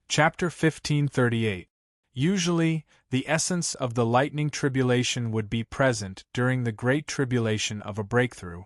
Chapter 1538. Usually, the essence of the lightning tribulation would be present during the Great Tribulation of a breakthrough.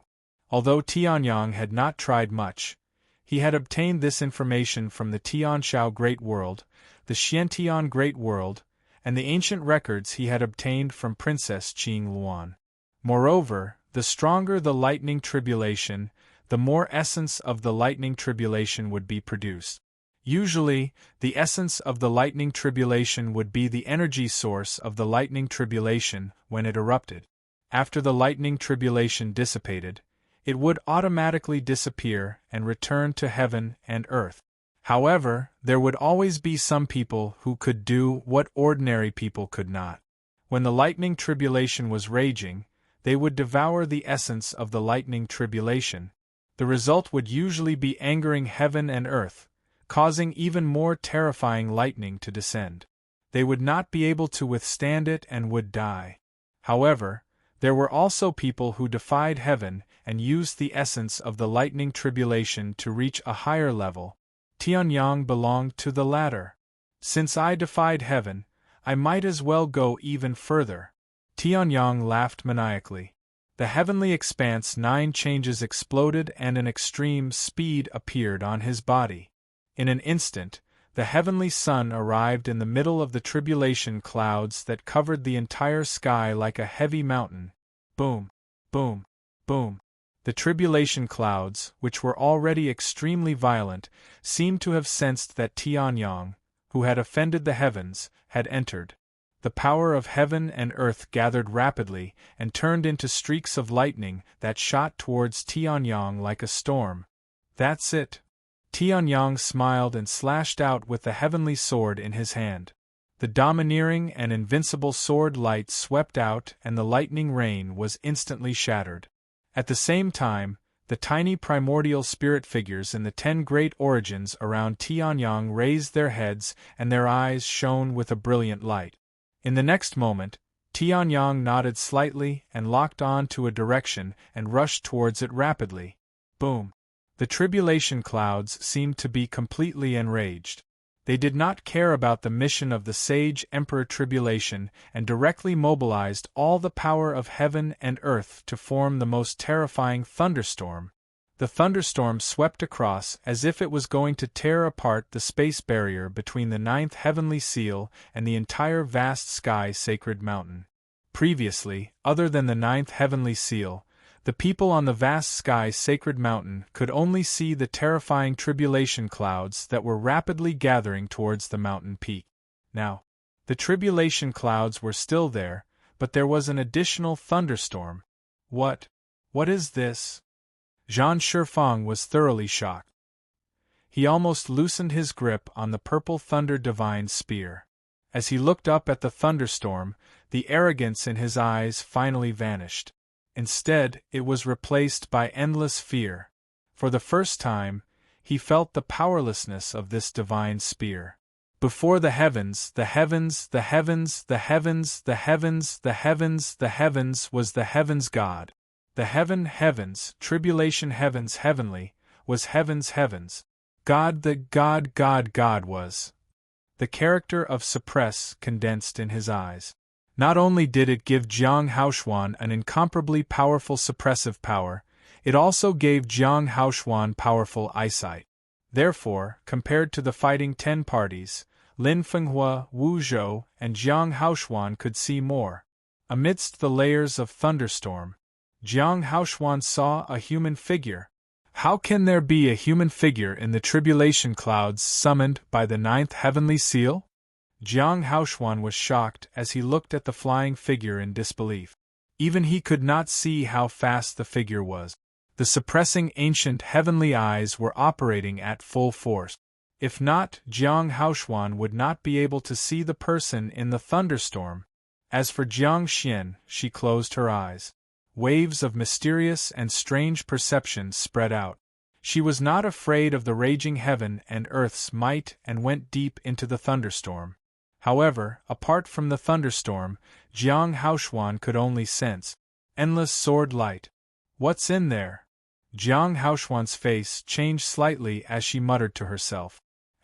Although Tianyang had not tried much, he had obtained this information from the Tianshao Great World, the Xiantian Great World, and the ancient records he had obtained from Princess Qing Luan. Moreover, the stronger the lightning tribulation, the more essence of the lightning tribulation would be produced. Usually, the essence of the lightning tribulation would be the energy source of the lightning tribulation when it erupted. After the lightning tribulation dissipated, it would automatically disappear and return to heaven and earth. However, there would always be some people who could do what ordinary people could not. When the lightning tribulation was raging, they would devour the essence of the lightning tribulation. The result would usually be angering heaven and earth, causing even more terrifying lightning to descend. They would not be able to withstand it and would die. However, there were also people who defied heaven and used the essence of the lightning tribulation to reach a higher level. Tianyang belonged to the latter. Since I defied heaven, I might as well go even further. Tianyang laughed maniacally. The heavenly expanse 9 changes exploded and an extreme speed appeared on his body. In an instant, the heavenly sun arrived in the middle of the tribulation clouds that covered the entire sky like a heavy mountain. Boom, boom, boom. The tribulation clouds, which were already extremely violent, seemed to have sensed that Tianyang, who had offended the heavens, had entered. The power of heaven and earth gathered rapidly and turned into streaks of lightning that shot towards Tianyang like a storm. That's it. Tianyang smiled and slashed out with the heavenly sword in his hand. The domineering and invincible sword light swept out and the lightning rain was instantly shattered. At the same time, the tiny primordial spirit figures in the 10 great origins around Tianyang raised their heads and their eyes shone with a brilliant light. In the next moment, Tianyang nodded slightly and locked on to a direction and rushed towards it rapidly. Boom! The tribulation clouds seemed to be completely enraged. They did not care about the mission of the sage Emperor Tribulation and directly mobilized all the power of heaven and earth to form the most terrifying thunderstorm. The thunderstorm swept across as if it was going to tear apart the space barrier between the 9th heavenly seal and the entire vast sky sacred mountain. Previously, other than the 9th heavenly seal, the people on the vast sky sacred mountain could only see the terrifying tribulation clouds that were rapidly gathering towards the mountain peak. Now, the tribulation clouds were still there, but there was an additional thunderstorm. What is this? Zhang Shifeng was thoroughly shocked. He almost loosened his grip on the purple thunder divine spear. As he looked up at the thunderstorm, the arrogance in his eyes finally vanished. Instead, it was replaced by endless fear. For the first time, he felt the powerlessness of this divine spear. Before the heavens, the heavens, the heavens, the heavens, the heavens, the heavens, the heavens was the heavens God. The heavens, tribulation heavens heavenly, was heavens. God the God was. The character of suppress condensed in his eyes. Not only did it give Jiang Haoshuan an incomparably powerful suppressive power, it also gave Jiang Haoshuan powerful eyesight. Therefore, compared to the fighting 10 parties, Lin Fenghua, Wu Zhou, and Jiang Haoshuan could see more. Amidst the layers of thunderstorm, Jiang Haoshuan saw a human figure. How can there be a human figure in the tribulation clouds summoned by the 9th heavenly seal? Jiang Haoshuan was shocked as he looked at the flying figure in disbelief. Even he could not see how fast the figure was. The suppressing ancient heavenly eyes were operating at full force. If not, Jiang Haoshuan would not be able to see the person in the thunderstorm. As for Jiang Xian, she closed her eyes. Waves of mysterious and strange perceptions spread out. She was not afraid of the raging heaven and earth's might and went deep into the thunderstorm. However, apart from the thunderstorm, Jiang Haoshuan could only sense endless sword light. What's in there? Jiang Haoshuan's face changed slightly as she muttered to herself.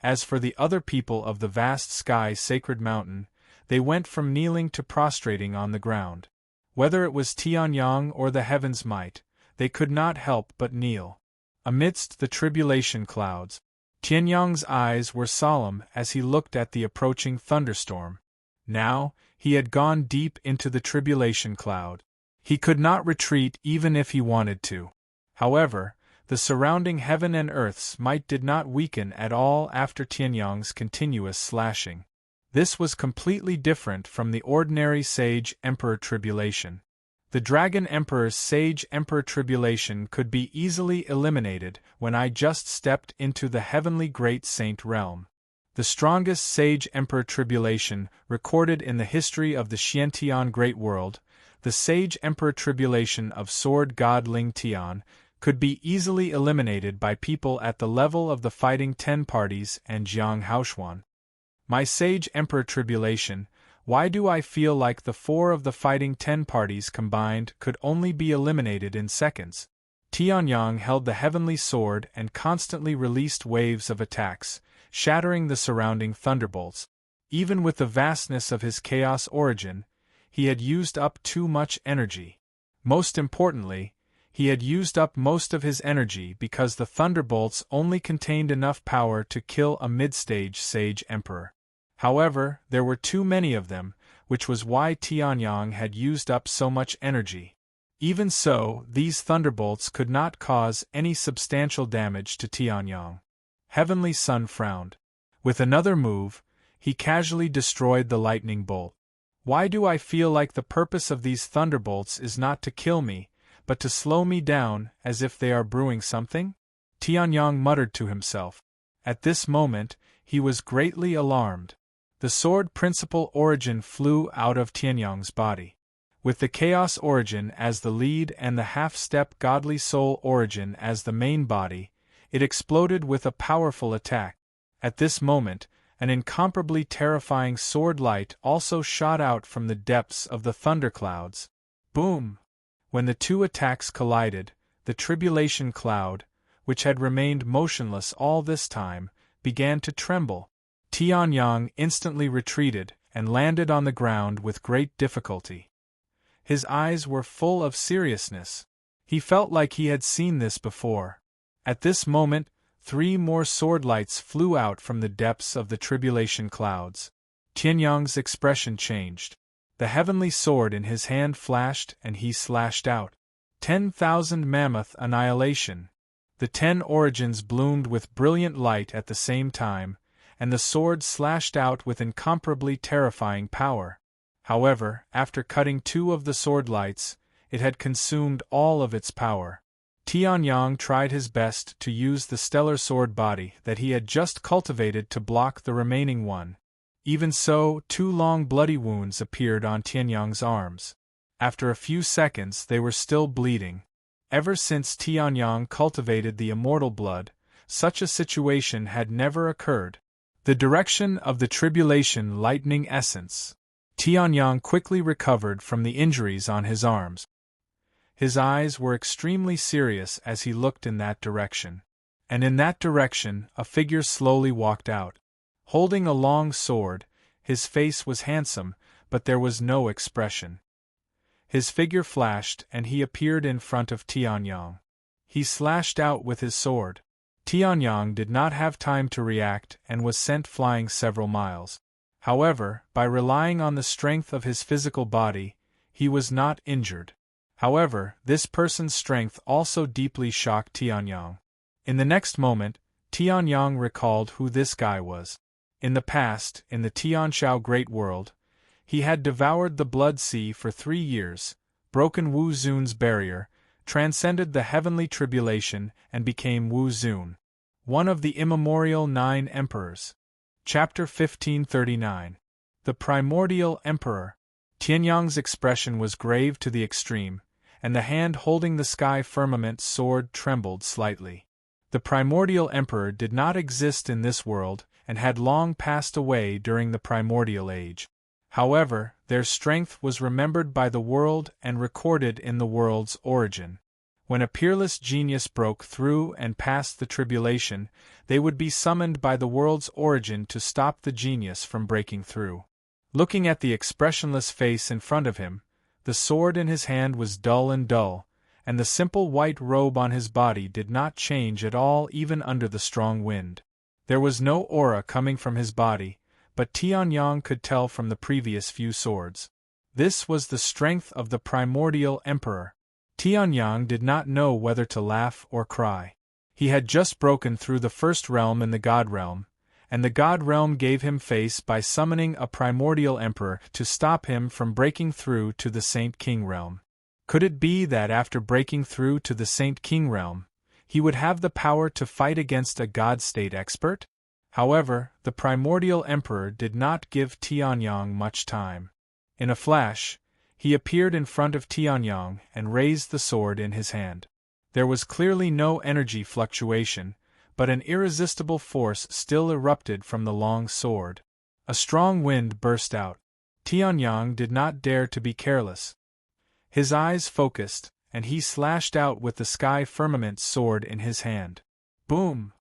As for the other people of the vast sky-sacred mountain, they went from kneeling to prostrating on the ground. Whether it was Tianyang or the heaven's might, they could not help but kneel. Amidst the tribulation clouds, Tianyang's eyes were solemn as he looked at the approaching thunderstorm. Now, he had gone deep into the tribulation cloud. He could not retreat even if he wanted to. However, the surrounding heaven and earth's might did not weaken at all after Tianyang's continuous slashing. This was completely different from the ordinary Sage Emperor tribulation. The Dragon Emperor's Sage Emperor tribulation could be easily eliminated when I just stepped into the heavenly Great Saint realm. The strongest Sage Emperor tribulation recorded in the history of the Xiantian Great World, the Sage Emperor tribulation of Sword God Ling Tian, could be easily eliminated by people at the level of the Fighting Ten Parties and Jiang Haoshuan. My Sage Emperor tribulation, why do I feel like the four of the Fighting Ten Parties combined could only be eliminated in seconds? Tianyang held the heavenly sword and constantly released waves of attacks, shattering the surrounding thunderbolts. Even with the vastness of his chaos origin, he had used up too much energy. Most importantly, he had used up most of his energy because the thunderbolts only contained enough power to kill a mid-stage Sage Emperor. However, there were too many of them, which was why Tianyang had used up so much energy. Even so, these thunderbolts could not cause any substantial damage to Tianyang. Heavenly Sun frowned. With another move, he casually destroyed the lightning bolt. Why do I feel like the purpose of these thunderbolts is not to kill me, but to slow me down, as if they are brewing something? Tianyang muttered to himself. At this moment, he was greatly alarmed. The sword principal origin flew out of Tianyang's body. With the chaos origin as the lead and the half-step godly soul origin as the main body, it exploded with a powerful attack. At this moment, an incomparably terrifying sword light also shot out from the depths of the thunderclouds. Boom! When the two attacks collided, the tribulation cloud, which had remained motionless all this time, began to tremble. Tianyang instantly retreated and landed on the ground with great difficulty. His eyes were full of seriousness. He felt like he had seen this before. At this moment, 3 more sword lights flew out from the depths of the tribulation clouds. Tianyang's expression changed. The heavenly sword in his hand flashed and he slashed out. 10,000 mammoth annihilation. The 10 origins bloomed with brilliant light at the same time, and the sword slashed out with incomparably terrifying power. However, after cutting 2 of the sword lights, it had consumed all of its power. Tianyang tried his best to use the stellar sword body that he had just cultivated to block the remaining one. Even so, 2 long bloody wounds appeared on Tianyang's arms. After a few seconds they were still bleeding. Ever since Tianyang cultivated the immortal blood, such a situation had never occurred. The direction of the tribulation lightning essence. Tianyang quickly recovered from the injuries on his arms. His eyes were extremely serious as he looked in that direction. And in that direction a figure slowly walked out. Holding a long sword, his face was handsome, but there was no expression. His figure flashed and he appeared in front of Tianyang. He slashed out with his sword. Tianyang did not have time to react and was sent flying several miles. However, by relying on the strength of his physical body, he was not injured. However, this person's strength also deeply shocked Tianyang. In the next moment, Tianyang recalled who this guy was. In the past, in the Tianshao Great World, he had devoured the Blood Sea for 3 years, broken Wu Zun's barrier, transcended the heavenly tribulation and became Wu Zun, one of the immemorial 9 emperors. Chapter 1539. The Primordial Emperor. Tianyang's expression was grave to the extreme, and the hand holding the sky firmament sword trembled slightly. The Primordial Emperor did not exist in this world, and had long passed away during the Primordial Age. However, their strength was remembered by the world and recorded in the world's origin. When a peerless genius broke through and passed the tribulation, they would be summoned by the world's origin to stop the genius from breaking through. Looking at the expressionless face in front of him, the sword in his hand was dull, and the simple white robe on his body did not change at all even under the strong wind. There was no aura coming from his body, but Tianyang could tell from the previous few swords. This was the strength of the primordial emperor. Tianyang did not know whether to laugh or cry. He had just broken through the first realm in the God realm, and the God realm gave him face by summoning a primordial emperor to stop him from breaking through to the Saint King realm. Could it be that after breaking through to the Saint King realm, he would have the power to fight against a God state expert? However, the primordial emperor did not give Tianyang much time. In a flash, he appeared in front of Tianyang and raised the sword in his hand. There was clearly no energy fluctuation, but an irresistible force still erupted from the long sword. A strong wind burst out. Tianyang did not dare to be careless. His eyes focused, and he slashed out with the sky firmament sword in his hand. Boom!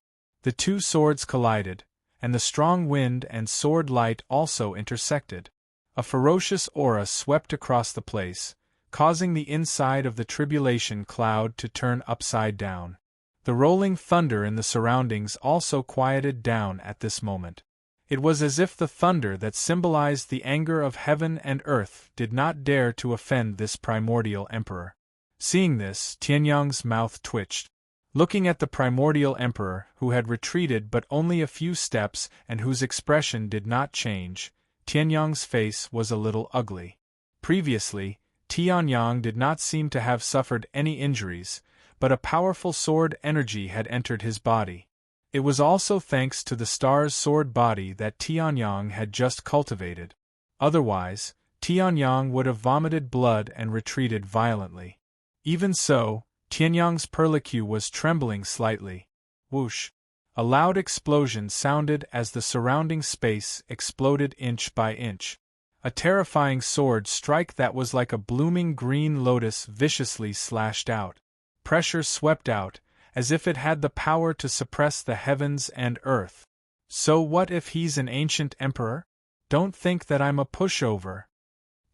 The two swords collided, and the strong wind and sword light also intersected. A ferocious aura swept across the place, causing the inside of the tribulation cloud to turn upside down. The rolling thunder in the surroundings also quieted down at this moment. It was as if the thunder that symbolized the anger of heaven and earth did not dare to offend this primordial emperor. Seeing this, Tianyang's mouth twitched. Looking at the primordial emperor, who had retreated but only a few steps and whose expression did not change, Tianyang's face was a little ugly. Previously, Tianyang did not seem to have suffered any injuries, but a powerful sword energy had entered his body. It was also thanks to the star's sword body that Tianyang had just cultivated. Otherwise, Tianyang would have vomited blood and retreated violently. Even so, Tianyang's perlicue was trembling slightly. Whoosh! A loud explosion sounded as the surrounding space exploded inch by inch. A terrifying sword strike that was like a blooming green lotus viciously slashed out. Pressure swept out, as if it had the power to suppress the heavens and earth. So what if he's an ancient emperor? Don't think that I'm a pushover.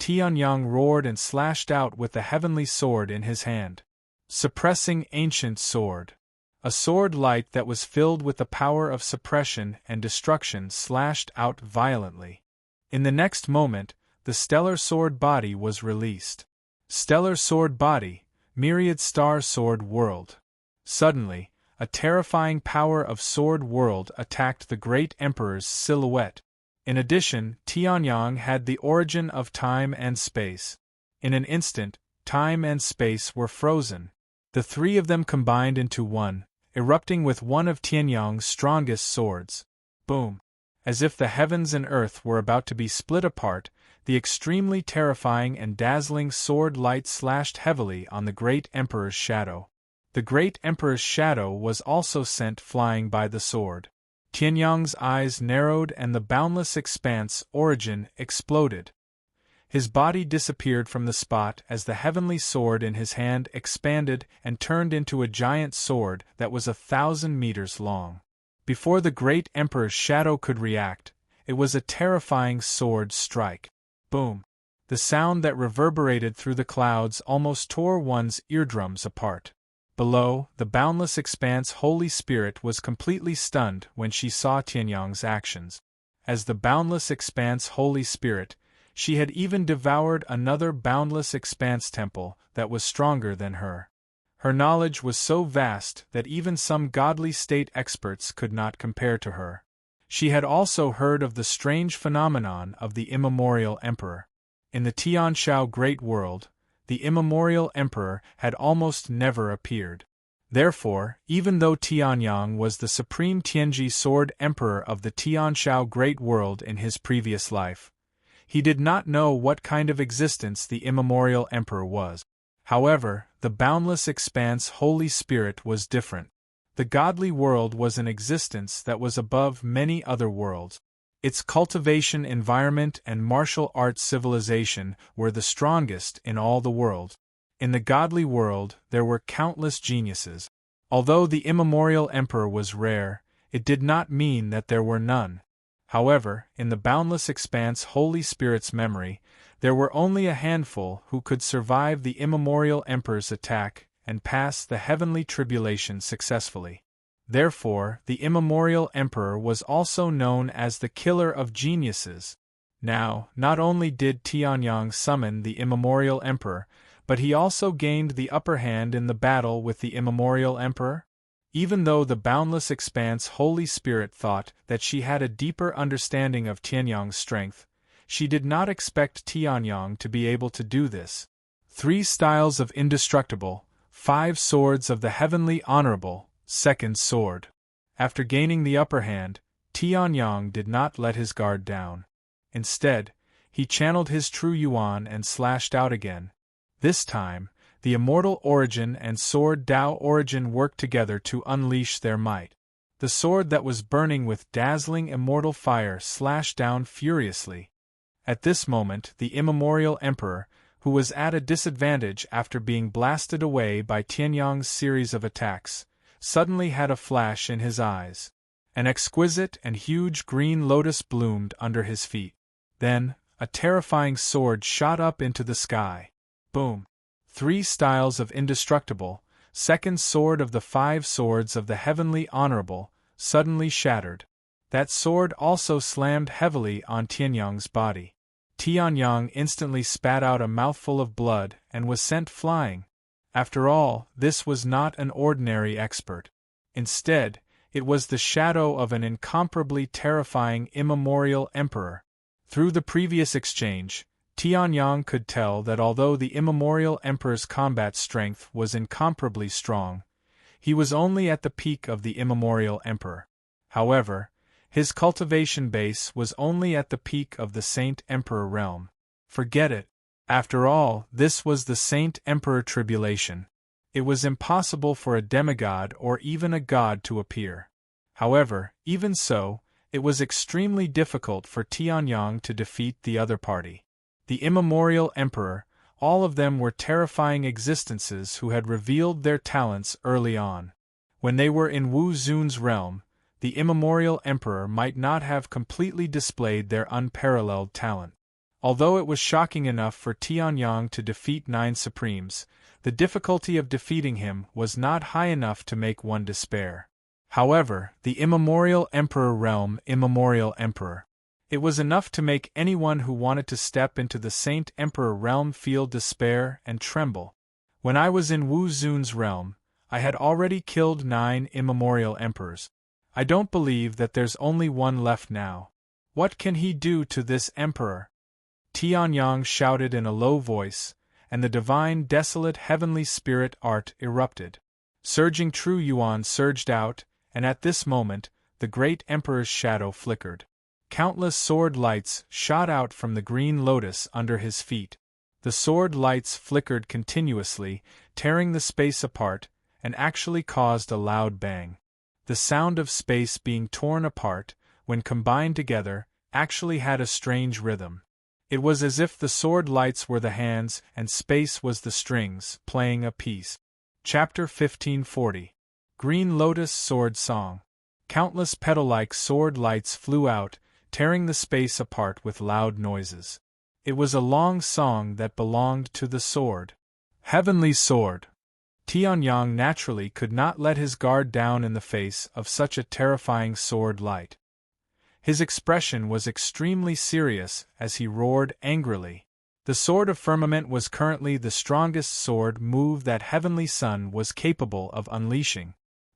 Tianyang roared and slashed out with the heavenly sword in his hand. Suppressing ancient sword. A sword light that was filled with the power of suppression and destruction slashed out violently. In the next moment, the stellar sword body was released. Stellar sword body, myriad star sword world. Suddenly, a terrifying power of sword world attacked the great emperor's silhouette. In addition, Tianyang had the origin of time and space. In an instant, time and space were frozen. The three of them combined into one, erupting with one of Tianyang's strongest swords. Boom! As if the heavens and earth were about to be split apart, the extremely terrifying and dazzling sword light slashed heavily on the great emperor's shadow. The great emperor's shadow was also sent flying by the sword. Tianyang's eyes narrowed and the boundless expanse origin exploded. His body disappeared from the spot as the heavenly sword in his hand expanded and turned into a giant sword that was 1,000 meters long. Before the great emperor's shadow could react, it was a terrifying sword strike. Boom! The sound that reverberated through the clouds almost tore one's eardrums apart. Below, the boundless expanse Holy Spirit was completely stunned when she saw Tianyang's actions. As the boundless expanse Holy Spirit, she had even devoured another boundless expanse temple that was stronger than her. Her knowledge was so vast that even some godly state experts could not compare to her. She had also heard of the strange phenomenon of the immemorial emperor. In the Tianshao Great World, the immemorial emperor had almost never appeared. Therefore, even though Tianyang was the supreme Tianji sword emperor of the Tianshao Great World in his previous life, he did not know what kind of existence the immemorial emperor was. However, the boundless expanse Holy Spirit was different. The godly world was an existence that was above many other worlds. Its cultivation environment and martial arts civilization were the strongest in all the world. In the godly world, there were countless geniuses. Although the immemorial emperor was rare, it did not mean that there were none. However, in the boundless expanse Holy Spirit's memory, there were only a handful who could survive the immemorial emperor's attack and pass the heavenly tribulation successfully. Therefore, the immemorial emperor was also known as the killer of geniuses. Now, not only did Tianyang summon the immemorial emperor, but he also gained the upper hand in the battle with the immemorial emperor. Even though the boundless expanse Holy Spirit thought that she had a deeper understanding of Tianyang's strength, she did not expect Tianyang to be able to do this. 3 styles of indestructible, 5 swords of the heavenly honorable, second sword. After gaining the upper hand, Tianyang did not let his guard down. Instead, he channeled his true yuan and slashed out again. This time, the immortal origin and sword Tao origin worked together to unleash their might. The sword that was burning with dazzling immortal fire slashed down furiously. At this moment, the immemorial emperor, who was at a disadvantage after being blasted away by Tianyang's series of attacks, suddenly had a flash in his eyes. An exquisite and huge green lotus bloomed under his feet. Then, a terrifying sword shot up into the sky. Boom! 3 styles of indestructible, second sword of the 5 swords of the heavenly honorable, suddenly shattered. That sword also slammed heavily on Tianyang's body. Tianyang instantly spat out a mouthful of blood and was sent flying. After all, this was not an ordinary expert. Instead, it was the shadow of an incomparably terrifying immemorial emperor. Through the previous exchange, Tianyang could tell that although the immemorial emperor's combat strength was incomparably strong, he was only at the peak of the immemorial emperor. However, his cultivation base was only at the peak of the Saint Emperor realm. Forget it. After all, this was the Saint Emperor tribulation. It was impossible for a demigod or even a god to appear. However, even so, it was extremely difficult for Tianyang to defeat the other party. The immemorial emperor, all of them were terrifying existences who had revealed their talents early on. When they were in Wu Zun's realm, the immemorial emperor might not have completely displayed their unparalleled talent. Although it was shocking enough for Tianyang to defeat 9 supremes, the difficulty of defeating him was not high enough to make one despair. However, the immemorial emperor realm immemorial emperor. It was enough to make anyone who wanted to step into the Saint Emperor realm feel despair and tremble. When I was in Wu Zun's realm, I had already killed 9 immemorial emperors. I don't believe that there's only one left now. What can he do to this emperor? Tianyang shouted in a low voice, and the divine desolate heavenly spirit art erupted. Surging true yuan surged out, and at this moment, the great emperor's shadow flickered. Countless sword lights shot out from the green lotus under his feet. The sword lights flickered continuously, tearing the space apart, and actually caused a loud bang. The sound of space being torn apart, when combined together, actually had a strange rhythm. It was as if the sword lights were the hands and space was the strings, playing a piece. Chapter 1540. Green Lotus Sword Song. Countless petal-like sword lights flew out, tearing the space apart with loud noises. It was a long song that belonged to the sword. Heavenly Sword. Tianyang naturally could not let his guard down in the face of such a terrifying sword light. His expression was extremely serious as he roared angrily. The Sword of Firmament was currently the strongest sword move that Heavenly Sun was capable of unleashing.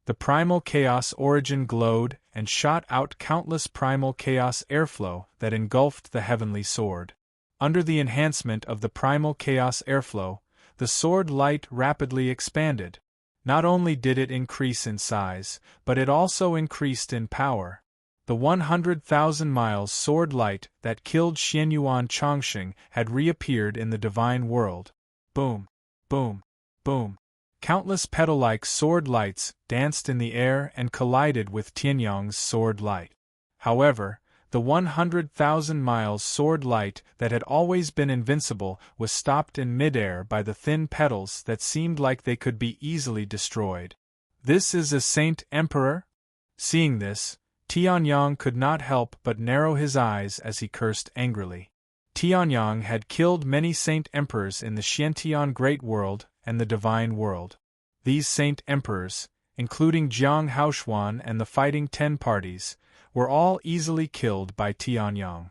The primal chaos origin glowed and shot out countless primal chaos airflow that engulfed the heavenly sword. Under the enhancement of the primal chaos airflow, the sword light rapidly expanded. Not only did it increase in size, but it also increased in power. The 100,000 miles sword light that killed Xianyuan Chongqing had reappeared in the divine world. Boom, boom, boom. Countless petal-like sword lights danced in the air and collided with Tianyang's sword light. However, The 100,000 miles sword light that had always been invincible was stopped in midair by the thin petals that seemed like they could be easily destroyed. "This is a Saint Emperor?" Seeing this, Tianyang could not help but narrow his eyes as he cursed angrily. Tianyang had killed many Saint Emperors in the Xiantian Great World and the Divine World. These Saint Emperors, including Jiang Haoshuan and the Fighting Ten Parties, were all easily killed by Tianyang.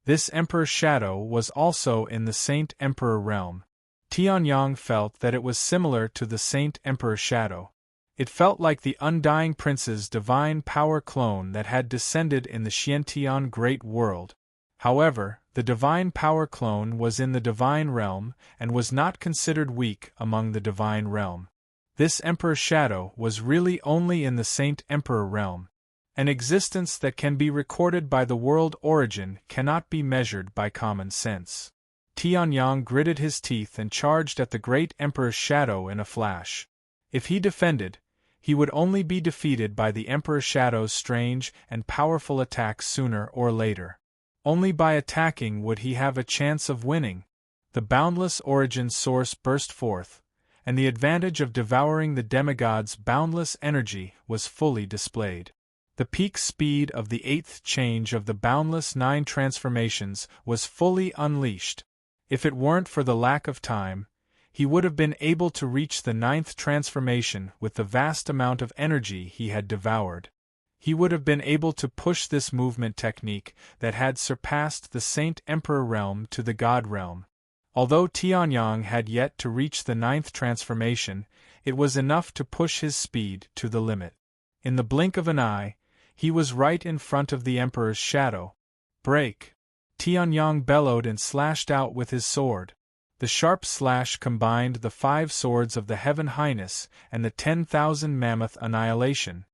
This Emperor's shadow was also in the Saint Emperor realm. Tianyang felt that it was similar to the Saint Emperor shadow. It felt like the Undying Prince's divine power clone that had descended in the Xiantian Great World. However, the divine power clone was in the divine realm and was not considered weak among the divine realm. This Emperor's shadow was really only in the Saint Emperor realm. An existence that can be recorded by the world origin cannot be measured by common sense. Tianyang gritted his teeth and charged at the great Emperor's shadow in a flash. If he defended, he would only be defeated by the Emperor's shadow's strange and powerful attacks sooner or later. Only by attacking would he have a chance of winning. The boundless origin source burst forth, and the advantage of devouring the demigod's boundless energy was fully displayed. The peak speed of the 8th change of the boundless 9 transformations was fully unleashed. If it weren't for the lack of time, he would have been able to reach the 9th transformation with the vast amount of energy he had devoured. He would have been able to push this movement technique that had surpassed the Saint Emperor realm to the God realm. Although Tianyang had yet to reach the 9th transformation, it was enough to push his speed to the limit. In the blink of an eye, he was right in front of the Emperor's shadow. "Break!" Tianyang bellowed and slashed out with his sword. The sharp slash combined the 5 swords of the Heaven Highness and the 10,000 mammoth annihilation.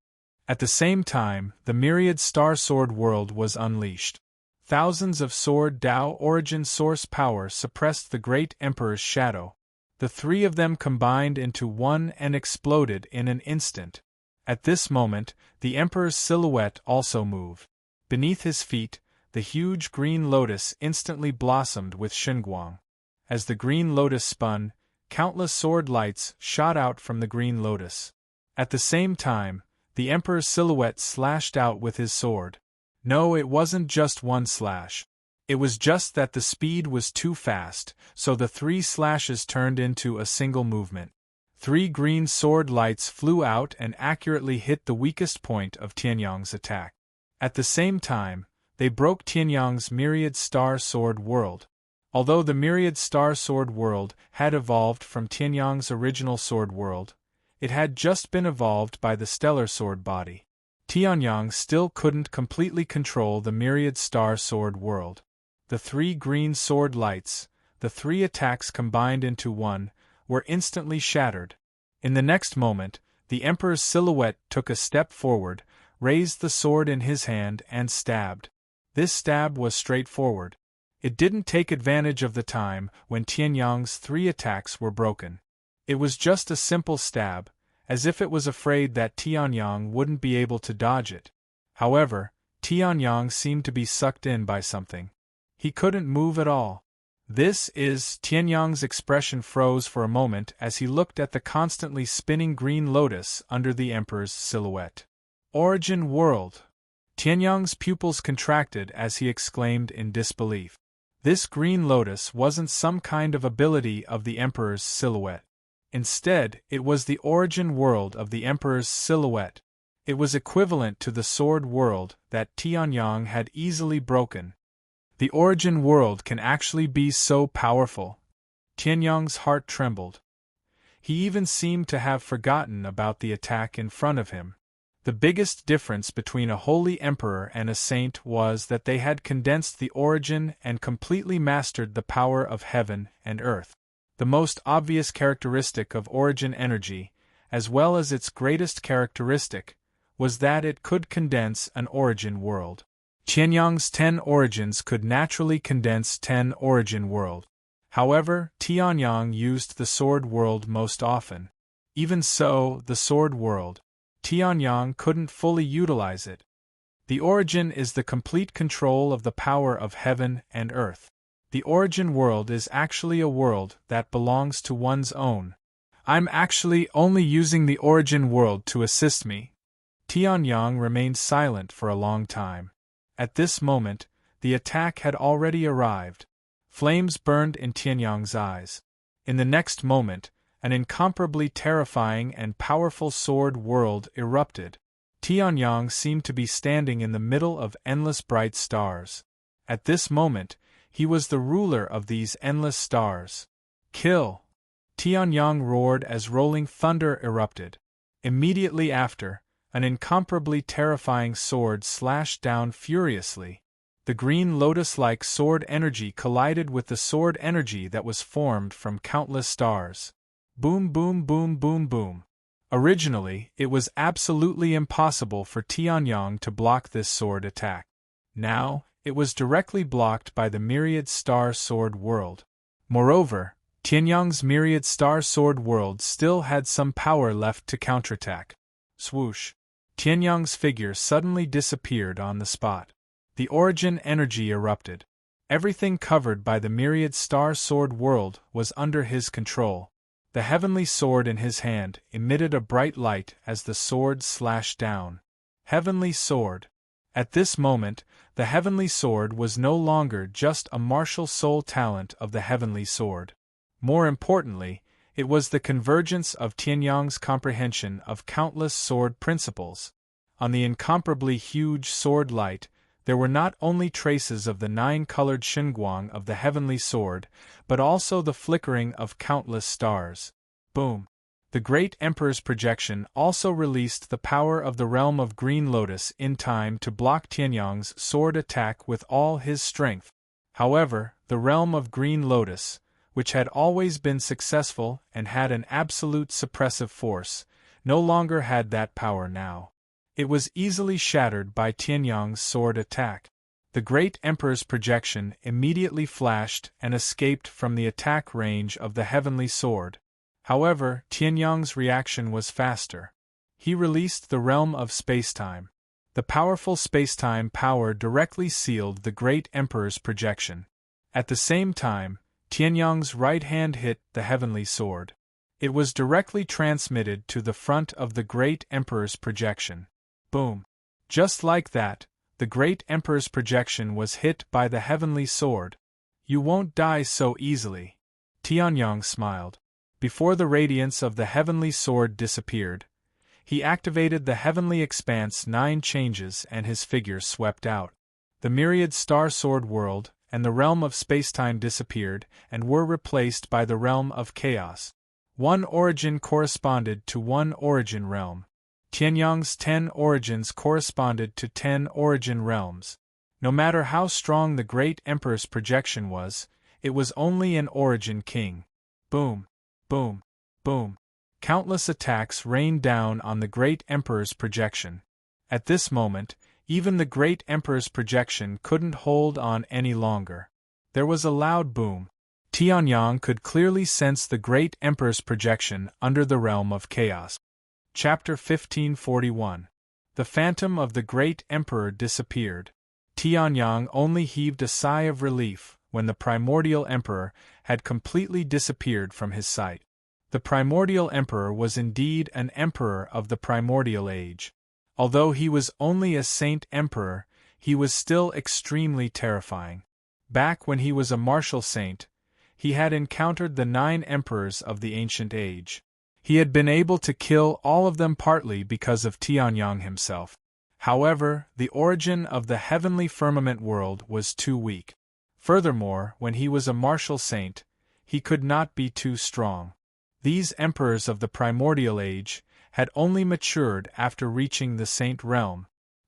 At the same time, the myriad star sword world was unleashed. Thousands of sword Tao origin source power suppressed the great Emperor's shadow. The 3 of them combined into one and exploded in an instant. At this moment, the Emperor's silhouette also moved. Beneath his feet, the huge green lotus instantly blossomed with Xinguang. As the green lotus spun, countless sword lights shot out from the green lotus. At the same time, the Emperor's silhouette slashed out with his sword. No, it wasn't just one slash. It was just that the speed was too fast, so the 3 slashes turned into a single movement. 3 green sword lights flew out and accurately hit the weakest point of Tianyang's attack. At the same time, they broke Tianyang's myriad star sword world. Although the myriad star sword world had evolved from Tianyang's original sword world, it had just been evolved by the stellar sword body. Tianyang still couldn't completely control the myriad star sword world. The 3 green sword lights, the 3 attacks combined into one, were instantly shattered. In the next moment, the Emperor's silhouette took a step forward, raised the sword in his hand and stabbed. This stab was straightforward. It didn't take advantage of the time when Tianyang's 3 attacks were broken. It was just a simple stab, as if it was afraid that Tianyang wouldn't be able to dodge it. However, Tianyang seemed to be sucked in by something. He couldn't move at all. Tianyang's expression froze for a moment as he looked at the constantly spinning green lotus under the Emperor's silhouette. "Origin world!" Tianyang's pupils contracted as he exclaimed in disbelief. This green lotus wasn't some kind of ability of the Emperor's silhouette. Instead, it was the origin world of the Emperor's silhouette. It was equivalent to the sword world that Tianyang had easily broken. The origin world can actually be so powerful. Tianyang's heart trembled. He even seemed to have forgotten about the attack in front of him. The biggest difference between a holy emperor and a saint was that they had condensed the origin and completely mastered the power of heaven and earth. The most obvious characteristic of origin energy, as well as its greatest characteristic, was that it could condense an origin world. Tianyang's 10 origins could naturally condense 10 origin world. However, Tianyang used the sword world most often. Even so, the sword world, Tianyang couldn't fully utilize it. The origin is the complete control of the power of heaven and earth. The origin world is actually a world that belongs to one's own. I'm actually only using the origin world to assist me. Tianyang remained silent for a long time. At this moment, the attack had already arrived. Flames burned in Tianyang's eyes. In the next moment, an incomparably terrifying and powerful sword world erupted. Tianyang seemed to be standing in the middle of endless bright stars. At this moment, he was the ruler of these endless stars. Kill! Tianyang roared as rolling thunder erupted. Immediately after, an incomparably terrifying sword slashed down furiously. The green lotus-like sword energy collided with the sword energy that was formed from countless stars. Boom, boom, boom, boom, boom. Originally, it was absolutely impossible for Tianyang to block this sword attack. Now, it was directly blocked by the myriad star sword world. Moreover, Tianyang's myriad star sword world still had some power left to counterattack. Swoosh! Tianyang's figure suddenly disappeared on the spot. The origin energy erupted. Everything covered by the myriad star sword world was under his control. The heavenly sword in his hand emitted a bright light as the sword slashed down. Heavenly sword. At this moment, the heavenly sword was no longer just a martial soul talent of the heavenly sword. More importantly, it was the convergence of Tianyang's comprehension of countless sword principles. On the incomparably huge sword light, there were not only traces of the 9-colored Xinguang of the heavenly sword, but also the flickering of countless stars. Boom! The great Emperor's projection also released the power of the realm of Green Lotus in time to block Tianyang's sword attack with all his strength. However, the realm of Green Lotus, which had always been successful and had an absolute suppressive force, no longer had that power now. It was easily shattered by Tianyang's sword attack. The great Emperor's projection immediately flashed and escaped from the attack range of the heavenly sword. However, Tianyang's reaction was faster. He released the realm of spacetime. The powerful spacetime power directly sealed the great Emperor's projection. At the same time, Tianyang's right hand hit the heavenly sword. It was directly transmitted to the front of the great Emperor's projection. Boom! Just like that, the great Emperor's projection was hit by the heavenly sword. You won't die so easily. Tianyang smiled. Before the radiance of the heavenly sword disappeared, he activated the heavenly expanse 9 changes and his figure swept out. The myriad star sword world and the realm of spacetime disappeared and were replaced by the realm of chaos. One origin corresponded to one origin realm. Tianyang's 10 origins corresponded to 10 origin realms. No matter how strong the great Emperor's projection was, it was only an origin king. Boom! Boom! Boom! Countless attacks rained down on the great Emperor's projection. At this moment, even the great Emperor's projection couldn't hold on any longer. There was a loud boom. Tianyang could clearly sense the great Emperor's projection under the realm of chaos. Chapter 1541. The phantom of the great Emperor disappeared. Tianyang only heaved a sigh of relief when the primordial Emperor had completely disappeared from his sight. The primordial Emperor was indeed an emperor of the primordial age. Although he was only a saint emperor, he was still extremely terrifying. Back when he was a martial saint, he had encountered the 9 emperors of the ancient age. He had been able to kill all of them partly because of Tianyang himself. However, the origin of the heavenly firmament world was too weak. Furthermore, when he was a martial saint, he could not be too strong. These emperors of the primordial age had only matured after reaching the saint realm.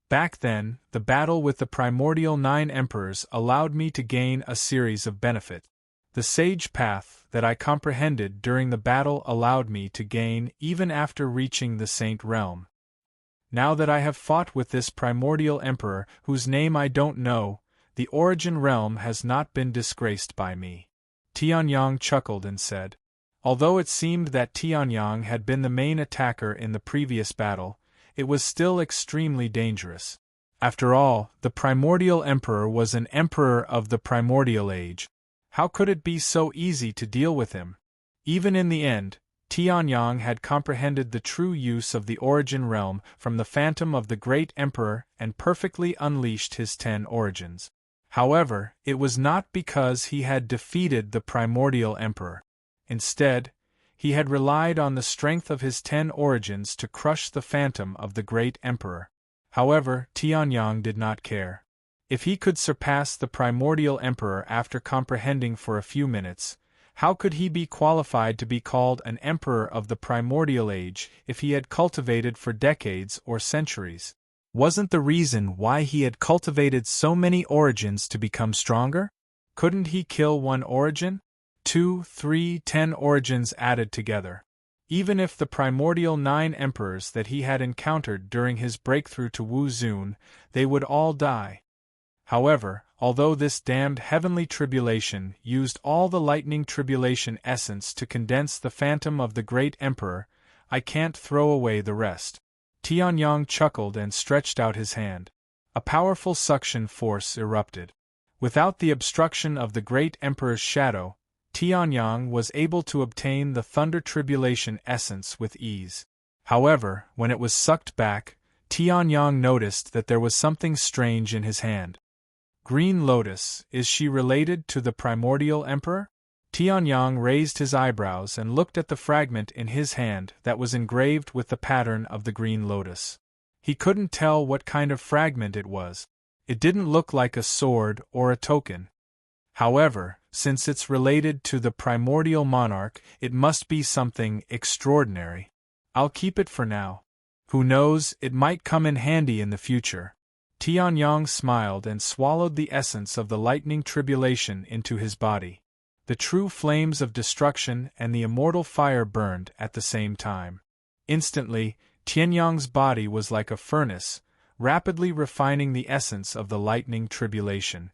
Back then, the battle with the primordial 9 emperors allowed me to gain a series of benefits. The sage path that I comprehended during the battle allowed me to gain even after reaching the saint realm. Now that I have fought with this primordial emperor whose name I don't know, the origin realm has not been disgraced by me. Tianyang chuckled and said. Although it seemed that Tianyang had been the main attacker in the previous battle, it was still extremely dangerous. After all, the primordial emperor was an emperor of the primordial age. How could it be so easy to deal with him? Even in the end, Tianyang had comprehended the true use of the origin realm from the phantom of the great emperor and perfectly unleashed his 10 origins. However, it was not because he had defeated the primordial emperor. Instead, he had relied on the strength of his 10 origins to crush the phantom of the great emperor. However, Tianyang did not care. If he could surpass the primordial emperor after comprehending for a few minutes, how could he be qualified to be called an emperor of the primordial age if he had cultivated for decades or centuries? Wasn't the reason why he had cultivated so many origins to become stronger? Couldn't he kill one origin? 2, 3, 10 origins added together. Even if the primordial 9 emperors that he had encountered during his breakthrough to Wu Zun, they would all die. However, although this damned heavenly tribulation used all the lightning tribulation essence to condense the phantom of the great emperor, I can't throw away the rest. Tianyang chuckled and stretched out his hand. A powerful suction force erupted. Without the obstruction of the great emperor's shadow, Tianyang was able to obtain the thunder tribulation essence with ease. However, when it was sucked back, Tianyang noticed that there was something strange in his hand. Green Lotus, is she related to the primordial emperor? Tianyang raised his eyebrows and looked at the fragment in his hand that was engraved with the pattern of the green lotus. He couldn't tell what kind of fragment it was. It didn't look like a sword or a token. However, since it's related to the primordial monarch, it must be something extraordinary. I'll keep it for now. Who knows, it might come in handy in the future. Tianyang smiled and swallowed the essence of the lightning tribulation into his body. The true flames of destruction and the immortal fire burned at the same time. Instantly, Tianyang's body was like a furnace, rapidly refining the essence of the lightning tribulation.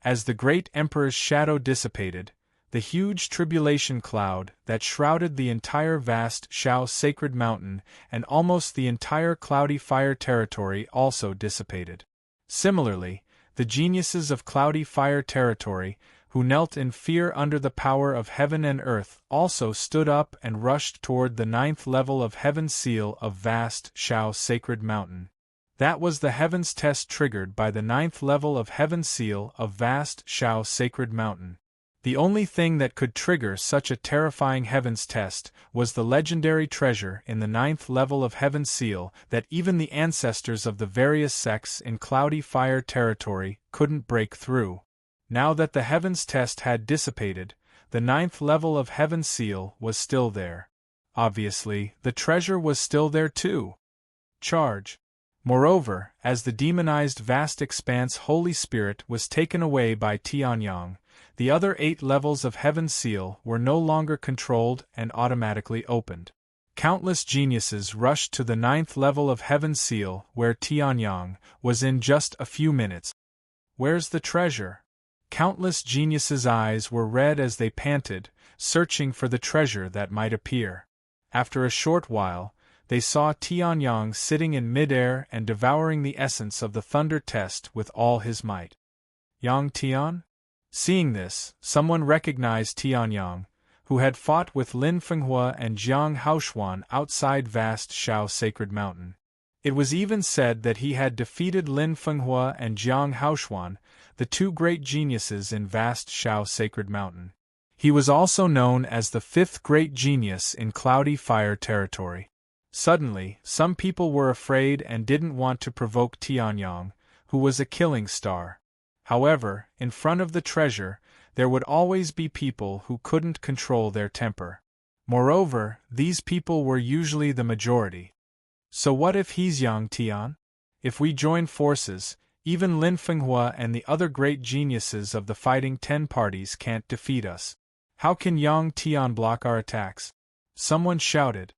As the great emperor's shadow dissipated, the huge tribulation cloud that shrouded the entire vast Shao sacred mountain and almost the entire cloudy fire territory also dissipated. Similarly, the geniuses of cloudy fire territory, who knelt in fear under the power of heaven and earth, also stood up and rushed toward the 9th level of heaven's seal of vast Shao sacred mountain. That was the heaven's test triggered by the 9th level of heaven's seal of vast Shao sacred mountain. The only thing that could trigger such a terrifying heaven's test was the legendary treasure in the 9th level of heaven's seal that even the ancestors of the various sects in cloudy fire territory couldn't break through. Now that the heaven's test had dissipated, the 9th level of heaven's seal was still there. Obviously, the treasure was still there too. Charge. Moreover, as the demonized vast expanse Holy Spirit was taken away by Tianyang, the other 8 levels of Heaven's Seal were no longer controlled and automatically opened. Countless geniuses rushed to the 9th level of Heaven's Seal where Tianyang was in just a few minutes. Where's the treasure? Countless geniuses' eyes were red as they panted, searching for the treasure that might appear. After a short while, they saw Tianyang sitting in midair and devouring the essence of the thunder test with all his might. Yang Tian? Seeing this, someone recognized Tianyang, who had fought with Lin Fenghua and Jiang Haoshuan outside vast Shao Sacred Mountain. It was even said that he had defeated Lin Fenghua and Jiang Haoshuan, the 2 great geniuses in vast Shao Sacred Mountain. He was also known as the 5th great genius in cloudy fire territory. Suddenly, some people were afraid and didn't want to provoke Tianyang, who was a killing star. However, in front of the treasure, there would always be people who couldn't control their temper. Moreover, these people were usually the majority. So what if he's Yang Tian? If we join forces, even Lin Fenghua and the other great geniuses of the Fighting 10 parties can't defeat us. How can Yang Tian block our attacks? Someone shouted.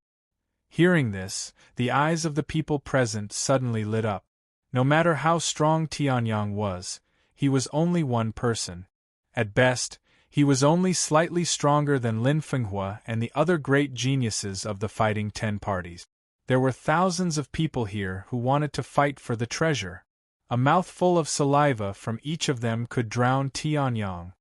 Hearing this, the eyes of the people present suddenly lit up. No matter how strong Tianyang was, he was only one person. At best, he was only slightly stronger than Lin Fenghua and the other great geniuses of the Fighting 10 parties. There were thousands of people here who wanted to fight for the treasure. A mouthful of saliva from each of them could drown Tianyang.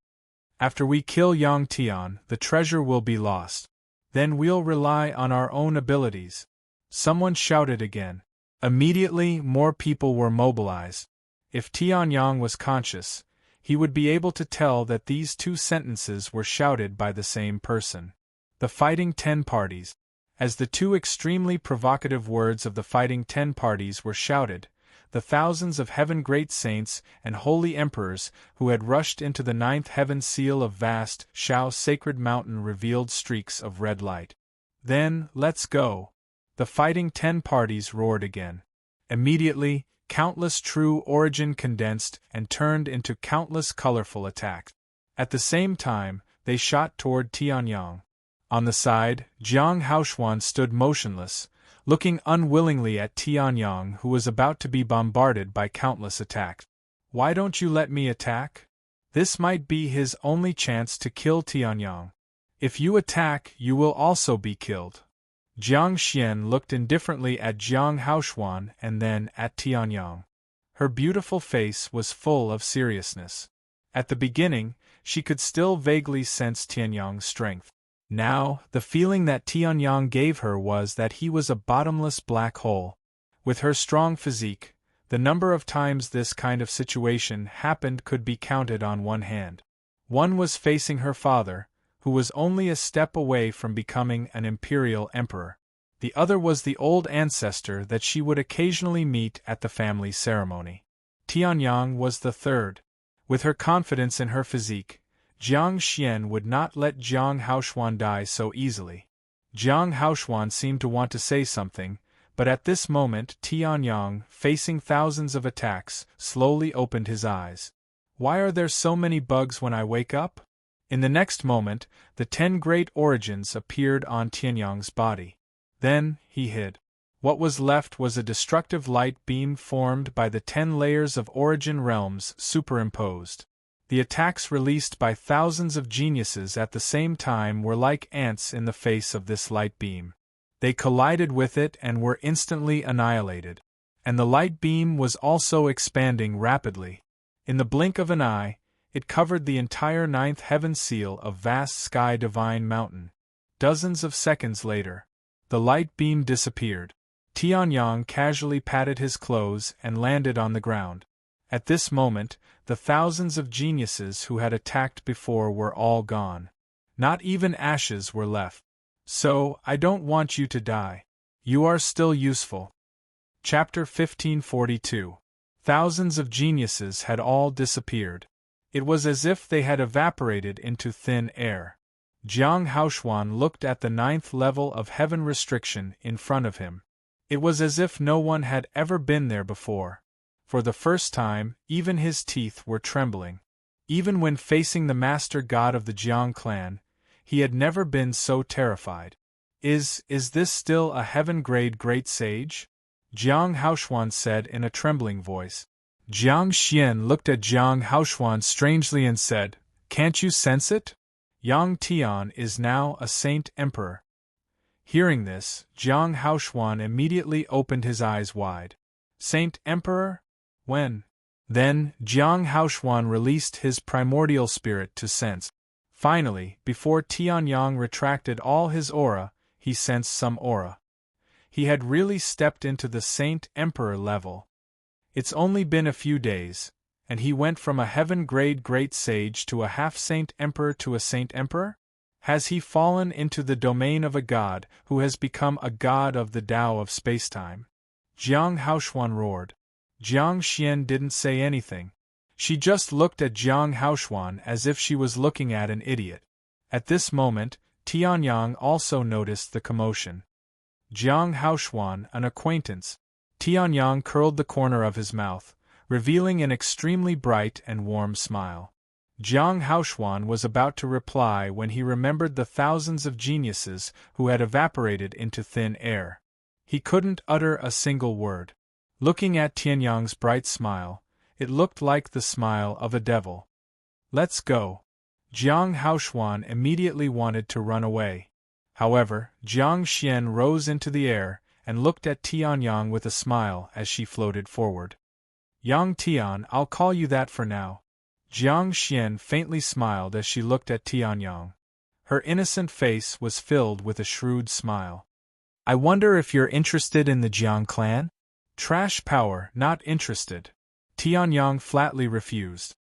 After we kill Yang Tian, the treasure will be lost. Then we'll rely on our own abilities. Someone shouted again. Immediately, more people were mobilized. If Tianyang was conscious, he would be able to tell that these two sentences were shouted by the same person. The Fighting 10 Parties. As the two extremely provocative words of the Fighting 10 Parties were shouted, the thousands of heaven great saints and holy emperors who had rushed into the ninth heaven seal of vast Shao sacred mountain revealed streaks of red light. Then, let's go! The Fighting 10 Parties roared again. Immediately, countless true origin condensed and turned into countless colorful attacks. At the same time, they shot toward Tianyang. On the side, Jiang Haoxuan stood motionless, looking unwillingly at Tianyang, who was about to be bombarded by countless attacks. Why don't you let me attack? This might be his only chance to kill Tianyang. If you attack, you will also be killed. Jiang Xian looked indifferently at Jiang Haoxuan and then at Tianyang. Her beautiful face was full of seriousness. At the beginning, she could still vaguely sense Tianyang's strength. Now, the feeling that Tianyang gave her was that he was a bottomless black hole. With her strong physique, the number of times this kind of situation happened could be counted on one hand. One was facing her father, who was only a step away from becoming an imperial emperor. The other was the old ancestor that she would occasionally meet at the family ceremony. Tianyang was the third. With her confidence in her physique, Jiang Xian would not let Jiang Haoxuan die so easily. Jiang Haoxuan seemed to want to say something, but at this moment Tianyang, facing thousands of attacks, slowly opened his eyes. Why are there so many bugs when I wake up? In the next moment, the 10 great origins appeared on Tianyang's body. Then, he hid. What was left was a destructive light beam formed by the 10 layers of origin realms superimposed. The attacks released by thousands of geniuses at the same time were like ants in the face of this light beam. They collided with it and were instantly annihilated. And the light beam was also expanding rapidly. In the blink of an eye, it covered the entire ninth heaven seal of vast sky divine mountain. Dozens of seconds later, the light beam disappeared. Tianyang casually patted his clothes and landed on the ground. At this moment, the thousands of geniuses who had attacked before were all gone. Not even ashes were left. So, I don't want you to die. You are still useful. Chapter 1542. Thousands of geniuses had all disappeared. It was as if they had evaporated into thin air. Jiang Haoxuan looked at the 9th level of heaven restriction in front of him. It was as if no one had ever been there before. For the first time, even his teeth were trembling. Even when facing the master god of the Jiang clan, he had never been so terrified. Is this still a heaven-grade great sage? Jiang Haoxuan said in a trembling voice. Jiang Xian looked at Jiang Haoxuan strangely and said, "Can't you sense it? Yang Tian is now a saint emperor." Hearing this, Jiang Haoxuan immediately opened his eyes wide. Saint emperor? When? Then, Jiang Haoxuan released his primordial spirit to sense. Finally, before Tianyang retracted all his aura, he sensed some aura. He had really stepped into the Saint Emperor level. It's only been a few days, and he went from a heaven-grade great sage to a half-saint emperor to a saint emperor? Has he fallen into the domain of a god who has become a god of the Tao of spacetime? Jiang Haoxuan roared. Jiang Xian didn't say anything. She just looked at Jiang Haoxuan as if she was looking at an idiot. At this moment, Tianyang also noticed the commotion. Jiang Haoxuan, an acquaintance. Tianyang curled the corner of his mouth, revealing an extremely bright and warm smile. Jiang Haoxuan was about to reply when he remembered the thousands of geniuses who had evaporated into thin air. He couldn't utter a single word. Looking at Tianyang's bright smile, it looked like the smile of a devil. "Let's go." Jiang Haoxuan immediately wanted to run away. However, Jiang Xian rose into the air and looked at Tianyang with a smile as she floated forward. Yang Tian, I'll call you that for now. Jiang Xian faintly smiled as she looked at Tianyang. Her innocent face was filled with a shrewd smile. I wonder if you're interested in the Jiang clan? Trash power, not interested. Tianyang flatly refused.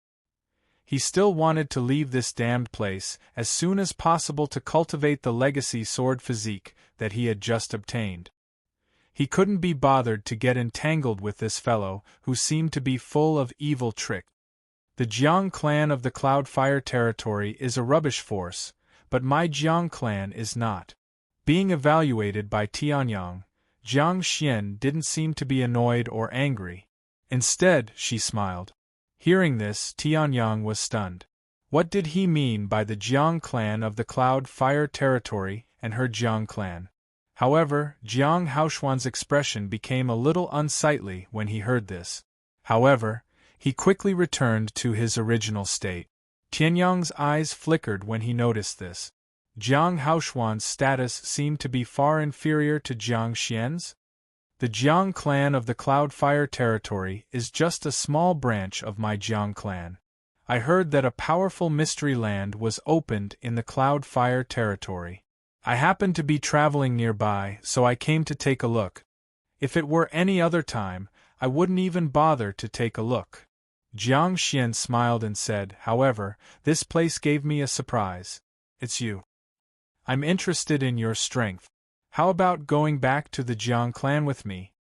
He still wanted to leave this damned place as soon as possible to cultivate the legacy sword physique that he had just obtained. He couldn't be bothered to get entangled with this fellow who seemed to be full of evil tricks. The Jiang clan of the Cloudfire territory is a rubbish force, but my Jiang clan is not. Being evaluated by Tianyang, Jiang Xian didn't seem to be annoyed or angry. Instead, she smiled. Hearing this, Tianyang was stunned. What did he mean by the Jiang clan of the Cloudfire territory and her Jiang clan? However, Jiang Haoxuan's expression became a little unsightly when he heard this. However, he quickly returned to his original state. Tianyang's eyes flickered when he noticed this. Jiang Haoxuan's status seemed to be far inferior to Jiang Xian's. The Jiang clan of the Cloudfire territory is just a small branch of my Jiang clan. I heard that a powerful mystery land was opened in the Cloudfire territory. I happened to be traveling nearby, so I came to take a look. If it were any other time, I wouldn't even bother to take a look. Jiang Xian smiled and said, however, this place gave me a surprise. It's you. I'm interested in your strength. How about going back to the Jiang clan with me?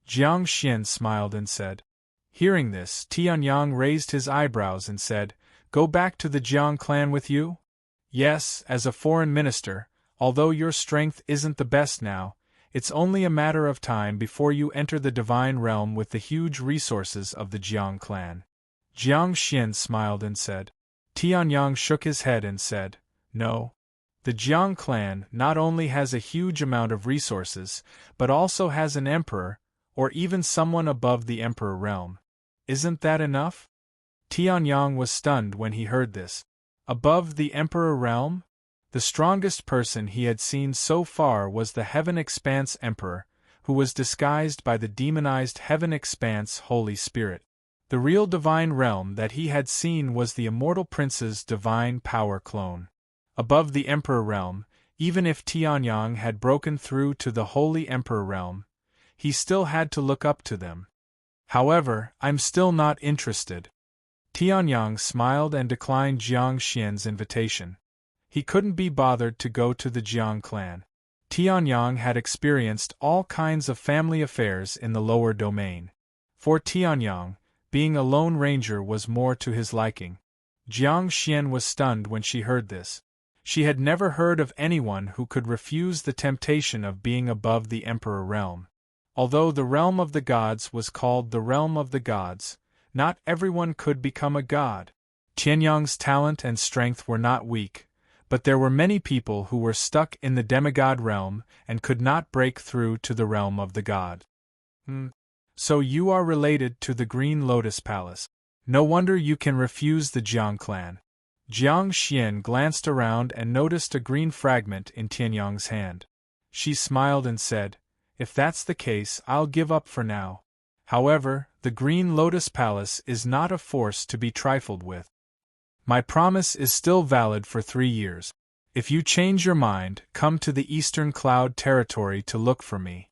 Jiang Xian smiled and said. Hearing this, Tianyang raised his eyebrows and said, Go back to the Jiang clan with you? Yes, as a foreign minister, although your strength isn't the best now, it's only a matter of time before you enter the divine realm with the huge resources of the Jiang clan. Jiang Xian smiled and said. Tianyang shook his head and said, No. The Jiang clan not only has a huge amount of resources, but also has an emperor, or even someone above the emperor realm. Isn't that enough? Tianyang was stunned when he heard this. Above the emperor realm? The strongest person he had seen so far was the Heaven Expanse Emperor, who was disguised by the demonized Heaven Expanse Holy Spirit. The real divine realm that he had seen was the Immortal Prince's divine power clone. Above the Emperor realm, even if Tianyang had broken through to the Holy Emperor realm, he still had to look up to them. However, I'm still not interested. Tianyang smiled and declined Jiang Xian's invitation. He couldn't be bothered to go to the Jiang clan. Tianyang had experienced all kinds of family affairs in the lower domain. For Tianyang, being a lone ranger was more to his liking. Jiang Xian was stunned when she heard this. She had never heard of anyone who could refuse the temptation of being above the Emperor realm. Although the realm of the gods was called the realm of the gods, not everyone could become a god. Tianyang's talent and strength were not weak, but there were many people who were stuck in the demigod realm and could not break through to the realm of the god. So you are related to the Green Lotus Palace. No wonder you can refuse the Jiang clan. Jiang Xian glanced around and noticed a green fragment in Tianyang's hand. She smiled and said, If that's the case, I'll give up for now. However, the Green Lotus Palace is not a force to be trifled with. My promise is still valid for 3 years. If you change your mind, come to the Eastern Cloud territory to look for me.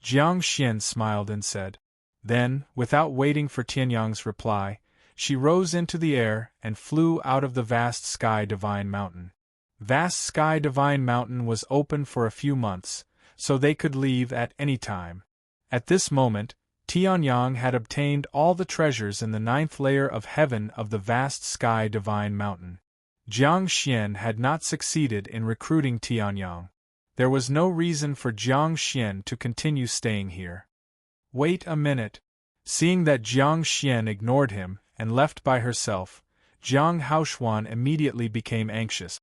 Jiang Xian smiled and said. Then, without waiting for Tianyang's reply, she rose into the air and flew out of the Vast Sky Divine Mountain. Vast Sky Divine Mountain was open for a few months, so they could leave at any time. At this moment, Tianyang had obtained all the treasures in the 9th layer of heaven of the Vast Sky Divine Mountain. Jiang Xian had not succeeded in recruiting Tianyang. There was no reason for Jiang Xian to continue staying here. Wait a minute. Seeing that Jiang Xian ignored him and left by herself, Jiang Haoxuan immediately became anxious.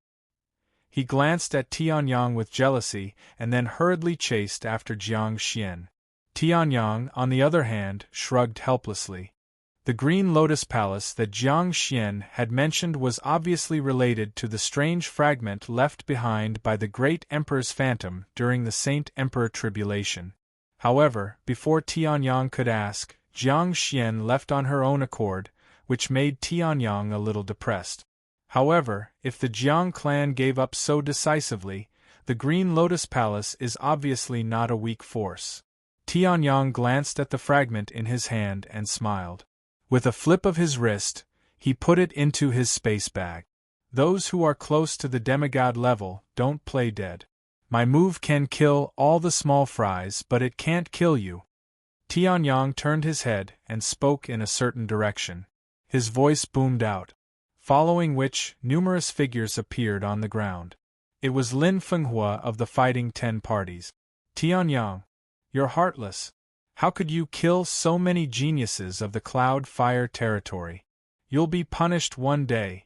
He glanced at Tianyang with jealousy and then hurriedly chased after Jiang Xian. Tianyang, on the other hand, shrugged helplessly. The Green Lotus Palace that Jiang Xian had mentioned was obviously related to the strange fragment left behind by the Great Emperor's phantom during the Saint Emperor Tribulation. However, before Tianyang could ask, Jiang Xian left on her own accord, which made Tianyang a little depressed. However, if the Jiang clan gave up so decisively, the Green Lotus Palace is obviously not a weak force. Tianyang glanced at the fragment in his hand and smiled. With a flip of his wrist, he put it into his space bag. Those who are close to the demigod level don't play dead. My move can kill all the small fries, but it can't kill you. Tianyang turned his head and spoke in a certain direction. His voice boomed out, following which numerous figures appeared on the ground. It was Lin Fenghua of the Fighting 10 Parties. Tianyang, you're heartless. How could you kill so many geniuses of the Cloud Fire territory? You'll be punished one day.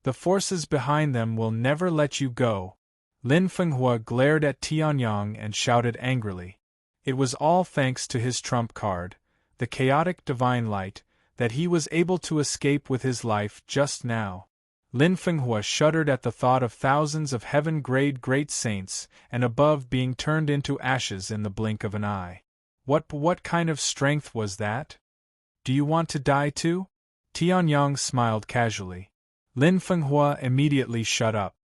The forces behind them will never let you go. Lin Fenghua glared at Tianyang and shouted angrily. It was all thanks to his trump card, the chaotic divine light, that he was able to escape with his life just now. Lin Fenghua shuddered at the thought of thousands of heaven-grade great saints and above being turned into ashes in the blink of an eye. What kind of strength was that? Do you want to die too? Tianyang smiled casually. Lin Fenghua immediately shut up.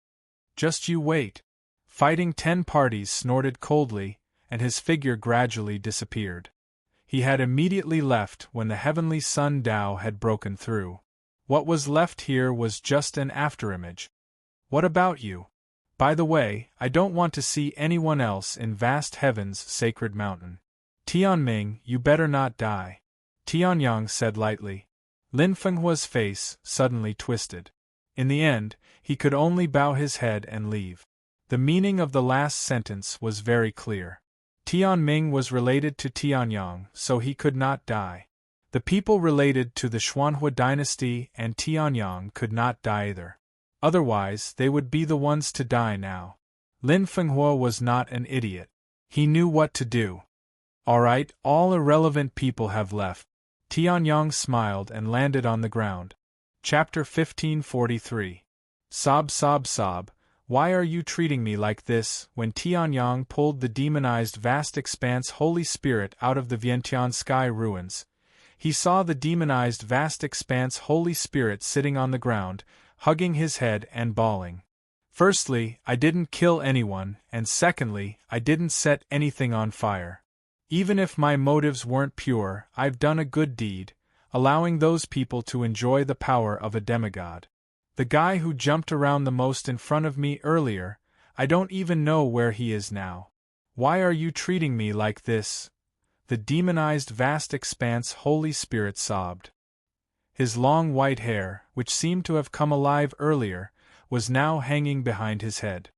Just you wait. Fighting 10 Parties snorted coldly, and his figure gradually disappeared. He had immediately left when the heavenly sun Dao had broken through. What was left here was just an afterimage. What about you? By the way, I don't want to see anyone else in vast heaven's sacred mountain. Tianming, you better not die. Tianyang said lightly. Lin Fenghua's face suddenly twisted. In the end, he could only bow his head and leave. The meaning of the last sentence was very clear. Tianming was related to Tianyang, so he could not die. The people related to the Xuanhua dynasty and Tianyang could not die either. Otherwise, they would be the ones to die now. Lin Fenghua was not an idiot. He knew what to do. All right, all irrelevant people have left. Tianyang smiled and landed on the ground. Chapter 1543. Sob sob sob, why are you treating me like this? When Tianyang pulled the demonized vast expanse Holy Spirit out of the Vientiane sky ruins, he saw the demonized vast expanse Holy Spirit sitting on the ground, hugging his head and bawling. Firstly, I didn't kill anyone, and secondly, I didn't set anything on fire. Even if my motives weren't pure, I've done a good deed, allowing those people to enjoy the power of a demigod. The guy who jumped around the most in front of me earlier, I don't even know where he is now. Why are you treating me like this? The demonized vast expanse Holy Spirit sobbed. His long white hair, which seemed to have come alive earlier, was now hanging behind his head.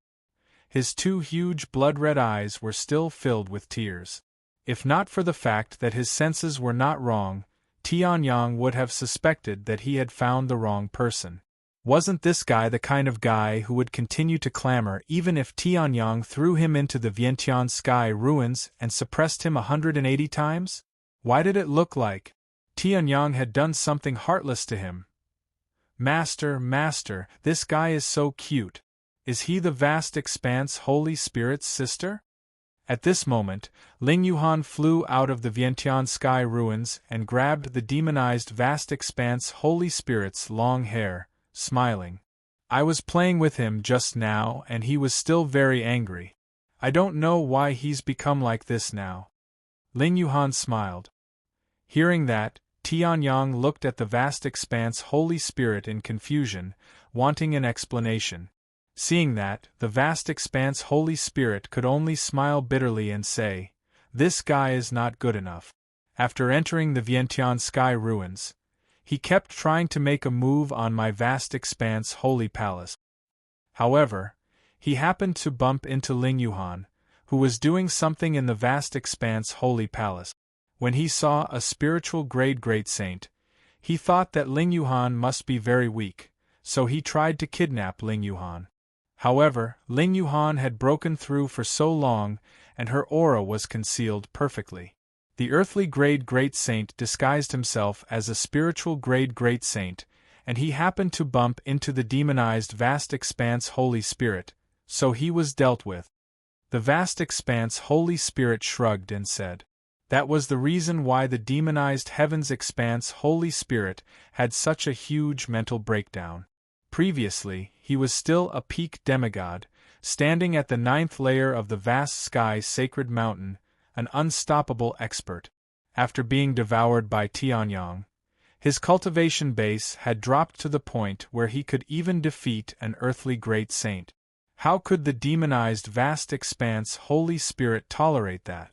His two huge blood-red eyes were still filled with tears. If not for the fact that his senses were not wrong, Tianyang would have suspected that he had found the wrong person. Wasn't this guy the kind of guy who would continue to clamor even if Tianyang threw him into the Vientiane sky ruins and suppressed him 180 times? Why did it look like Tianyang had done something heartless to him? Master, this guy is so cute. Is he the vast expanse Holy Spirit's sister? At this moment, Ling Yuhan flew out of the Vientiane sky ruins and grabbed the demonized vast expanse Holy Spirit's long hair, smiling. I was playing with him just now and he was still very angry. I don't know why he's become like this now. Ling Yuhan smiled. Hearing that, Tianyang looked at the vast expanse Holy Spirit in confusion, wanting an explanation. Seeing that, the vast expanse Holy Spirit could only smile bitterly and say, "This guy is not good enough." After entering the Vientiane sky ruins, he kept trying to make a move on my vast expanse Holy Palace. However, he happened to bump into Ling Yuhan, who was doing something in the vast expanse Holy Palace. When he saw a spiritual grade great saint, he thought that Ling Yuhan must be very weak, so he tried to kidnap Ling Yuhan. However, Ling Yuhan had broken through for so long, and her aura was concealed perfectly. The earthly grade great saint disguised himself as a spiritual grade great saint, and he happened to bump into the demonized vast expanse Holy Spirit, so he was dealt with. The vast expanse Holy Spirit shrugged and said, That was the reason why the demonized Heaven's Expanse Holy Spirit had such a huge mental breakdown. Previously, he was still a peak demigod, standing at the 9th layer of the vast sky's sacred mountain, an unstoppable expert. After being devoured by Tianyang, his cultivation base had dropped to the point where he could even defeat an earthly great saint. How could the demonized Vast Expanse Holy Spirit tolerate that?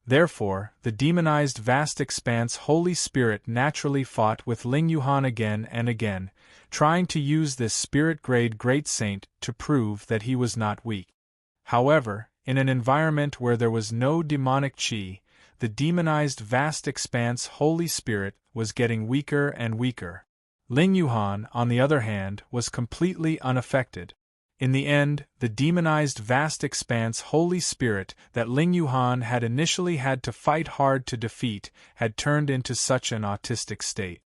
Therefore, the demonized Vast Expanse Holy Spirit naturally fought with Ling Yuhan again and again, trying to use this spirit-grade great saint to prove that he was not weak. However, in an environment where there was no demonic qi, the demonized Vast Expanse Holy Spirit was getting weaker and weaker. Ling Yuhan, on the other hand, was completely unaffected. In the end, the demonized Vast Expanse Holy Spirit that Ling Yuhan had initially had to fight hard to defeat had turned into such an autistic state.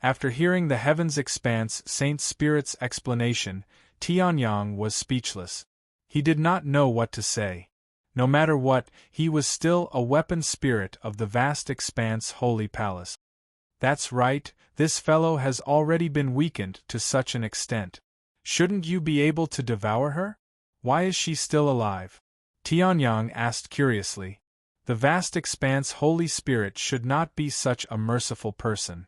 After hearing the Heaven's Expanse Saint Spirit's explanation, Tianyang was speechless. He did not know what to say. No matter what, he was still a weapon spirit of the Vast Expanse Holy Palace. That's right, this fellow has already been weakened to such an extent. Shouldn't you be able to devour her? Why is she still alive? Tianyang asked curiously. The Vast Expanse Holy Spirit should not be such a merciful person.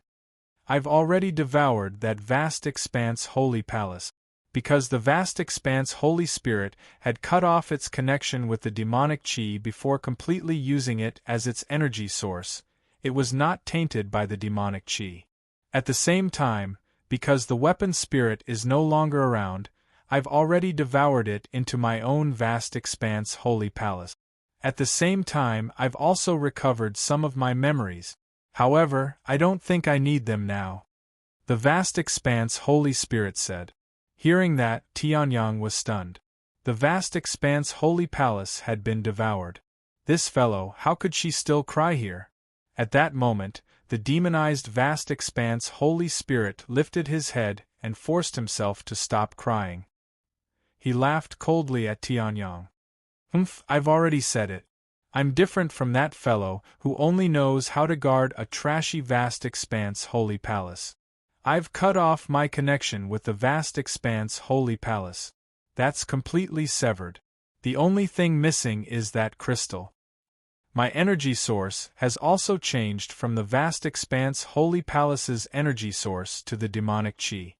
I've already devoured that Vast Expanse Holy Palace. Because the Vast Expanse Holy Spirit had cut off its connection with the demonic qi before completely using it as its energy source, it was not tainted by the demonic qi. At the same time, because the weapon spirit is no longer around, I've already devoured it into my own Vast Expanse Holy Palace. At the same time, I've also recovered some of my memories. However, I don't think I need them now. The Vast Expanse Holy Spirit said. Hearing that, Tianyang was stunned. The Vast Expanse Holy Palace had been devoured. This fellow, how could she still cry here? At that moment, the demonized Vast Expanse Holy Spirit lifted his head and forced himself to stop crying. He laughed coldly at Tianyang. I've already said it. I'm different from that fellow who only knows how to guard a trashy Vast Expanse Holy Palace. I've cut off my connection with the Vast Expanse Holy Palace. That's completely severed. The only thing missing is that crystal. My energy source has also changed from the Vast Expanse Holy Palace's energy source to the demonic qi.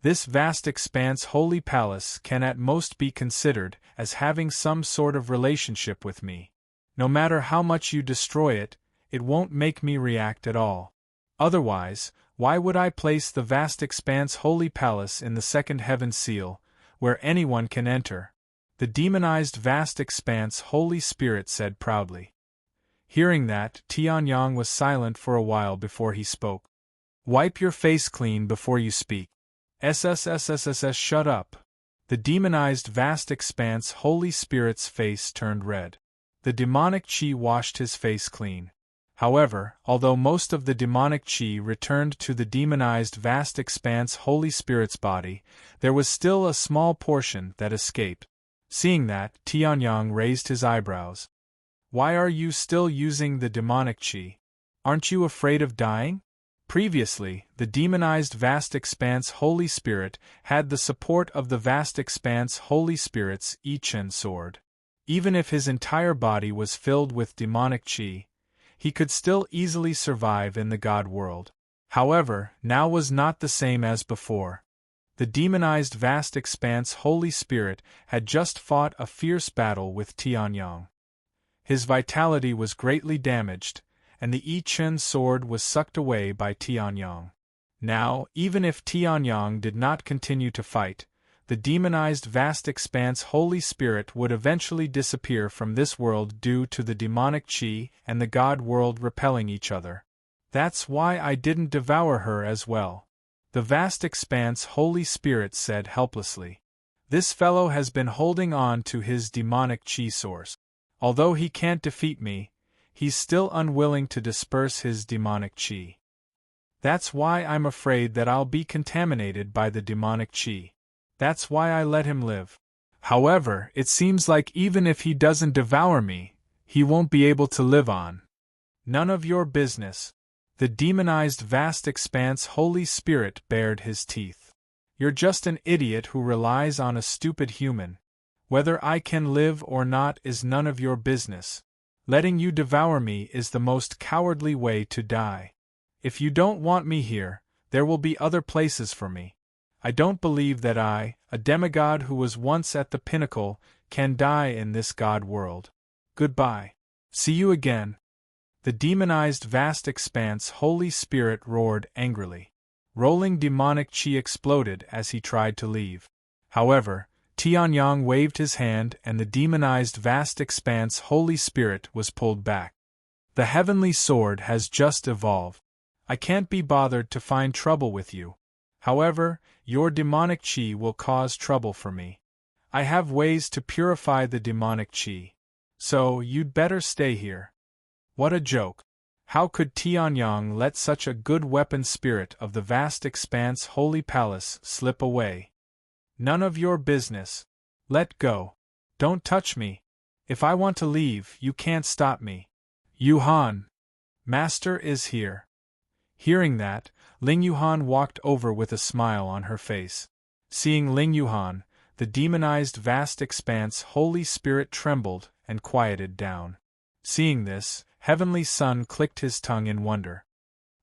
This Vast Expanse Holy Palace can at most be considered as having some sort of relationship with me. No matter how much you destroy it, it won't make me react at all. Otherwise, why would I place the Vast Expanse Holy Palace in the second heaven seal, where anyone can enter? The demonized Vast Expanse Holy Spirit said proudly. Hearing that, Tianyang was silent for a while before he spoke. Wipe your face clean before you speak. SSSSSS, shut up. The demonized Vast Expanse Holy Spirit's face turned red. The demonic qi washed his face clean. However, although most of the demonic qi returned to the demonized Vast Expanse Holy Spirit's body, there was still a small portion that escaped. Seeing that, Tianyang raised his eyebrows. Why are you still using the demonic qi? Aren't you afraid of dying? Previously, the demonized Vast Expanse Holy Spirit had the support of the Vast Expanse Holy Spirit's I-Chun sword. Even if his entire body was filled with demonic qi, he could still easily survive in the God world. However, now was not the same as before. The demonized Vast Expanse Holy Spirit had just fought a fierce battle with Tianyang. His vitality was greatly damaged, and the I-Chun sword was sucked away by Tianyang. Now, even if Tianyang did not continue to fight, the demonized Vast Expanse Holy Spirit would eventually disappear from this world due to the demonic qi and the God world repelling each other. That's why I didn't devour her as well. The Vast Expanse Holy Spirit said helplessly. This fellow has been holding on to his demonic qi source. Although he can't defeat me, he's still unwilling to disperse his demonic qi. That's why I'm afraid that I'll be contaminated by the demonic qi. That's why I let him live. However, it seems like even if he doesn't devour me, he won't be able to live on. None of your business. The demonized vast expanse Holy Spirit bared his teeth. You're just an idiot who relies on a stupid human. Whether I can live or not is none of your business. Letting you devour me is the most cowardly way to die. If you don't want me here, there will be other places for me. I don't believe that I, a demigod who was once at the pinnacle, can die in this god world. Goodbye. See you again. The demonized vast expanse Holy Spirit roared angrily. Rolling demonic chi exploded as he tried to leave. However, Tianyang waved his hand and the demonized vast expanse Holy Spirit was pulled back. The heavenly sword has just evolved. I can't be bothered to find trouble with you. However, your demonic chi will cause trouble for me. I have ways to purify the demonic chi. So, you'd better stay here. What a joke. How could Tianyang let such a good weapon spirit of the vast expanse Holy Palace slip away? None of your business. Let go. Don't touch me. If I want to leave, you can't stop me. Yuhan. Master is here. Hearing that, Ling Yuhan walked over with a smile on her face. Seeing Ling Yuhan, the demonized vast expanse Holy Spirit trembled and quieted down. Seeing this, Heavenly Son clicked his tongue in wonder.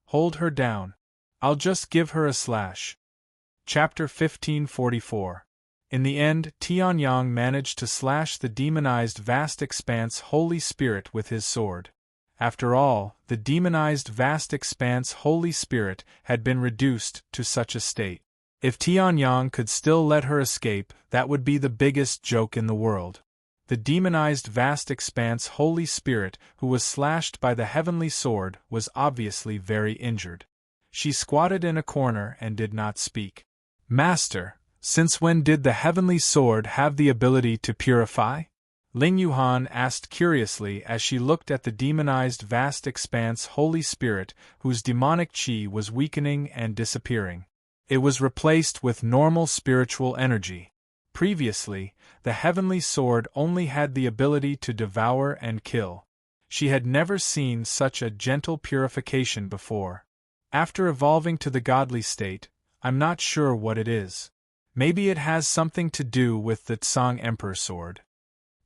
Hold her down. I'll just give her a slash. Chapter 1544. In the end, Tianyang managed to slash the demonized vast expanse Holy Spirit with his sword. After all, the demonized vast expanse Holy Spirit had been reduced to such a state. If Tianyang could still let her escape, that would be the biggest joke in the world. The demonized vast expanse Holy Spirit, who was slashed by the heavenly sword, was obviously very injured. She squatted in a corner and did not speak. Master, since when did the heavenly sword have the ability to purify? Ling Yuhan asked curiously as she looked at the demonized vast expanse Holy Spirit, whose demonic chi was weakening and disappearing. It was replaced with normal spiritual energy. Previously, the heavenly sword only had the ability to devour and kill. She had never seen such a gentle purification before. After evolving to the godly state, I'm not sure what it is. Maybe it has something to do with the Tsang Emperor sword.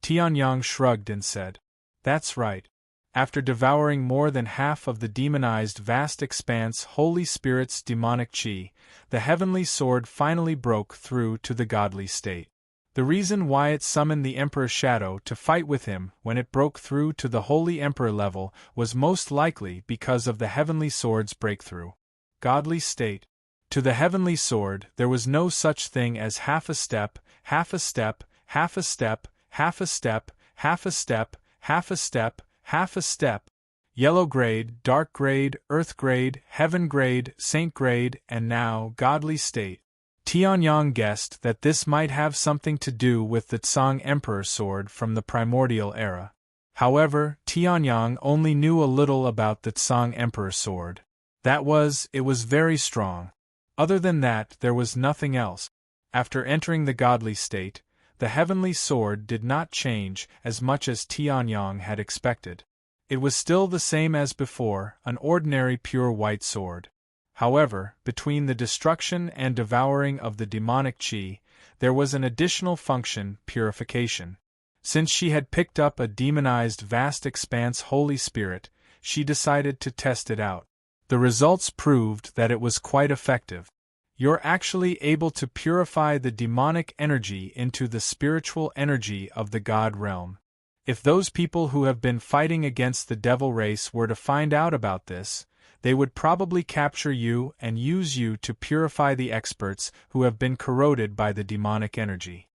Tianyang shrugged and said, That's right. After devouring more than half of the demonized vast expanse Holy Spirit's demonic chi, the heavenly sword finally broke through to the godly state. The reason why it summoned the Emperor Shadow to fight with him when it broke through to the Holy Emperor level was most likely because of the heavenly sword's breakthrough. Godly state. To the heavenly sword, there was no such thing as half a step, half a step, half a step, half a step, half a step, half a step, half a step. Yellow grade, dark grade, earth grade, heaven grade, saint grade, and now godly state. Tianyang guessed that this might have something to do with the Tsang Emperor sword from the primordial era. However, Tianyang only knew a little about the Tsang Emperor sword. It was very strong. Other than that, there was nothing else. After entering the godly state, the heavenly sword did not change as much as Tianyang had expected. It was still the same as before, an ordinary pure white sword. However, between the destruction and devouring of the demonic chi, there was an additional function, purification. Since she had picked up a demonized vast expanse Holy Spirit, she decided to test it out. The results proved that it was quite effective. You're actually able to purify the demonic energy into the spiritual energy of the God realm. If those people who have been fighting against the devil race were to find out about this, they would probably capture you and use you to purify the experts who have been corroded by the demonic energy.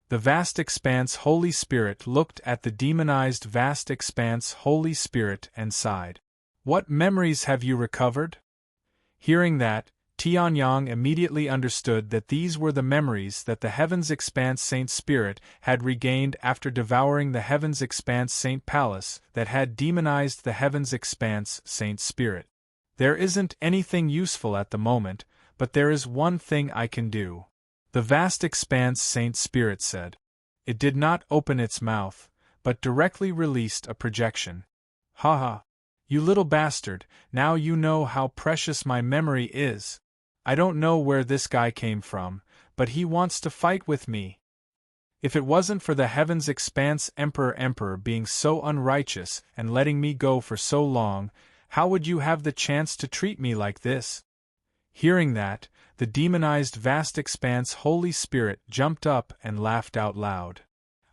The vast expanse Holy Spirit looked at the demonized vast expanse Holy Spirit and sighed. What memories have you recovered? Hearing that, Tianyang immediately understood that these were the memories that the Heaven's Expanse Saint Spirit had regained after devouring the Heaven's Expanse Saint Palace that had demonized the Heaven's Expanse Saint Spirit. There isn't anything useful at the moment, but there is one thing I can do. The vast expanse Saint Spirit said. It did not open its mouth, but directly released a projection. Ha ha! You little bastard, now you know how precious my memory is. I don't know where this guy came from, but he wants to fight with me. If it wasn't for the heavens expanse Emperor being so unrighteous and letting me go for so long, how would you have the chance to treat me like this? Hearing that, the demonized vast expanse Holy Spirit jumped up and laughed out loud.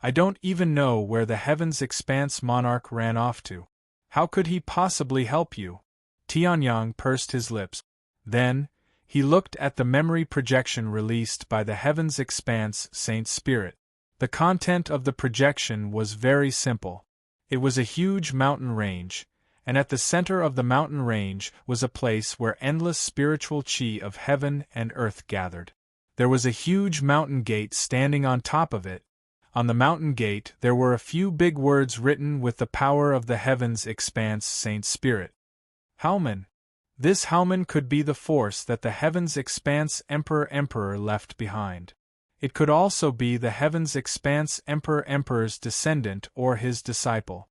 I don't even know where the heavens expanse monarch ran off to. How could he possibly help you? Tianyang pursed his lips. Then, he looked at the memory projection released by the heavens expanse Saint Spirit. The content of the projection was very simple. It was a huge mountain range, and at the center of the mountain range was a place where endless spiritual chi of heaven and earth gathered. There was a huge mountain gate standing on top of it. On the mountain gate there were a few big words written with the power of the heavens expanse Saint Spirit. Howman. This Howman could be the force that the heavens expanse Emperor left behind. It could also be the heavens expanse Emperor's descendant or his disciple.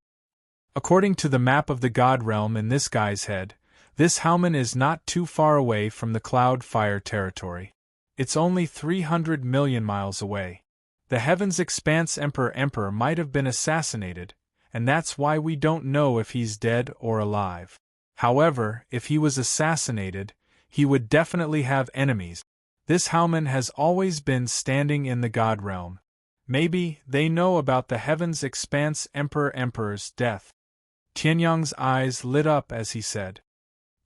According to the map of the God realm in this guy's head, this Howman is not too far away from the cloud fire territory. It's only 300 million miles away. The heavens expanse Emperor might have been assassinated, and that's why we don't know if he's dead or alive. However, if he was assassinated, he would definitely have enemies. This Howman has always been standing in the God realm. Maybe they know about the heavens expanse Emperor's death. Tianyang's eyes lit up as he said,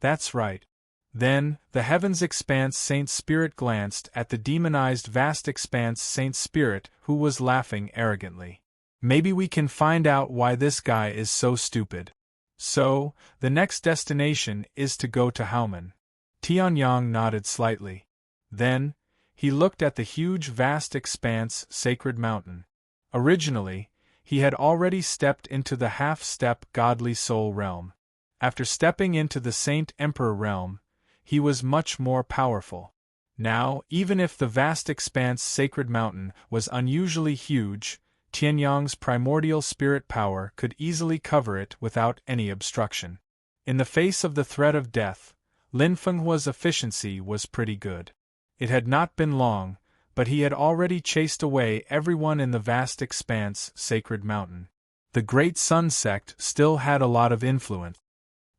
"That's right." Then, the heavens expanse Saint Spirit glanced at the demonized vast expanse Saint Spirit, who was laughing arrogantly. Maybe we can find out why this guy is so stupid. So, the next destination is to go to Howman. Tianyang nodded slightly. Then, he looked at the huge vast expanse sacred mountain. Originally, he had already stepped into the half-step godly soul realm. After stepping into the Saint Emperor realm, he was much more powerful. Now, even if the vast expanse sacred mountain was unusually huge, Tianyang's primordial spirit power could easily cover it without any obstruction. In the face of the threat of death, Lin Fenghua's efficiency was pretty good. It had not been long, but he had already chased away everyone in the vast expanse sacred mountain. The Great Sun sect still had a lot of influence.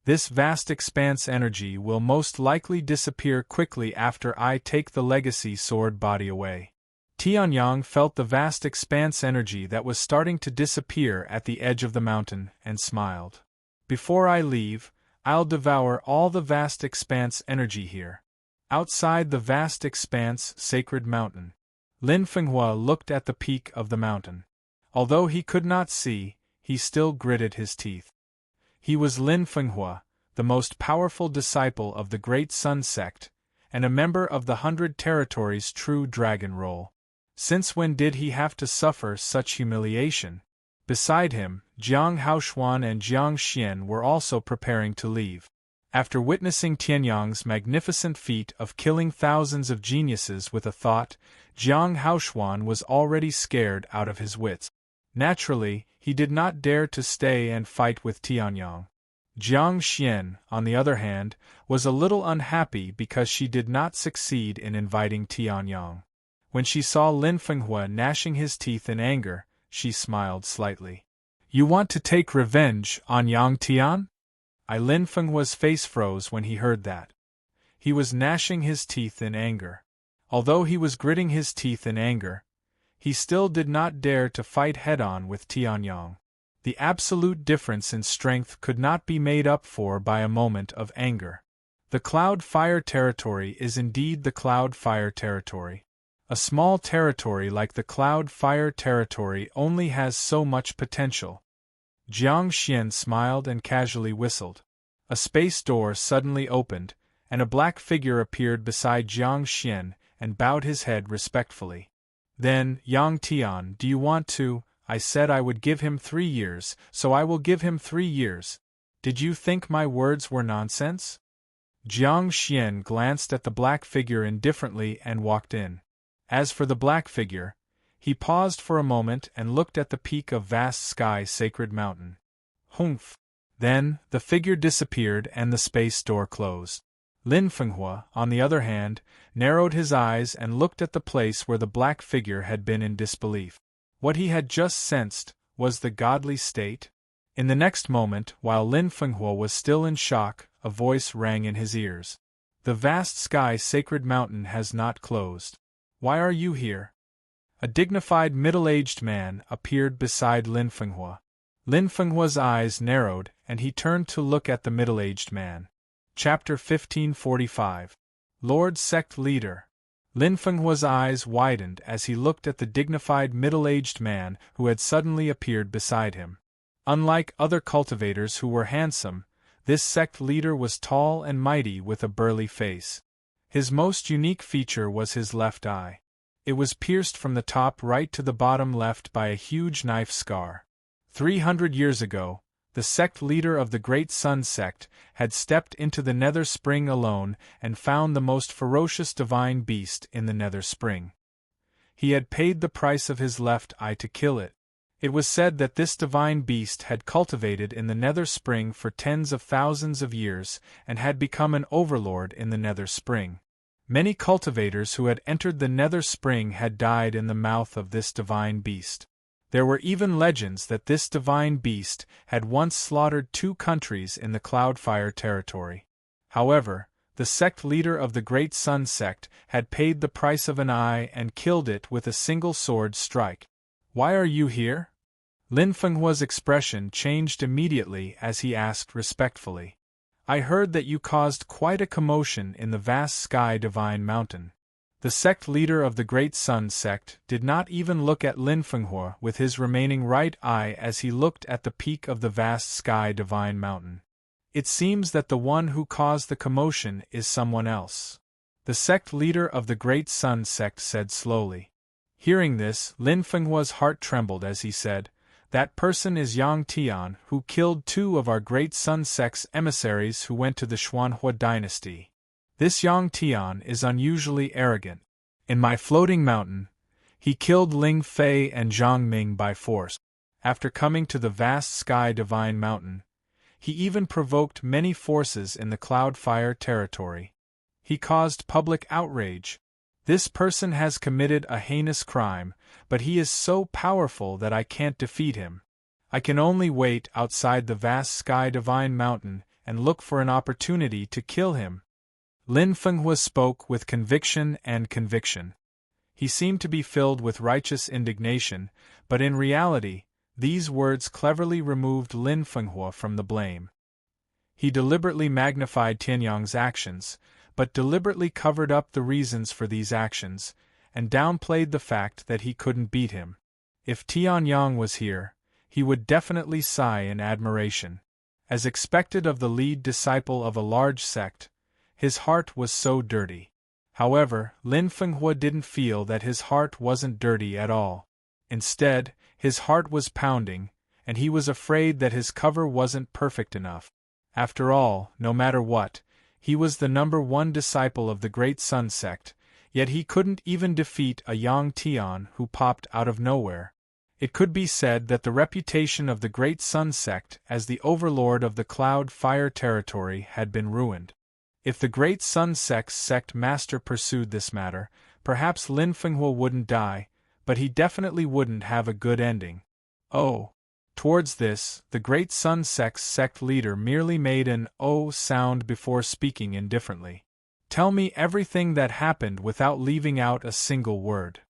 This vast expanse energy will most likely disappear quickly after I take the legacy sword body away. Tianyang felt the vast expanse energy that was starting to disappear at the edge of the mountain and smiled. Before I leave, I'll devour all the vast expanse energy here. Outside the vast expanse sacred mountain, Lin Fenghua looked at the peak of the mountain. Although he could not see, he still gritted his teeth. He was Lin Fenghua, the most powerful disciple of the Great Sun sect, and a member of the 100 Territories' true dragon roll. Since when did he have to suffer such humiliation? Beside him, Jiang Haoshuan and Jiang Xian were also preparing to leave. After witnessing Tianyang's magnificent feat of killing thousands of geniuses with a thought, Jiang Haoshuan was already scared out of his wits. Naturally, he did not dare to stay and fight with Tianyang. Jiang Xian, on the other hand, was a little unhappy because she did not succeed in inviting Tianyang. When she saw Lin Fenghua gnashing his teeth in anger, she smiled slightly. "You want to take revenge on Yang Tian?" Lin Fenghua's face froze when he heard that. He was gnashing his teeth in anger. Although he was gritting his teeth in anger, he still did not dare to fight head-on with Tianyang. The absolute difference in strength could not be made up for by a moment of anger. The Cloud Fire Territory is indeed the Cloud Fire Territory. A small territory like the Cloud Fire Territory only has so much potential. Jiang Xian smiled and casually whistled. A space door suddenly opened, and a black figure appeared beside Jiang Xian and bowed his head respectfully. Then, Yang Tian, do you want to? I said I would give him 3 years, so I will give him 3 years. Did you think my words were nonsense? Jiang Xian glanced at the black figure indifferently and walked in. As for the black figure, he paused for a moment and looked at the peak of vast sky sacred mountain. Humph! Then, the figure disappeared and the space door closed. Lin Fenghua, on the other hand, narrowed his eyes and looked at the place where the black figure had been in disbelief. What he had just sensed was the godly state? In the next moment, while Lin Fenghua was still in shock, a voice rang in his ears. The vast sky sacred mountain has not closed. Why are you here? A dignified middle-aged man appeared beside Lin Fenghua. Lin Fenghua's eyes narrowed and he turned to look at the middle-aged man. Chapter 1545. Lord Sect Leader. Lin Fenghua's eyes widened as he looked at the dignified middle-aged man who had suddenly appeared beside him. Unlike other cultivators who were handsome, this sect leader was tall and mighty with a burly face. His most unique feature was his left eye. It was pierced from the top right to the bottom left by a huge knife scar. 300 years ago, the sect leader of the Great Sun sect had stepped into the Nether Spring alone and found the most ferocious divine beast in the Nether Spring. He had paid the price of his left eye to kill it. It was said that this divine beast had cultivated in the Nether Spring for tens of thousands of years and had become an overlord in the Nether Spring. Many cultivators who had entered the Nether Spring had died in the mouth of this divine beast. There were even legends that this divine beast had once slaughtered 2 countries in the Cloudfire territory. However, the sect leader of the Great Sun sect had paid the price of an eye and killed it with a single sword strike. Why are you here? Lin Fenghua's expression changed immediately as he asked respectfully. I heard that you caused quite a commotion in the vast sky divine mountain. The sect leader of the Great Sun sect did not even look at Lin Fenghua with his remaining right eye as he looked at the peak of the vast sky divine mountain. It seems that the one who caused the commotion is someone else. The sect leader of the Great Sun sect said slowly. Hearing this, Lin Fenghua's heart trembled as he said, That person is Yang Tian, who killed 2 of our Great Sun sect's emissaries who went to the Xuanhua dynasty. This Yang Tian is unusually arrogant. In my floating mountain, he killed Ling Fei and Zhang Ming by force. After coming to the vast sky divine mountain, he even provoked many forces in the Cloudfire territory. He caused public outrage. This person has committed a heinous crime, but he is so powerful that I can't defeat him. I can only wait outside the vast sky divine mountain and look for an opportunity to kill him. Lin Fenghua spoke with conviction and conviction. He seemed to be filled with righteous indignation, but in reality, these words cleverly removed Lin Fenghua from the blame. He deliberately magnified Tianyang's actions, but deliberately covered up the reasons for these actions, and downplayed the fact that he couldn't beat him. If Tianyang was here, he would definitely sigh in admiration. As expected of the lead disciple of a large sect, his heart was so dirty. However, Lin Fenghua didn't feel that his heart wasn't dirty at all. Instead, his heart was pounding, and he was afraid that his cover wasn't perfect enough. After all, no matter what, he was the #1 disciple of the Great Sun sect, yet he couldn't even defeat a Yang Tian who popped out of nowhere. It could be said that the reputation of the Great Sun sect as the overlord of the Cloud-Fire territory had been ruined. If the Great Sun sect's sect master pursued this matter, perhaps Lin Fenghua wouldn't die, but he definitely wouldn't have a good ending. Oh! Towards this, the Great Sun sect's sect leader merely made an "oh" sound before speaking indifferently. Tell me everything that happened without leaving out a single word.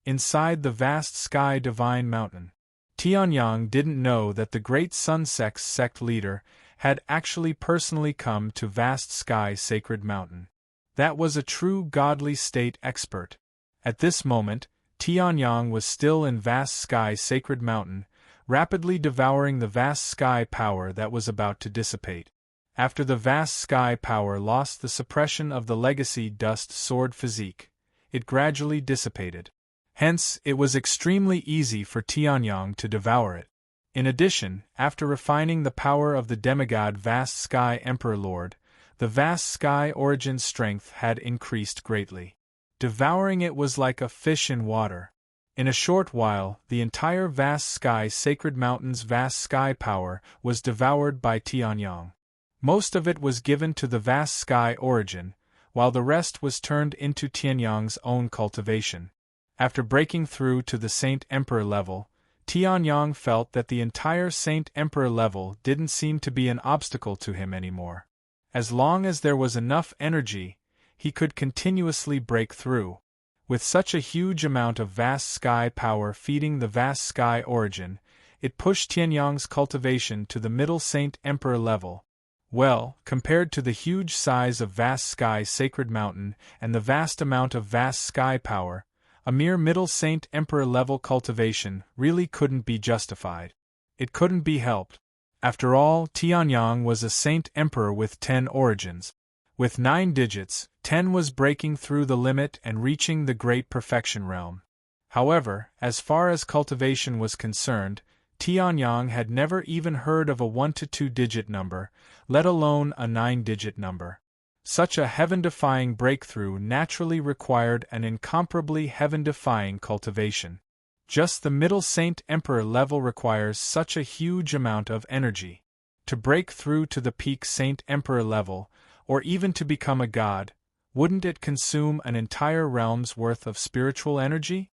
Inside the vast sky divine mountain, Tianyang didn't know that the Great Sun sect's sect leader had actually personally come to vast sky sacred mountain. That was a true godly state expert. At this moment, Tianyang was still in vast sky sacred mountain, rapidly devouring the vast sky power that was about to dissipate. After the vast sky power lost the suppression of the legacy dust sword physique, it gradually dissipated. Hence, it was extremely easy for Tianyang to devour it. In addition, after refining the power of the demigod Vast Sky Emperor Lord, the Vast Sky Origin's strength had increased greatly. Devouring it was like a fish in water. In a short while, the entire vast sky sacred mountain's vast sky power was devoured by Tianyang. Most of it was given to the vast sky origin, while the rest was turned into Tianyang's own cultivation. After breaking through to the Saint Emperor level, Tianyang felt that the entire Saint Emperor level didn't seem to be an obstacle to him anymore. As long as there was enough energy, he could continuously break through. With such a huge amount of vast sky power feeding the vast sky origin, it pushed Tianyang's cultivation to the middle Saint Emperor level. Well, compared to the huge size of vast sky sacred mountain and the vast amount of vast sky power, a mere middle Saint Emperor level cultivation really couldn't be justified. It couldn't be helped. After all, Tianyang was a Saint Emperor with 10 origins. With 9 digits, 10 was breaking through the limit and reaching the great perfection realm. However, as far as cultivation was concerned, Tianyang had never even heard of a 1 to 2 digit number, let alone a 9-digit number. Such a heaven-defying breakthrough naturally required an incomparably heaven-defying cultivation. Just the middle Saint Emperor level requires such a huge amount of energy. To break through to the peak Saint Emperor level, or even to become a god, wouldn't it consume an entire realm's worth of spiritual energy?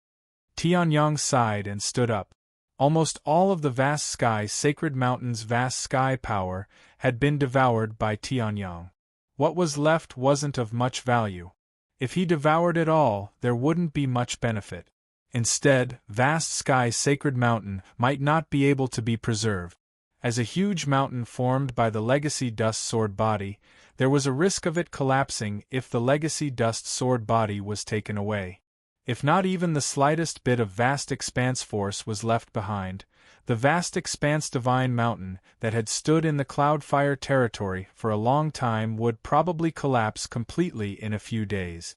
Tianyang sighed and stood up. Almost all of the vast sky sacred mountain's vast sky power had been devoured by Tianyang. What was left wasn't of much value. If he devoured it all, there wouldn't be much benefit. Instead, vast sky sacred mountain might not be able to be preserved. As a huge mountain formed by the legacy dust sword body, there was a risk of it collapsing if the legacy dust sword body was taken away. If not even the slightest bit of vast expanse force was left behind, the vast expanse divine mountain that had stood in the Cloudfire territory for a long time would probably collapse completely in a few days.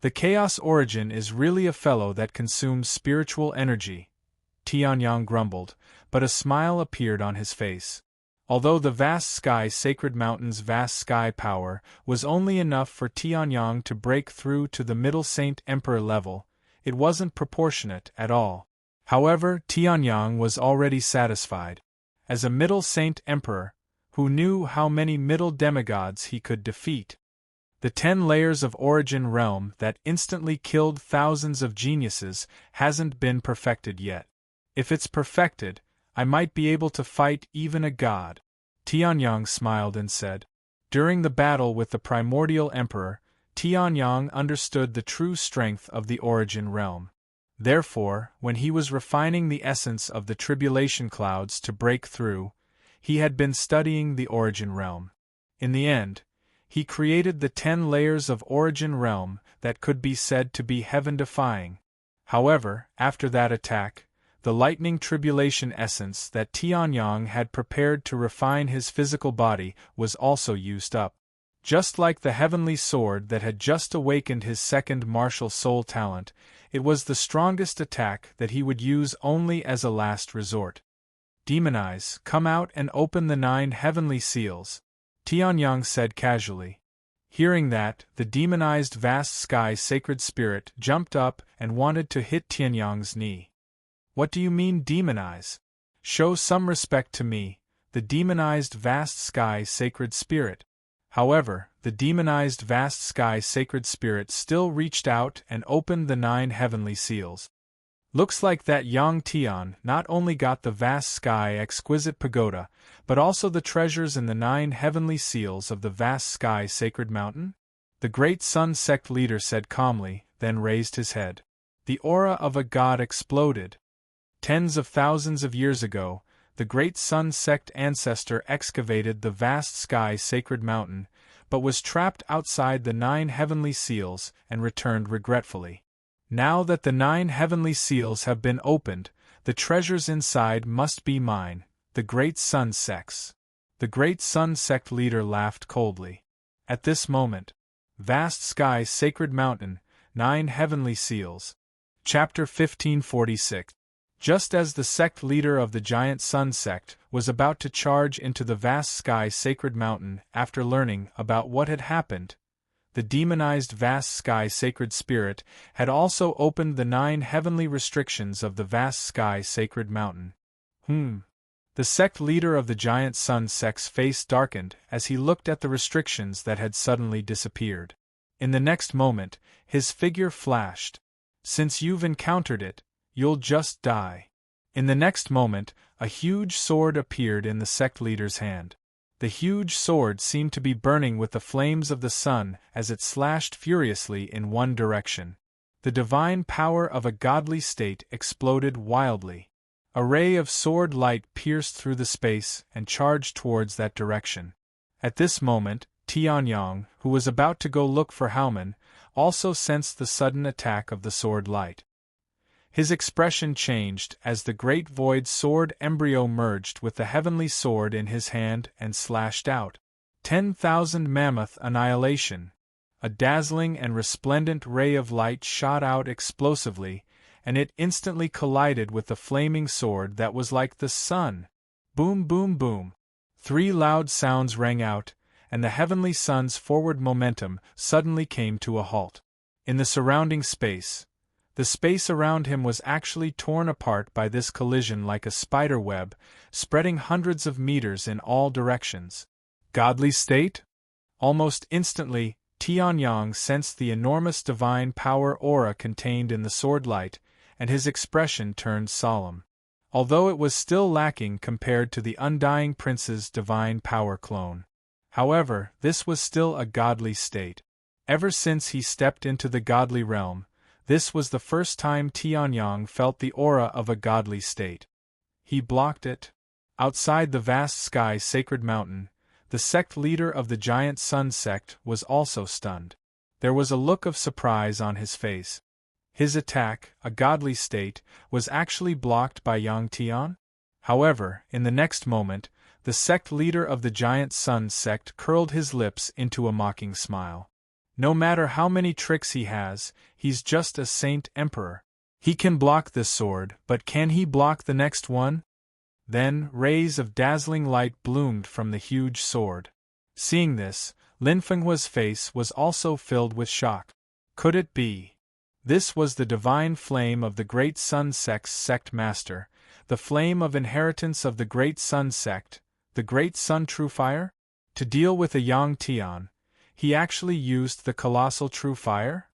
The Chaos Origin is really a fellow that consumes spiritual energy, Tianyang grumbled, but a smile appeared on his face. Although the vast sky sacred mountain's vast sky power was only enough for Tianyang to break through to the middle Saint Emperor level, it wasn't proportionate at all. However, Tianyang was already satisfied. As a middle Saint Emperor, who knew how many middle demigods he could defeat? The 10 layers of origin realm that instantly killed thousands of geniuses hasn't been perfected yet. If it's perfected, I might be able to fight even a god. Tianyang smiled and said. During the battle with the primordial emperor, Tianyang understood the true strength of the origin realm. Therefore, when he was refining the essence of the tribulation clouds to break through, he had been studying the origin realm. In the end, he created the 10 layers of origin realm that could be said to be heaven-defying. However, after that attack, the lightning tribulation essence that Tianyang had prepared to refine his physical body was also used up. Just like the heavenly sword that had just awakened his second martial soul talent, it was the strongest attack that he would use only as a last resort. Demon Eyes, come out and open the 9 heavenly seals, Tianyang said casually. Hearing that, the demonized vast sky sacred spirit jumped up and wanted to hit Tianyang's knee. What do you mean, Demon Eyes? Show some respect to me, the demonized vast sky sacred spirit. However, the demonized vast sky sacred spirit still reached out and opened the 9 heavenly seals. Looks like that Yang Tian not only got the vast sky exquisite pagoda, but also the treasures in the 9 heavenly seals of the vast sky sacred mountain? The great Sun sect leader said calmly, then raised his head. The aura of a god exploded. Tens of thousands of years ago, the great Sun sect ancestor excavated the vast sky sacred mountain, but was trapped outside the 9 heavenly seals and returned regretfully. Now that the 9 heavenly seals have been opened, the treasures inside must be mine, the great Sun sects. The great Sun sect leader laughed coldly. At this moment, vast sky sacred mountain, 9 heavenly seals. Chapter 1546. Just as the sect leader of the giant Sun sect was about to charge into the vast sky sacred mountain after learning about what had happened, the demonized vast sky sacred spirit, had also opened the 9 heavenly restrictions of the vast sky sacred mountain. The sect leader of the giant sun sect's face darkened as he looked at the restrictions that had suddenly disappeared. In the next moment, his figure flashed. Since you've encountered it, you'll just die. In the next moment, a huge sword appeared in the sect leader's hand. The huge sword seemed to be burning with the flames of the sun as it slashed furiously in one direction. The divine power of a godly state exploded wildly. A ray of sword light pierced through the space and charged towards that direction. At this moment, Tianyang, who was about to go look for Haoman, also sensed the sudden attack of the sword light. His expression changed as the great void sword embryo merged with the heavenly sword in his hand and slashed out. 10,000 mammoth annihilation. A dazzling and resplendent ray of light shot out explosively, and it instantly collided with the flaming sword that was like the sun. Boom, boom, boom. 3 loud sounds rang out, and the heavenly sun's forward momentum suddenly came to a halt. In the surrounding space, the space around him was actually torn apart by this collision like a spider web, spreading hundreds of meters in all directions. Godly state? Almost instantly, Tianyang sensed the enormous divine power aura contained in the sword light, and his expression turned solemn. Although it was still lacking compared to the Undying Prince's divine power clone. However, this was still a godly state. Ever since he stepped into the godly realm, this was the first time Tianyang felt the aura of a godly state. He blocked it. Outside the vast sky sacred mountain, the sect leader of the giant sun sect was also stunned. There was a look of surprise on his face. His attack, a godly state, was actually blocked by Yang Tian? However, in the next moment, the sect leader of the giant sun sect curled his lips into a mocking smile. No matter how many tricks he has, he's just a saint emperor. He can block this sword, but can he block the next one? Then, rays of dazzling light bloomed from the huge sword. Seeing this, Lin Fenghua's face was also filled with shock. Could it be? This was the divine flame of the Great Sun Sect's sect master, the flame of inheritance of the Great Sun Sect, the Great Sun True Fire? To deal with a Yang Tian, he actually used the colossal True Fire?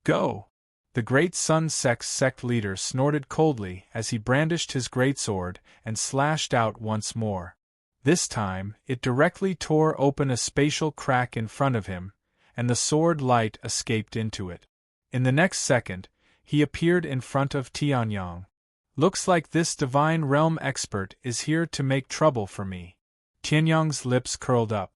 Go! The Great Sun Sect's sect leader snorted coldly as he brandished his greatsword and slashed out once more. This time, it directly tore open a spatial crack in front of him, and the sword light escaped into it. In the next second, he appeared in front of Tianyang. Looks like this divine realm expert is here to make trouble for me. Tianyang's lips curled up.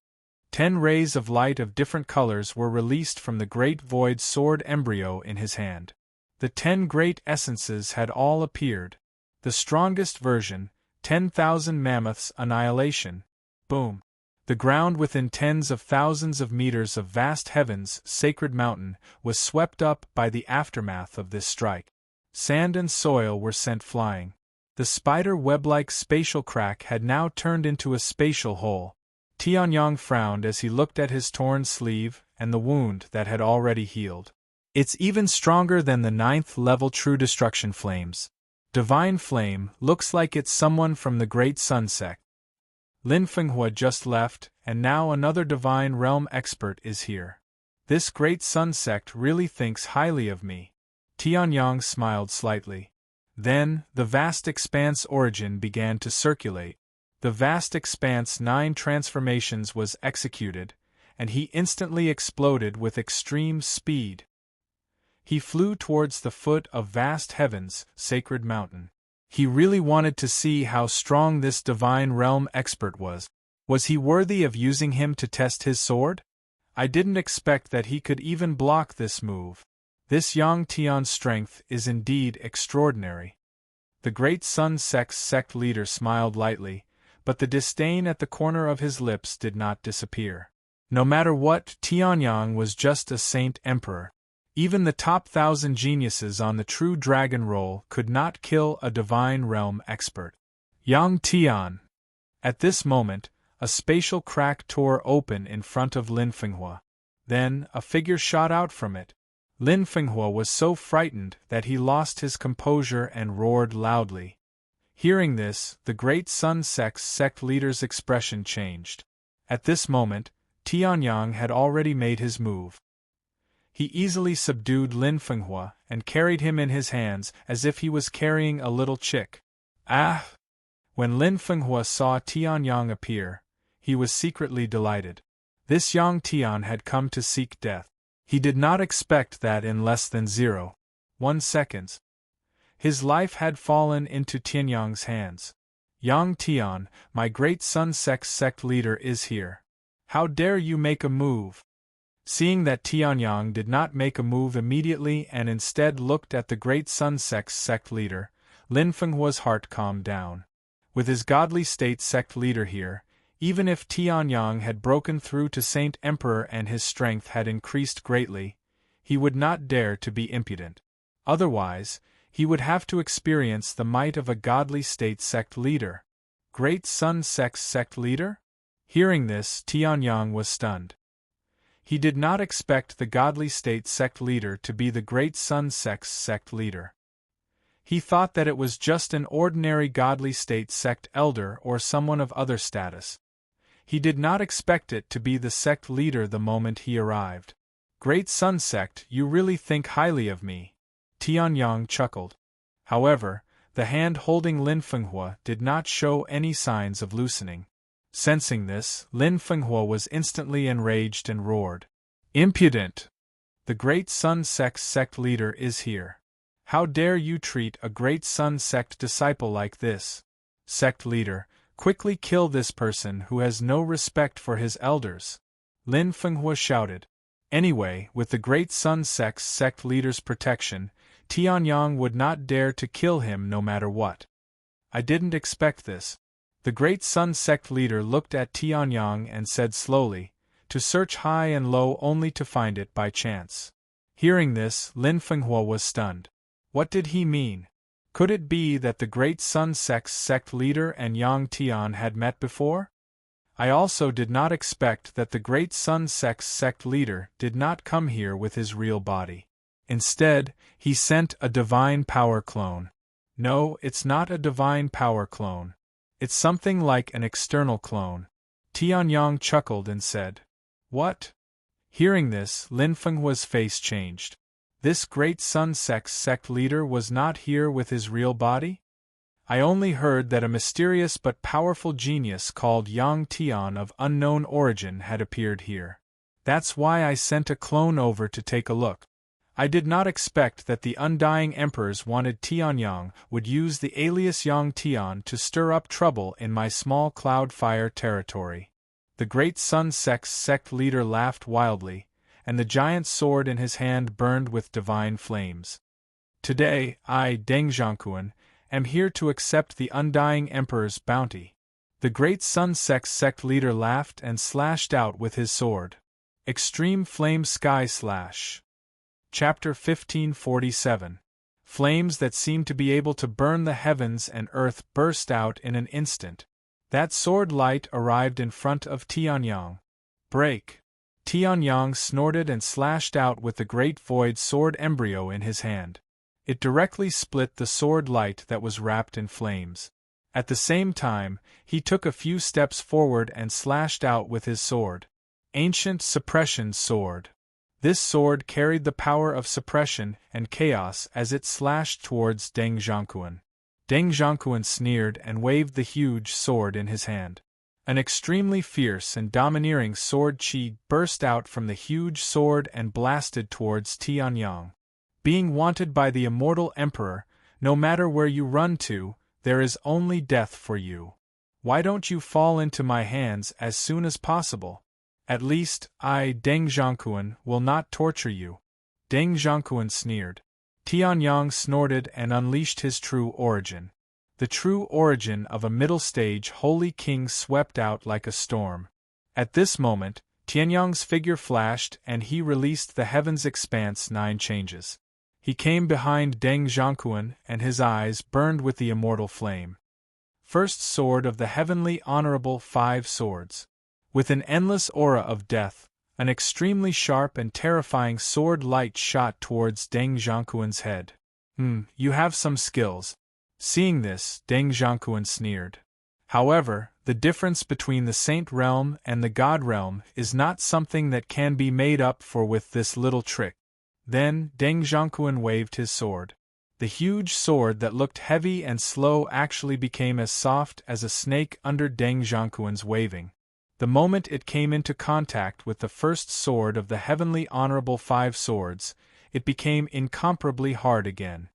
10 rays of light of different colors were released from the great void sword embryo in his hand. The 10 great essences had all appeared. The strongest version, 10,000 mammoths annihilation. Boom. The ground within tens of thousands of meters of vast heaven's sacred mountain was swept up by the aftermath of this strike. Sand and soil were sent flying. The spider web-like spatial crack had now turned into a spatial hole. Tianyang frowned as he looked at his torn sleeve and the wound that had already healed. It's even stronger than the 9th level True Destruction flames. Divine Flame looks like it's someone from the Great Sun Sect. Lin Fenghua just left, and now another divine realm expert is here. This Great Sun Sect really thinks highly of me. Tianyang smiled slightly. Then, the vast expanse origin began to circulate. The vast expanse 9 transformations was executed, and he instantly exploded with extreme speed. He flew towards the foot of vast heaven's sacred mountain. He really wanted to see how strong this divine realm expert was. Was he worthy of using him to test his sword? I didn't expect that he could even block this move. This Yang Tian's strength is indeed extraordinary. The Great Sun Sect's sect leader smiled lightly, but the disdain at the corner of his lips did not disappear. No matter what, Tianyang was just a saint emperor. Even the top 1,000 geniuses on the true dragon roll could not kill a divine realm expert. Yang Tian. At this moment, a spatial crack tore open in front of Lin Fenghua. Then, a figure shot out from it. Lin Fenghua was so frightened that he lost his composure and roared loudly. Hearing this, the great Sun sect leader's expression changed. At this moment, Tianyang had already made his move. He easily subdued Lin Fenghua and carried him in his hands as if he was carrying a little chick. Ah! When Lin Fenghua saw Tianyang appear, he was secretly delighted. This Yang Tian had come to seek death. He did not expect that in less than 0.1 seconds. His life had fallen into Tianyang's hands. Yang Tian, my great Sun sect leader is here. How dare you make a move? Seeing that Tianyang did not make a move immediately and instead looked at the great Sun sect leader, Lin Fenghua's heart calmed down. With his godly state sect leader here, even if Tianyang had broken through to Saint Emperor and his strength had increased greatly, he would not dare to be impudent. Otherwise, he would have to experience the might of a godly state sect leader. Great Sun sect leader? Hearing this, Tianyang was stunned. He did not expect the godly state sect leader to be the great Sun sect leader. He thought that it was just an ordinary godly state sect elder or someone of other status. He did not expect it to be the sect leader the moment he arrived. Great Sun sect, you really think highly of me. Tianyang chuckled. However, the hand holding Lin Fenghua did not show any signs of loosening. Sensing this, Lin Fenghua was instantly enraged and roared. Impudent! The great Sun sect leader is here. How dare you treat a great Sun sect disciple like this? Sect leader, quickly kill this person who has no respect for his elders. Lin Fenghua shouted. Anyway, with the great Sun sect leader's protection, Tianyang would not dare to kill him no matter what. I didn't expect this. The great Sun sect leader looked at Tianyang and said slowly, to search high and low only to find it by chance. Hearing this, Lin Fenghua was stunned. What did he mean? Could it be that the great Sun sect leader and Yang Tian had met before? I also did not expect that the great Sun sect leader did not come here with his real body. Instead, he sent a divine power clone. No, it's not a divine power clone. It's something like an external clone. Tianyang chuckled and said, What? Hearing this, Lin Fenghua's face changed. This great Sun sect leader was not here with his real body? I only heard that a mysterious but powerful genius called Yang Tian of unknown origin had appeared here. That's why I sent a clone over to take a look. I did not expect that the undying emperors wanted Tianyang would use the alias Yang Tian to stir up trouble in my small cloud fire territory. The great Sun sect leader laughed wildly, and the giant sword in his hand burned with divine flames. Today, I, Deng Zhangquan, am here to accept the undying emperor's bounty. The great Sun sect leader laughed and slashed out with his sword. Extreme Flame Sky Slash. Chapter 1547. Flames that seemed to be able to burn the heavens and earth burst out in an instant. That sword light arrived in front of Tianyang. Break! Tianyang snorted and slashed out with the great void sword embryo in his hand. It directly split the sword light that was wrapped in flames. At the same time, he took a few steps forward and slashed out with his sword. Ancient Suppression Sword. This sword carried the power of suppression and chaos as it slashed towards Deng Zhangquan. Deng Zhangquan sneered and waved the huge sword in his hand. An extremely fierce and domineering sword chi burst out from the huge sword and blasted towards Tianyang. Being wanted by the immortal emperor, no matter where you run to, there is only death for you. Why don't you fall into my hands as soon as possible? At least, I, Deng Zhangquan, will not torture you. Deng Zhangquan sneered. Tianyang snorted and unleashed his true origin. The true origin of a middle-stage holy king swept out like a storm. At this moment, Tianyang's figure flashed and he released the heavens expanse 9 changes. He came behind Deng Zhangquan and his eyes burned with the immortal flame. First sword of the heavenly honorable 5 swords. With an endless aura of death, An extremely sharp and terrifying sword light shot towards Deng Zhangquan's head. You have some skills. Seeing this, Deng Zhangquan sneered. However, the difference between the Saint Realm and the God Realm is not something that can be made up for with this little trick. Then, Deng Zhangquan waved his sword. The huge sword that looked heavy and slow actually became as soft as a snake under Deng Zhangquan's waving. The moment it came into contact with the first sword of the heavenly honorable 5 swords, it became incomparably hard again.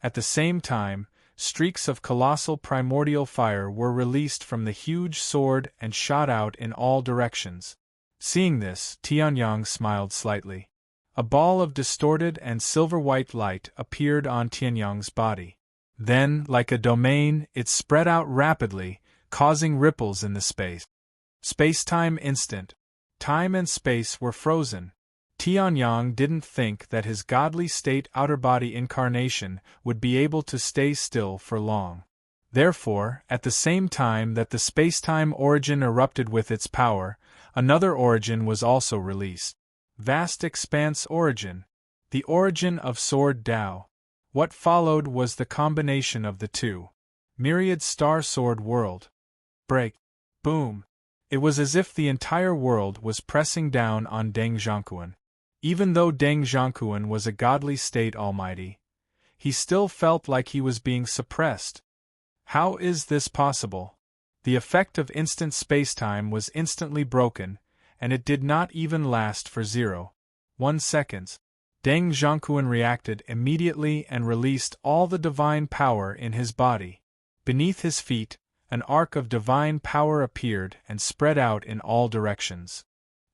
At the same time, streaks of colossal primordial fire were released from the huge sword and shot out in all directions. Seeing this, Tianyang smiled slightly. A ball of distorted and silver-white light appeared on Tianyang's body. Then, like a domain, it spread out rapidly, causing ripples in the space. Space-time instant. Time and space were frozen. Tianyang didn't think that his godly state outer-body incarnation would be able to stay still for long. Therefore, at the same time that the space-time origin erupted with its power, another origin was also released. Vast Expanse Origin. The origin of Sword Tao. What followed was the combination of the two. Myriad Star Sword World. Break. Boom. It was as if the entire world was pressing down on Deng Zhangquan. Even though Deng Zhangquan was a godly state almighty, he still felt like he was being suppressed. How is this possible? The effect of instant spacetime was instantly broken, and it did not even last for 0.1 seconds. Deng Zhangquan reacted immediately and released all the divine power in his body. Beneath his feet, an arc of divine power appeared and spread out in all directions.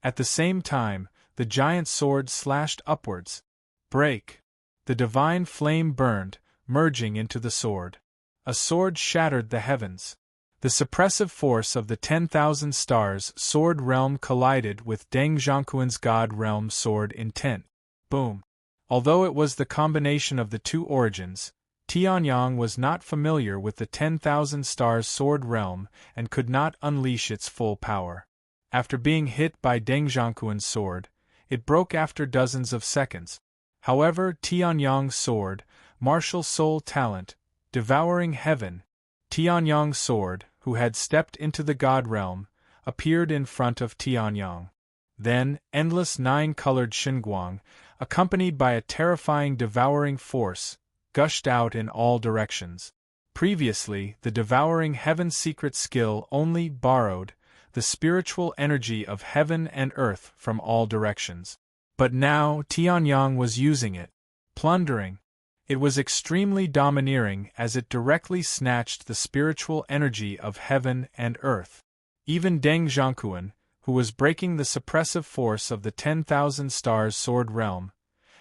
At the same time, the giant sword slashed upwards. Break! The divine flame burned, merging into the sword. A sword shattered the heavens. The suppressive force of the 10,000 stars sword realm collided with Deng Zhangquan's God realm sword intent. Boom! Although it was the combination of the two origins, Tianyang was not familiar with the 10,000 stars sword realm and could not unleash its full power. After being hit by Deng Zhangquan's sword, it broke after dozens of seconds. However, Tianyang's sword, martial soul talent, devouring heaven, Tianyang's sword, who had stepped into the God realm, appeared in front of Tianyang. Then, endless 9-colored Xinguang, accompanied by a terrifying devouring force, gushed out in all directions. Previously, the devouring heaven secret skill only borrowed the spiritual energy of heaven and earth from all directions. But now Tianyang was using it, plundering. It was extremely domineering as it directly snatched the spiritual energy of heaven and earth. Even Deng Zhangquan, who was breaking the suppressive force of the 10,000 stars sword realm,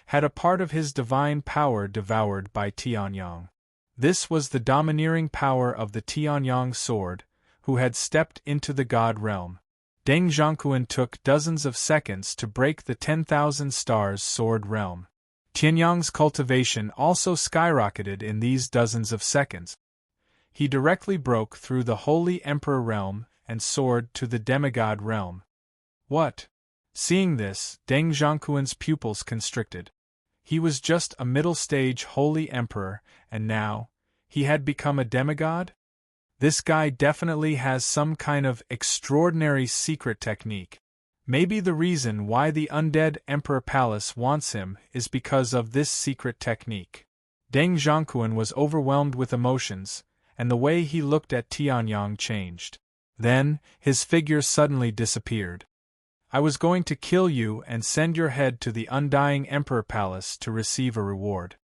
had a part of his divine power devoured by Tianyang. This was the domineering power of the Tianyang sword, who had stepped into the God realm. Deng Zhangquan took dozens of seconds to break the 10,000 stars sword realm. Tianyang's cultivation also skyrocketed in these dozens of seconds. He directly broke through the Holy Emperor realm and soared to the demigod realm. What? Seeing this, Deng Zhangquan's pupils constricted. He was just a middle-stage Holy Emperor, and now, he had become a demigod? This guy definitely has some kind of extraordinary secret technique. Maybe the reason why the undead Emperor Palace wants him is because of this secret technique. Deng Zhangquan was overwhelmed with emotions, and the way he looked at Tianyang changed. Then, his figure suddenly disappeared. I was going to kill you and send your head to the undying Emperor Palace to receive a reward.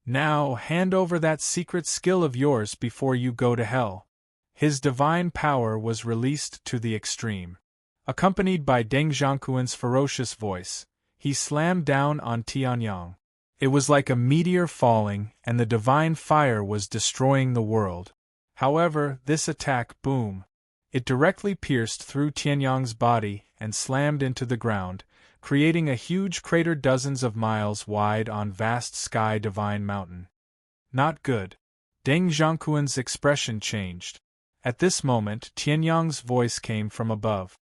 Now, hand over that secret skill of yours before you go to hell. His divine power was released to the extreme. Accompanied by Deng Zhangquan's ferocious voice, he slammed down on Tianyang. It was like a meteor falling, and the divine fire was destroying the world. However, this attack, boom! It directly pierced through Tianyang's body and slammed into the ground, creating a huge crater dozens of miles wide on vast sky divine mountain. Not good. Deng Zhangquan's expression changed. At this moment, Tianyang's voice came from above.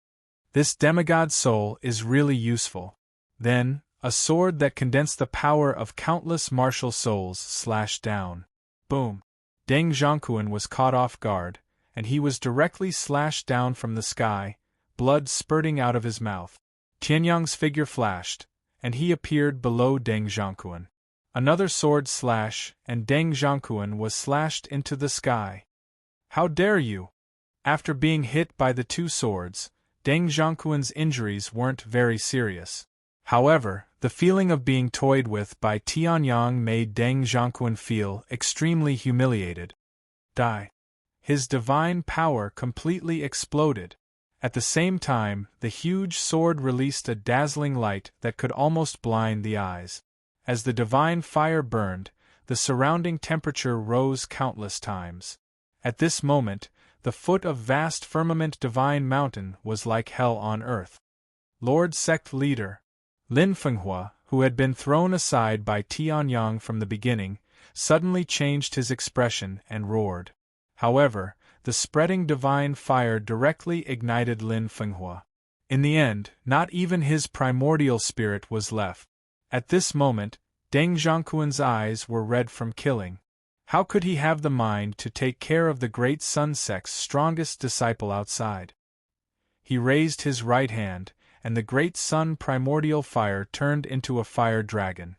This demigod soul is really useful. Then, a sword that condensed the power of countless martial souls slashed down. Boom! Deng Zhongquan was caught off guard, and he was directly slashed down from the sky, blood spurting out of his mouth. Tianyang's figure flashed, and he appeared below Deng Zhongquan. Another sword slash, and Deng Zhongquan was slashed into the sky. How dare you! After being hit by the two swords, Deng Zhongquan's injuries weren't very serious. However, the feeling of being toyed with by Tianyang made Deng Zhongquan feel extremely humiliated. Die. His divine power completely exploded. At the same time, the huge sword released a dazzling light that could almost blind the eyes. As the divine fire burned, the surrounding temperature rose countless times. At this moment, the foot of vast firmament divine mountain was like hell on earth. Lord Sect Leader Lin Fenghua, who had been thrown aside by Tianyang from the beginning, suddenly changed his expression and roared. However, the spreading divine fire directly ignited Lin Fenghua. In the end, not even his primordial spirit was left. At this moment, Deng Zhongquan's eyes were red from killing. How could he have the mind to take care of the great Sun Sect's strongest disciple outside? He raised his right hand, and the great sun primordial fire turned into a fire dragon.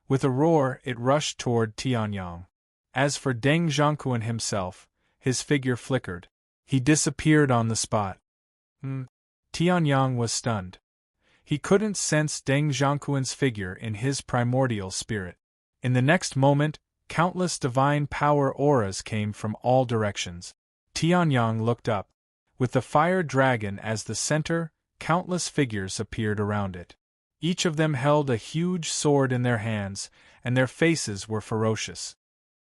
With a roar, it rushed toward Tianyang. As for Deng Zhongquan himself, his figure flickered. He disappeared on the spot. Tianyang was stunned. He couldn't sense Deng Zhongquan's figure in his primordial spirit. In the next moment, countless divine power auras came from all directions. Tianyang looked up. With the fire dragon as the center, countless figures appeared around it. Each of them held a huge sword in their hands, and their faces were ferocious.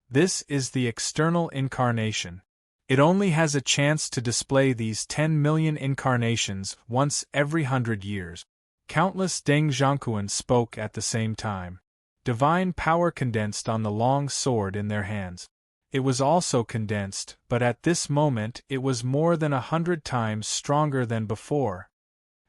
This is the external incarnation. It only has a chance to display these 10 million incarnations once every 100 years. Countless Deng Zhongquan spoke at the same time. Divine power condensed on the long sword in their hands. It was also condensed, but at this moment it was more than 100 times stronger than before.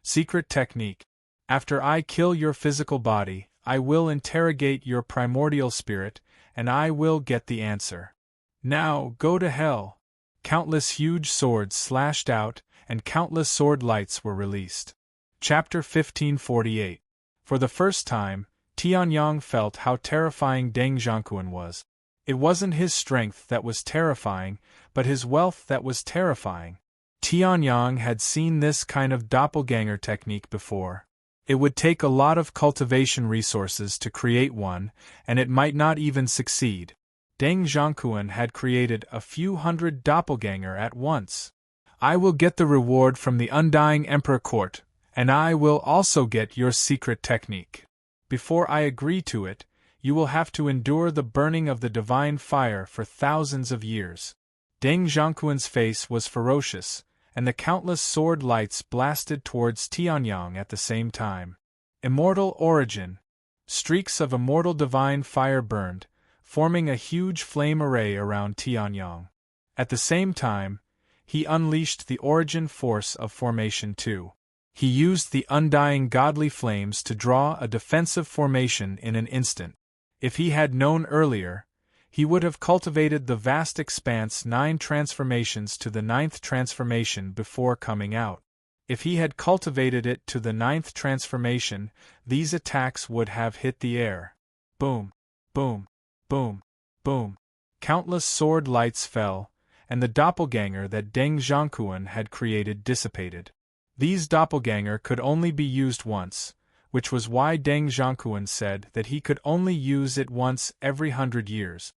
Secret technique. After I kill your physical body, I will interrogate your primordial spirit, and I will get the answer. Now, go to hell. Countless huge swords slashed out, and countless sword lights were released. Chapter 1548. For the first time, Tianyang felt how terrifying Deng Zhongquan was. It wasn't his strength that was terrifying, but his wealth that was terrifying. Tianyang had seen this kind of doppelganger technique before. It would take a lot of cultivation resources to create one, and it might not even succeed. Deng Zhongquan had created a few hundred doppelganger at once. I will get the reward from the Undying Emperor Court, and I will also get your secret technique. Before I agree to it, you will have to endure the burning of the divine fire for thousands of years. Deng Zhongquan's face was ferocious, and the countless sword lights blasted towards Tianyang at the same time. Immortal origin. Streaks of immortal divine fire burned, forming a huge flame array around Tianyang. At the same time, he unleashed the origin force of formation 2. He used the undying godly flames to draw a defensive formation in an instant. If he had known earlier, he would have cultivated the vast expanse 9 transformations to the 9th transformation before coming out. If he had cultivated it to the 9th transformation, these attacks would have hit the air. Boom, boom, boom, boom. Countless sword lights fell, and the doppelganger that Deng Zhongquan had created dissipated. These doppelganger could only be used once, which was why Deng Zhongquan said that he could only use it once every 100 years.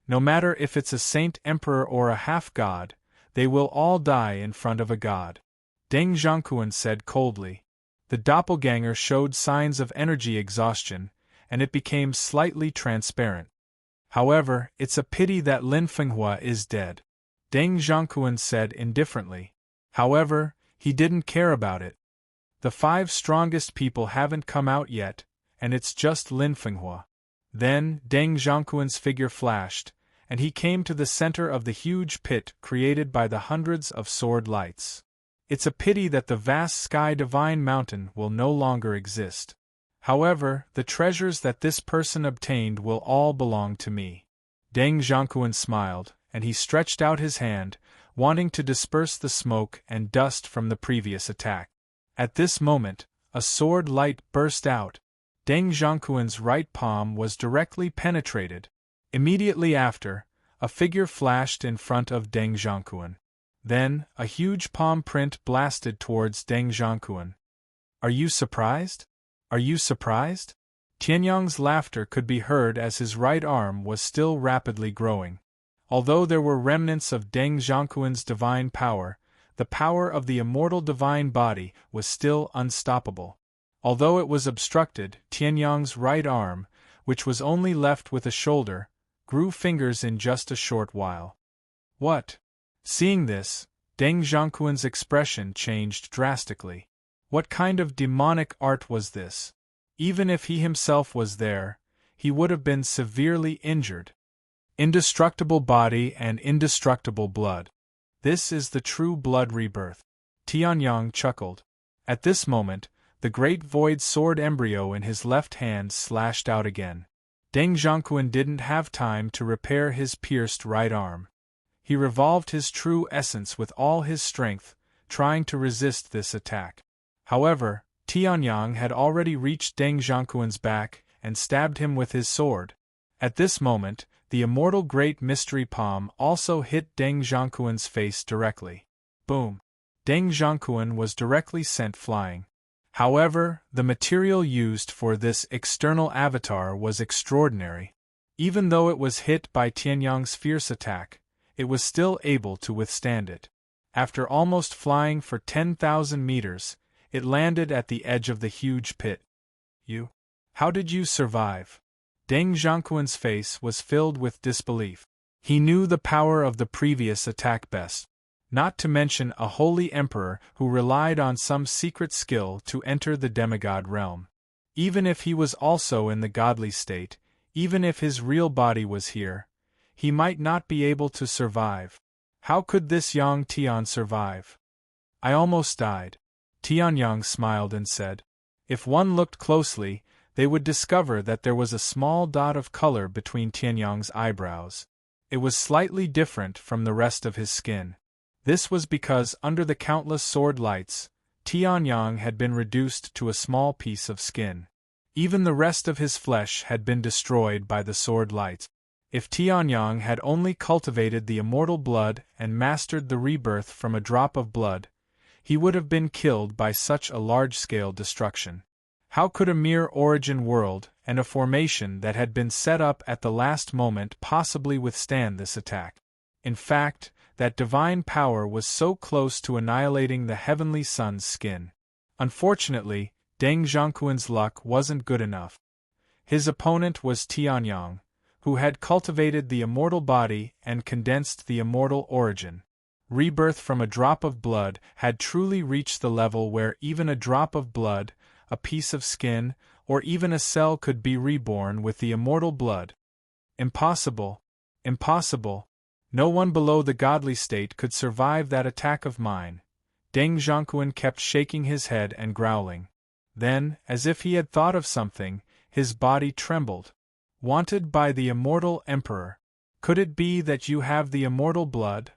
No matter if it's a saint emperor or a half-god, they will all die in front of a god. Deng Zhongquan said coldly. The doppelganger showed signs of energy exhaustion, and it became slightly transparent. However, it's a pity that Lin Fenghua is dead. Deng Zhongquan said indifferently. However, he didn't care about it. The 5 strongest people haven't come out yet, and it's just Lin Fenghua. Then, Deng Zhongquan's figure flashed, and he came to the center of the huge pit created by the hundreds of sword lights. It's a pity that the vast sky divine mountain will no longer exist. However, the treasures that this person obtained will all belong to me. Deng Zhangquan smiled, and he stretched out his hand, wanting to disperse the smoke and dust from the previous attack. At this moment, a sword light burst out. Deng Zhangquan's right palm was directly penetrated. Immediately after, a figure flashed in front of Deng Zhangquan. Then, a huge palm print blasted towards Deng Zhangquan. Are you surprised? Are you surprised? Tianyang's laughter could be heard as his right arm was still rapidly growing. Although there were remnants of Deng Zhangquan's divine power, the power of the immortal divine body was still unstoppable. Although it was obstructed, Tianyang's right arm, which was only left with a shoulder, grew fingers in just a short while. What? Seeing this, Deng Zhangquan's expression changed drastically. What kind of demonic art was this? Even if he himself was there, he would have been severely injured. Indestructible body and indestructible blood. This is the true blood rebirth. Tianyang chuckled. At this moment, the great void sword embryo in his left hand slashed out again. Deng Zhangquan didn't have time to repair his pierced right arm. He revolved his true essence with all his strength, trying to resist this attack. However, Tianyang had already reached Deng Zhangquan's back and stabbed him with his sword. At this moment, the immortal Great Mystery Palm also hit Deng Zhangquan's face directly. Boom! Deng Zhangquan was directly sent flying. However, the material used for this external avatar was extraordinary. Even though it was hit by Tianyang's fierce attack, it was still able to withstand it. After almost flying for 10,000 meters, it landed at the edge of the huge pit. You? How did you survive? Deng Zhangquan's face was filled with disbelief. He knew the power of the previous attack best. Not to mention a holy emperor who relied on some secret skill to enter the demigod realm. Even if he was also in the godly state, even if his real body was here, he might not be able to survive. How could this Yang Tian survive? I almost died. Tianyang smiled and said. If one looked closely, they would discover that there was a small dot of color between Tianyang's eyebrows. It was slightly different from the rest of his skin. This was because under the countless sword lights, Tianyang had been reduced to a small piece of skin. Even the rest of his flesh had been destroyed by the sword lights. If Tianyang had only cultivated the immortal blood and mastered the rebirth from a drop of blood, he would have been killed by such a large-scale destruction. How could a mere origin world and a formation that had been set up at the last moment possibly withstand this attack? In fact, that divine power was so close to annihilating the heavenly sun's skin. Unfortunately, Deng Zhangquan's luck wasn't good enough. His opponent was Tianyang, who had cultivated the immortal body and condensed the immortal origin. Rebirth from a drop of blood had truly reached the level where even a drop of blood, a piece of skin, or even a cell could be reborn with the immortal blood. Impossible! Impossible! No one below the godly state could survive that attack of mine. Deng Zhangquan kept shaking his head and growling. Then, as if he had thought of something, his body trembled. Wanted by the immortal emperor. Could it be that you have the immortal blood?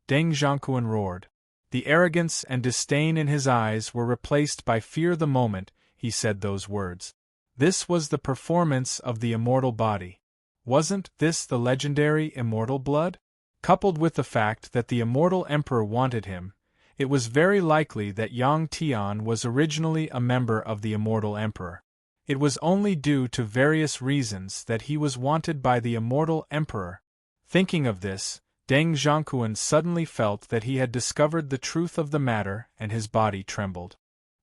Deng Zhangquan roared. The arrogance and disdain in his eyes were replaced by fear the moment he said those words. This was the performance of the immortal body. Wasn't this the legendary immortal blood? Coupled with the fact that the immortal emperor wanted him, it was very likely that Yang Tian was originally a member of the immortal emperor. It was only due to various reasons that he was wanted by the immortal emperor. Thinking of this, Deng Zhangquan suddenly felt that he had discovered the truth of the matter and his body trembled.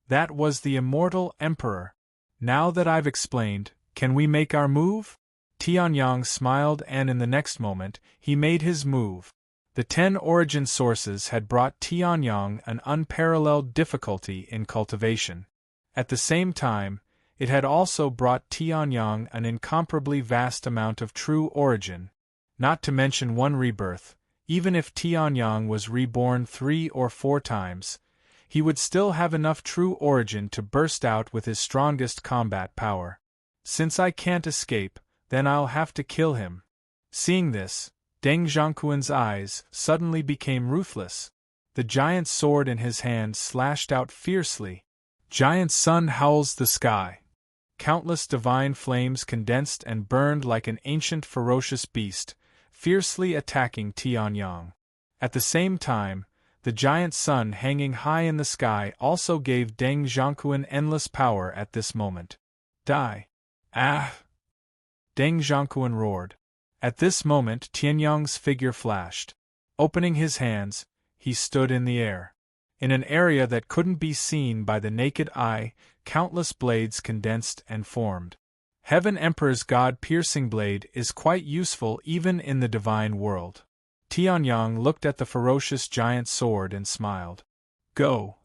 That was the immortal emperor. Now that I've explained, can we make our move? Tianyang smiled and in the next moment, he made his move. The 10 origin sources had brought Tianyang an unparalleled difficulty in cultivation. At the same time, it had also brought Tianyang an incomparably vast amount of true origin. Not to mention one rebirth, even if Tianyang was reborn 3 or 4 times, he would still have enough true origin to burst out with his strongest combat power. Since I can't escape, then I'll have to kill him. Seeing this, Deng Zhangquan's eyes suddenly became ruthless. The giant sword in his hand slashed out fiercely. Giant sun howls the sky. Countless divine flames condensed and burned like an ancient ferocious beast, fiercely attacking Tianyang. At the same time, the giant sun hanging high in the sky also gave Deng Zhangquan endless power at this moment. Die! Ah! Deng Zhangquan roared. At this moment Tianyang's figure flashed. Opening his hands, he stood in the air. In an area that couldn't be seen by the naked eye, countless blades condensed and formed. Heaven Emperor's God-piercing blade is quite useful even in the divine world. Tianyang looked at the ferocious giant sword and smiled. Go!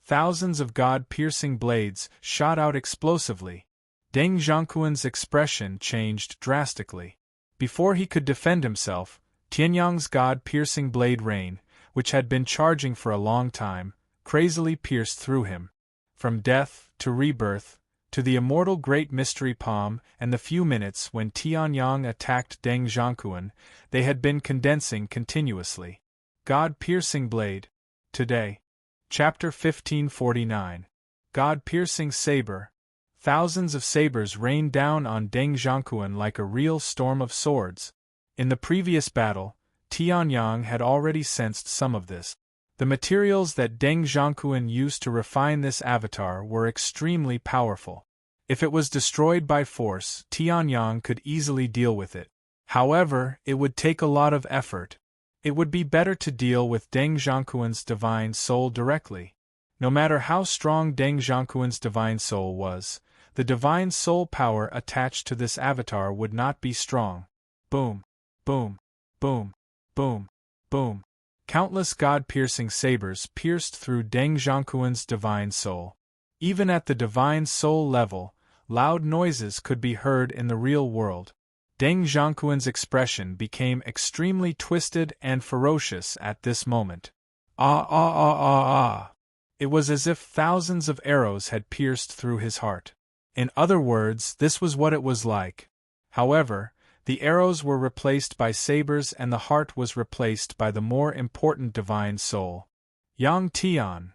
Thousands of God-piercing blades shot out explosively. Deng Zhangquan's expression changed drastically. Before he could defend himself, Tianyang's God-piercing blade rain, which had been charging for a long time, crazily pierced through him. From death to rebirth, to the immortal Great Mystery Palm and the few minutes when Tianyang attacked Deng Zhangquan, they had been condensing continuously. God-piercing blade. Today. Chapter 1549. God-piercing saber. Thousands of sabers rained down on Deng Zhangquan like a real storm of swords. In the previous battle, Tianyang had already sensed some of this. The materials that Deng Zhangquan used to refine this avatar were extremely powerful. If it was destroyed by force, Tianyang could easily deal with it. However, it would take a lot of effort. It would be better to deal with Deng Zhangquan's divine soul directly. No matter how strong Deng Zhangquan's divine soul was, the divine soul power attached to this avatar would not be strong. Boom, boom, boom, boom, boom. Countless God-piercing sabers pierced through Deng Zhangquan's divine soul. Even at the divine soul level, loud noises could be heard in the real world. Deng Zhangquan's expression became extremely twisted and ferocious at this moment. Ah ah ah ah ah! It was as if thousands of arrows had pierced through his heart. In other words, this was what it was like. However, the arrows were replaced by sabers and the heart was replaced by the more important divine soul. Yang Tian!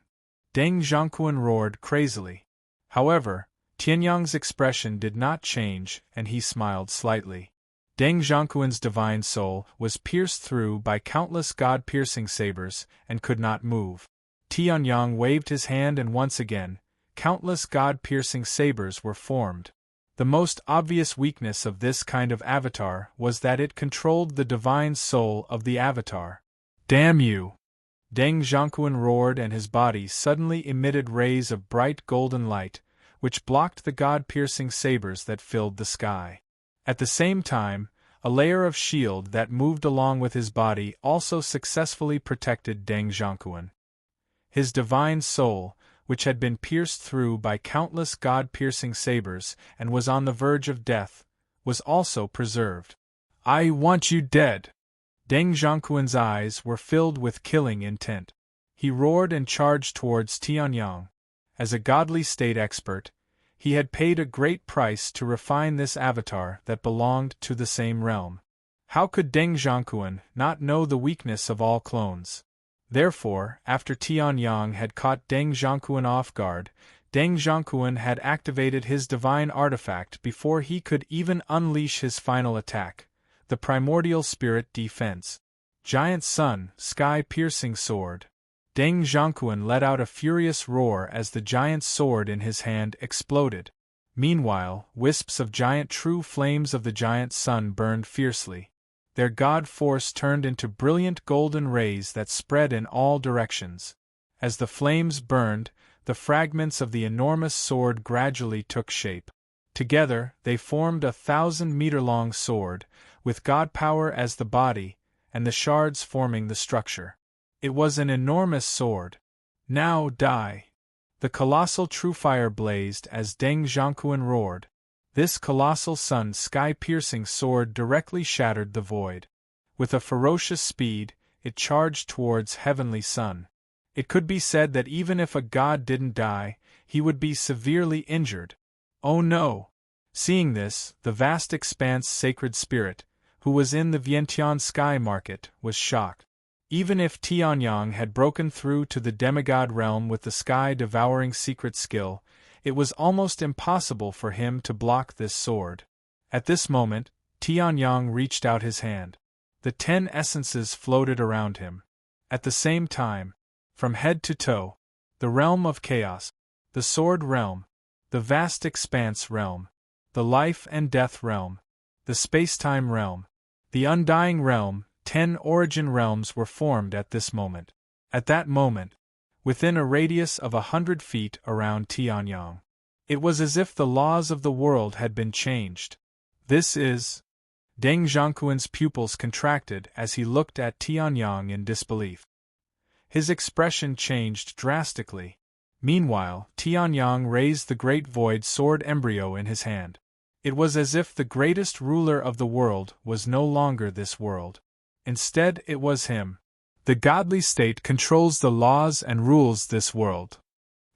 Deng Zhangquan roared crazily. However, Tianyang's expression did not change and he smiled slightly. Deng Zhangquan's divine soul was pierced through by countless God-piercing sabers and could not move. Tianyang waved his hand and once again, countless God-piercing sabers were formed. The most obvious weakness of this kind of avatar was that it controlled the divine soul of the avatar. Damn you! Deng Zhangquan roared and his body suddenly emitted rays of bright golden light, which blocked the God-piercing sabers that filled the sky. At the same time, a layer of shield that moved along with his body also successfully protected Deng Zhangquan. His divine soul, which had been pierced through by countless God-piercing sabers and was on the verge of death, was also preserved. I want you dead! Deng Zhangquan's eyes were filled with killing intent. He roared and charged towards Tianyang. As a godly state expert, he had paid a great price to refine this avatar that belonged to the same realm. How could Deng Zhangquan not know the weakness of all clones? Therefore, after Tianyang had caught Deng Zhangquan off guard, Deng Zhangquan had activated his divine artifact before he could even unleash his final attack, the primordial spirit defense. Giant sun, sky-piercing sword. Deng Zhangquan let out a furious roar as the giant sword in his hand exploded. Meanwhile, wisps of giant true flames of the giant sun burned fiercely. Their god force turned into brilliant golden rays that spread in all directions. As the flames burned, the fragments of the enormous sword gradually took shape. Together, they formed a 1,000-meter-long sword, with god power as the body, and the shards forming the structure. It was an enormous sword. Now die! The colossal true fire blazed as Deng Zhangquan roared. This colossal sun sky-piercing sword directly shattered the void. With a ferocious speed, it charged towards Heavenly Sun. It could be said that even if a god didn't die, he would be severely injured. Oh no! Seeing this, the vast expanse sacred spirit, who was in the Vientiane sky market, was shocked. Even if Tianyang had broken through to the demigod realm with the sky-devouring secret skill, it was almost impossible for him to block this sword. At this moment, Tianyang reached out his hand. The 10 essences floated around him. At the same time, from head to toe, the realm of chaos, the sword realm, the vast expanse realm, the life and death realm, the space-time realm, the undying realm, 10 origin realms were formed at this moment. At that moment, within a radius of 100 feet around Tianyang. It was as if the laws of the world had been changed. This is... Deng Zhangquan's pupils contracted as he looked at Tianyang in disbelief. His expression changed drastically. Meanwhile, Tianyang raised the great void sword embryo in his hand. It was as if the greatest ruler of the world was no longer this world. Instead, it was him. The godly state controls the laws and rules this world.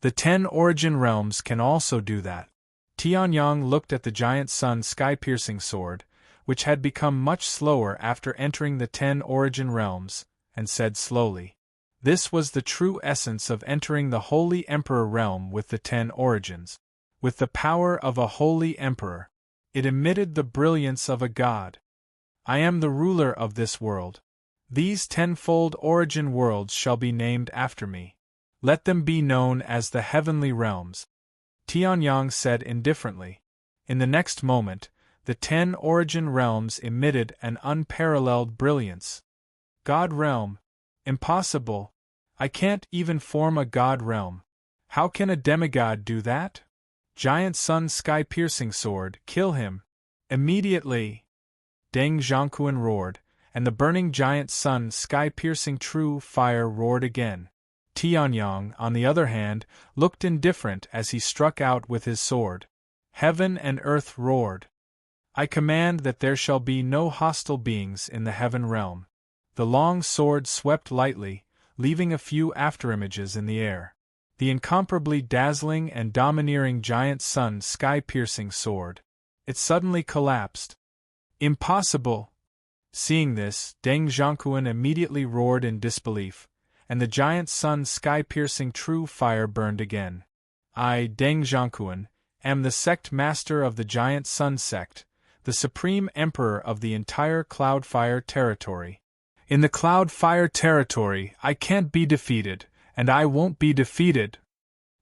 The 10 origin realms can also do that. Tianyang looked at the giant sun sky-piercing sword, which had become much slower after entering the 10 origin realms, and said slowly, "This was the true essence of entering the Holy Emperor realm with the 10 origins. With the power of a Holy Emperor, it emitted the brilliance of a god. I am the ruler of this world. These 10-fold origin worlds shall be named after me. Let them be known as the heavenly realms." Tianyang said indifferently. In the next moment, the 10 origin realms emitted an unparalleled brilliance. God realm? Impossible. I can't even form a god realm. How can a demigod do that? Giant sun sky-piercing sword, kill him. Immediately! Deng Zhangquan roared, and the burning giant sun sky-piercing true fire roared again. Tianyang, on the other hand, looked indifferent as he struck out with his sword. Heaven and earth roared. I command that there shall be no hostile beings in the heaven realm. The long sword swept lightly, leaving a few afterimages in the air. The incomparably dazzling and domineering giant sun sky-piercing sword. It suddenly collapsed. Impossible! Seeing this, Deng Zhangquan immediately roared in disbelief, and the giant sun sky-piercing true fire burned again. I, Deng Zhangquan, am the sect master of the giant sun sect, the supreme emperor of the entire Cloudfire territory. In the Cloudfire territory, I can't be defeated, and I won't be defeated.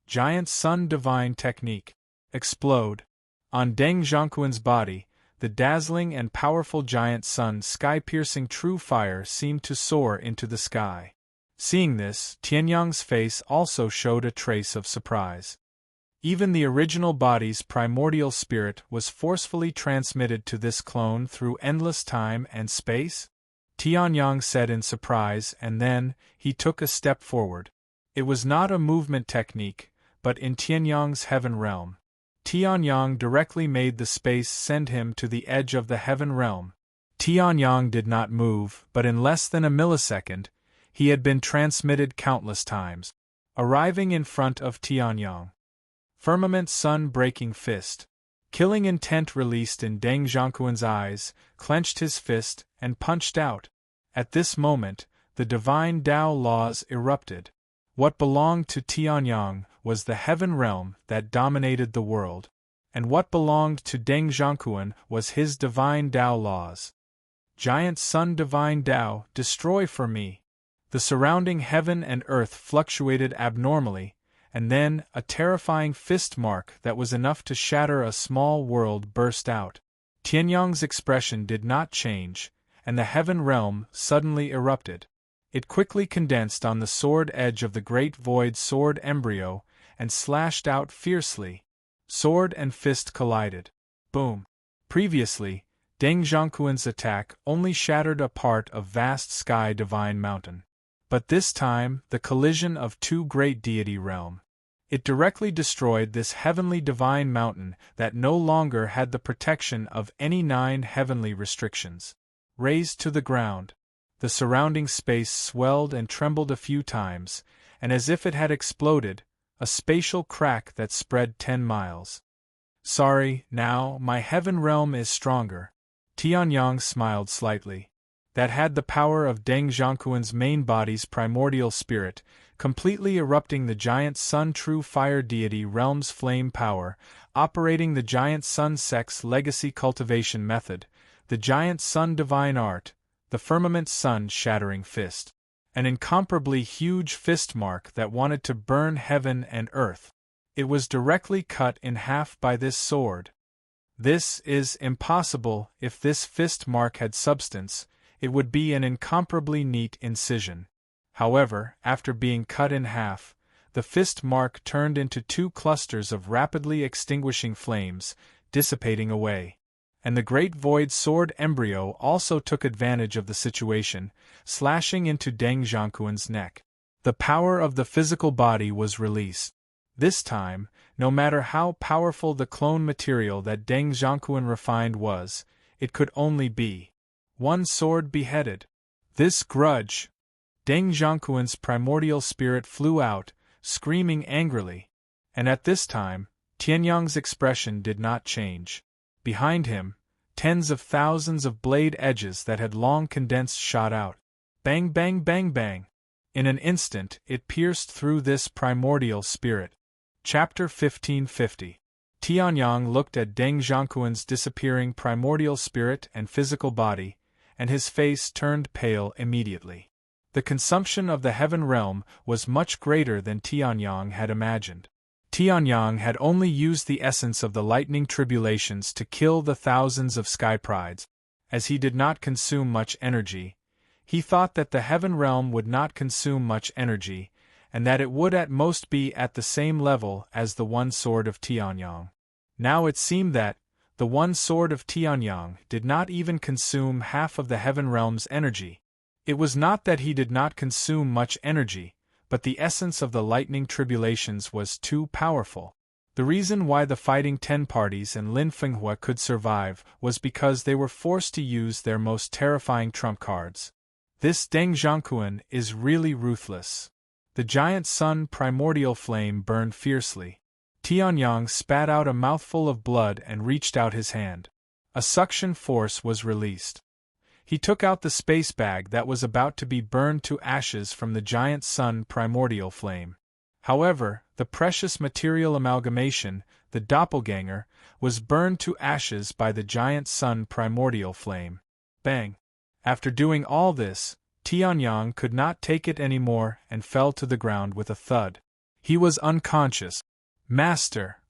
Giant sun divine technique. Explode. On Deng Zhangquan's body, the dazzling and powerful giant sun sky-piercing true fire seemed to soar into the sky. Seeing this, Tianyang's face also showed a trace of surprise. Even the original body's primordial spirit was forcefully transmitted to this clone through endless time and space? Tianyang said in surprise, and then, he took a step forward. It was not a movement technique, but in Tianyang's heaven realm. Tianyang directly made the space send him to the edge of the heaven realm. Tianyang did not move, but in less than a millisecond, he had been transmitted countless times. Arriving in front of Tianyang. Firmament sun-breaking fist. Killing intent released in Deng Zhangquan's eyes, clenched his fist, and punched out. At this moment, the divine Tao laws erupted. What belonged to Tianyang was the heaven realm that dominated the world, and what belonged to Deng Zhangquan was his divine Tao laws. Giant sun divine Tao, destroy for me. The surrounding heaven and earth fluctuated abnormally, and then a terrifying fist mark that was enough to shatter a small world burst out. Tianyang's expression did not change, and the heaven realm suddenly erupted. It quickly condensed on the sword edge of the great void sword embryo and slashed out fiercely. Sword and fist collided. Boom! Previously, Deng Zhangquan's attack only shattered a part of vast sky divine mountain. But this time, the collision of two great deity realm. It directly destroyed this heavenly divine mountain that no longer had the protection of any 9 heavenly restrictions. Razed to the ground. the surrounding space swelled and trembled a few times, and as if it had exploded, a spatial crack that spread 10 miles. Sorry, now, my heaven realm is stronger. Tianyang smiled slightly. That had the power of Deng Zhongquan's main body's primordial spirit, completely erupting the giant sun true fire deity realm's flame power, operating the giant sun sex legacy cultivation method, the giant sun divine art, the firmament sun shattering fist. An incomparably huge fist mark that wanted to burn heaven and earth. It was directly cut in half by this sword. This is impossible. If this fist mark had substance, it would be an incomparably neat incision. However, after being cut in half, the fist mark turned into 2 clusters of rapidly extinguishing flames, dissipating away. And the great void sword embryo also took advantage of the situation, slashing into Deng Zhongquan's neck. The power of the physical body was released. This time, no matter how powerful the clone material that Deng Zhongquan refined was, it could only be one sword beheaded. This grudge! Deng Zhongquan's primordial spirit flew out, screaming angrily. And at this time, Tianyang's expression did not change. Behind him, tens of thousands of blade edges that had long condensed shot out. Bang bang bang bang! In an instant it pierced through this primordial spirit. Chapter 1550. Tianyang looked at Deng Zhongquan's disappearing primordial spirit and physical body, and his face turned pale immediately. The consumption of the heaven realm was much greater than Tianyang had imagined. Tianyang had only used the essence of the lightning tribulations to kill the thousands of sky prides. As he did not consume much energy, he thought that the heaven realm would not consume much energy, and that it would at most be at the same level as the one sword of Tianyang. Now it seemed that the one sword of Tianyang did not even consume half of the heaven realm's energy. It was not that he did not consume much energy, but the essence of the lightning tribulations was too powerful. The reason why the Fighting 10 parties and Lin Fenghua could survive was because they were forced to use their most terrifying trump cards. This Deng Zhongquan is really ruthless. The giant sun primordial flame burned fiercely. Tianyang spat out a mouthful of blood and reached out his hand. A suction force was released. He took out the space bag that was about to be burned to ashes from the giant sun primordial flame. However, the precious material amalgamation, the doppelganger, was burned to ashes by the giant sun primordial flame. Bang! After doing all this, Tianyang could not take it anymore and fell to the ground with a thud. He was unconscious. Master!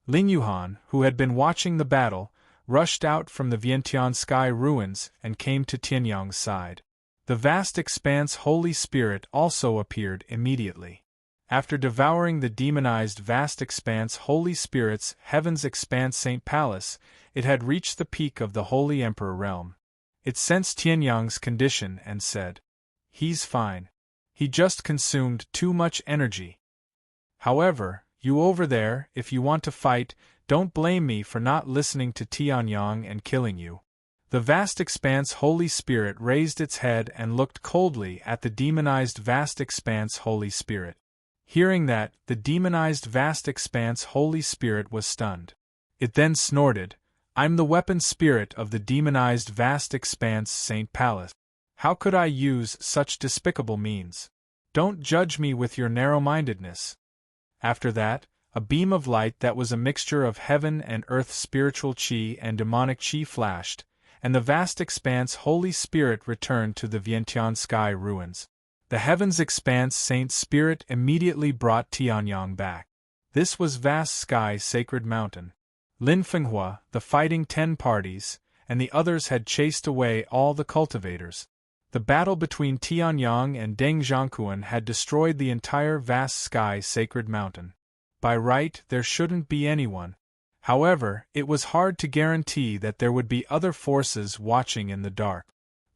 Lin Yuhan, who had been watching the battle, rushed out from the Vientiane sky ruins and came to Tianyang's side. The vast expanse Holy Spirit also appeared immediately. After devouring the demonized vast expanse Holy Spirit's heaven's expanse Saint Palace, it had reached the peak of the Holy Emperor realm. It sensed Tianyang's condition and said, "He's fine. He just consumed too much energy. However, you over there, if you want to fight, don't blame me for not listening to Tianyang and killing you." The vast expanse Holy Spirit raised its head and looked coldly at the demonized vast expanse Holy Spirit. Hearing that, the demonized vast expanse Holy Spirit was stunned. It then snorted, "I'm the weapon spirit of the demonized vast expanse Saint Palace. How could I use such despicable means? Don't judge me with your narrow-mindedness." After that, a beam of light that was a mixture of heaven and earth spiritual chi and demonic chi flashed, and the vast expanse Holy Spirit returned to the Vientiane sky ruins. The heavens expanse Saint Spirit immediately brought Tianyang back. This was vast sky sacred mountain. Lin Fenghua, the Fighting 10 parties, and the others had chased away all the cultivators. The battle between Tianyang and Deng Zhongquan had destroyed the entire vast sky sacred mountain. By right, there shouldn't be anyone. However, it was hard to guarantee that there would be other forces watching in the dark.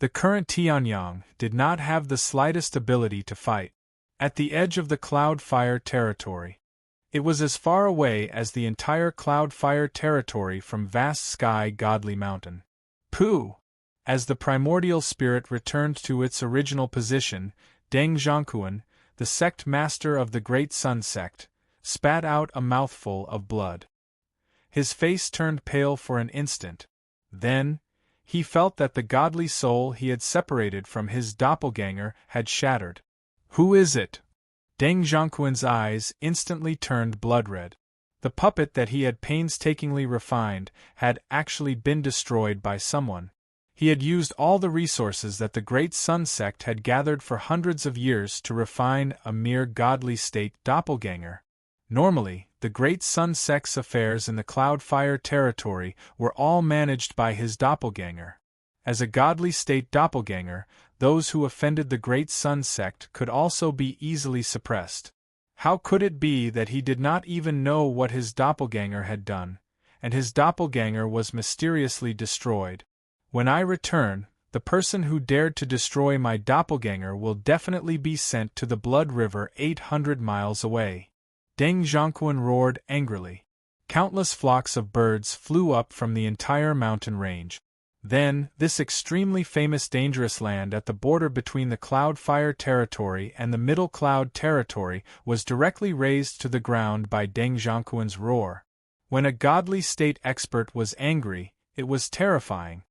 The current Tianyang did not have the slightest ability to fight. At the edge of the Cloud Fire territory. It was as far away as the entire Cloud Fire territory from vast sky godly mountain. Pooh! As the primordial spirit returned to its original position, Deng Zhongquan, the sect master of the Great Sun sect, spat out a mouthful of blood. His face turned pale for an instant. Then, he felt that the godly soul he had separated from his doppelganger had shattered. "Who is it?" Deng Zhongquan's eyes instantly turned blood-red. The puppet that he had painstakingly refined had actually been destroyed by someone. He had used all the resources that the Great Sun sect had gathered for hundreds of years to refine a mere godly state doppelganger. Normally, the Great Sun sect's affairs in the Cloudfire territory were all managed by his doppelganger. As a godly state doppelganger, those who offended the Great Sun sect could also be easily suppressed. How could it be that he did not even know what his doppelganger had done, and his doppelganger was mysteriously destroyed? When I return, the person who dared to destroy my doppelganger will definitely be sent to the Blood River 800 miles away. Deng Zhongquan roared angrily. Countless flocks of birds flew up from the entire mountain range. Then, this extremely famous dangerous land at the border between the Cloudfire territory and the Middle Cloud territory was directly razed to the ground by Deng Zhongquan's roar. When a godly state expert was angry, it was terrifying.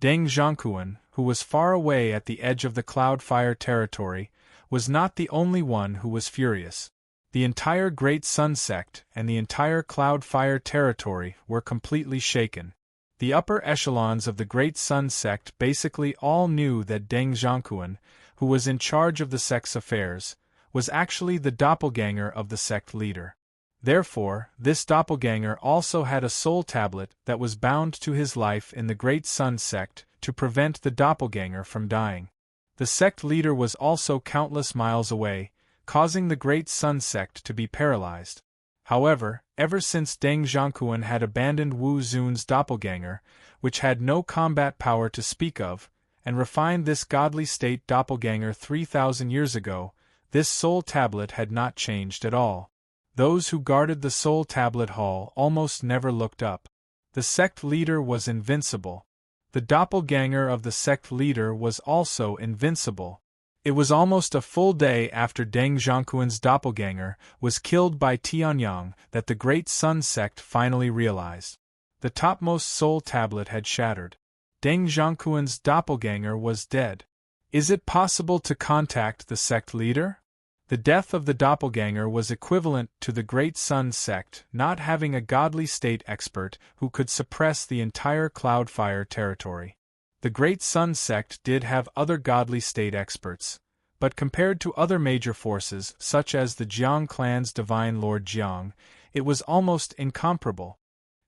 Deng Zhongquan, who was far away at the edge of the Cloudfire territory, was not the only one who was furious. The entire Great Sun sect and the entire Cloudfire territory were completely shaken. The upper echelons of the Great Sun sect basically all knew that Deng Zhongquan, who was in charge of the sect's affairs, was actually the doppelganger of the sect leader. Therefore, this doppelganger also had a soul tablet that was bound to his life in the Great Sun sect to prevent the doppelganger from dying. The sect leader was also countless miles away, causing the Great Sun sect to be paralyzed. However, ever since Deng Zhongquan had abandoned Wu Zun's doppelganger, which had no combat power to speak of, and refined this godly state doppelganger 3,000 years ago, this soul tablet had not changed at all. Those who guarded the soul tablet hall almost never looked up. The sect leader was invincible. The doppelganger of the sect leader was also invincible. It was almost a full day after Deng Zhongquan's doppelganger was killed by Tianyang that the Great Sun sect finally realized. The topmost soul tablet had shattered. Deng Zhongquan's doppelganger was dead. Is it possible to contact the sect leader? The death of the doppelganger was equivalent to the Great Sun sect not having a godly state expert who could suppress the entire Cloudfire territory. The Great Sun sect did have other godly state experts, but compared to other major forces such as the Jiang clan's Divine Lord Jiang, it was almost incomparable.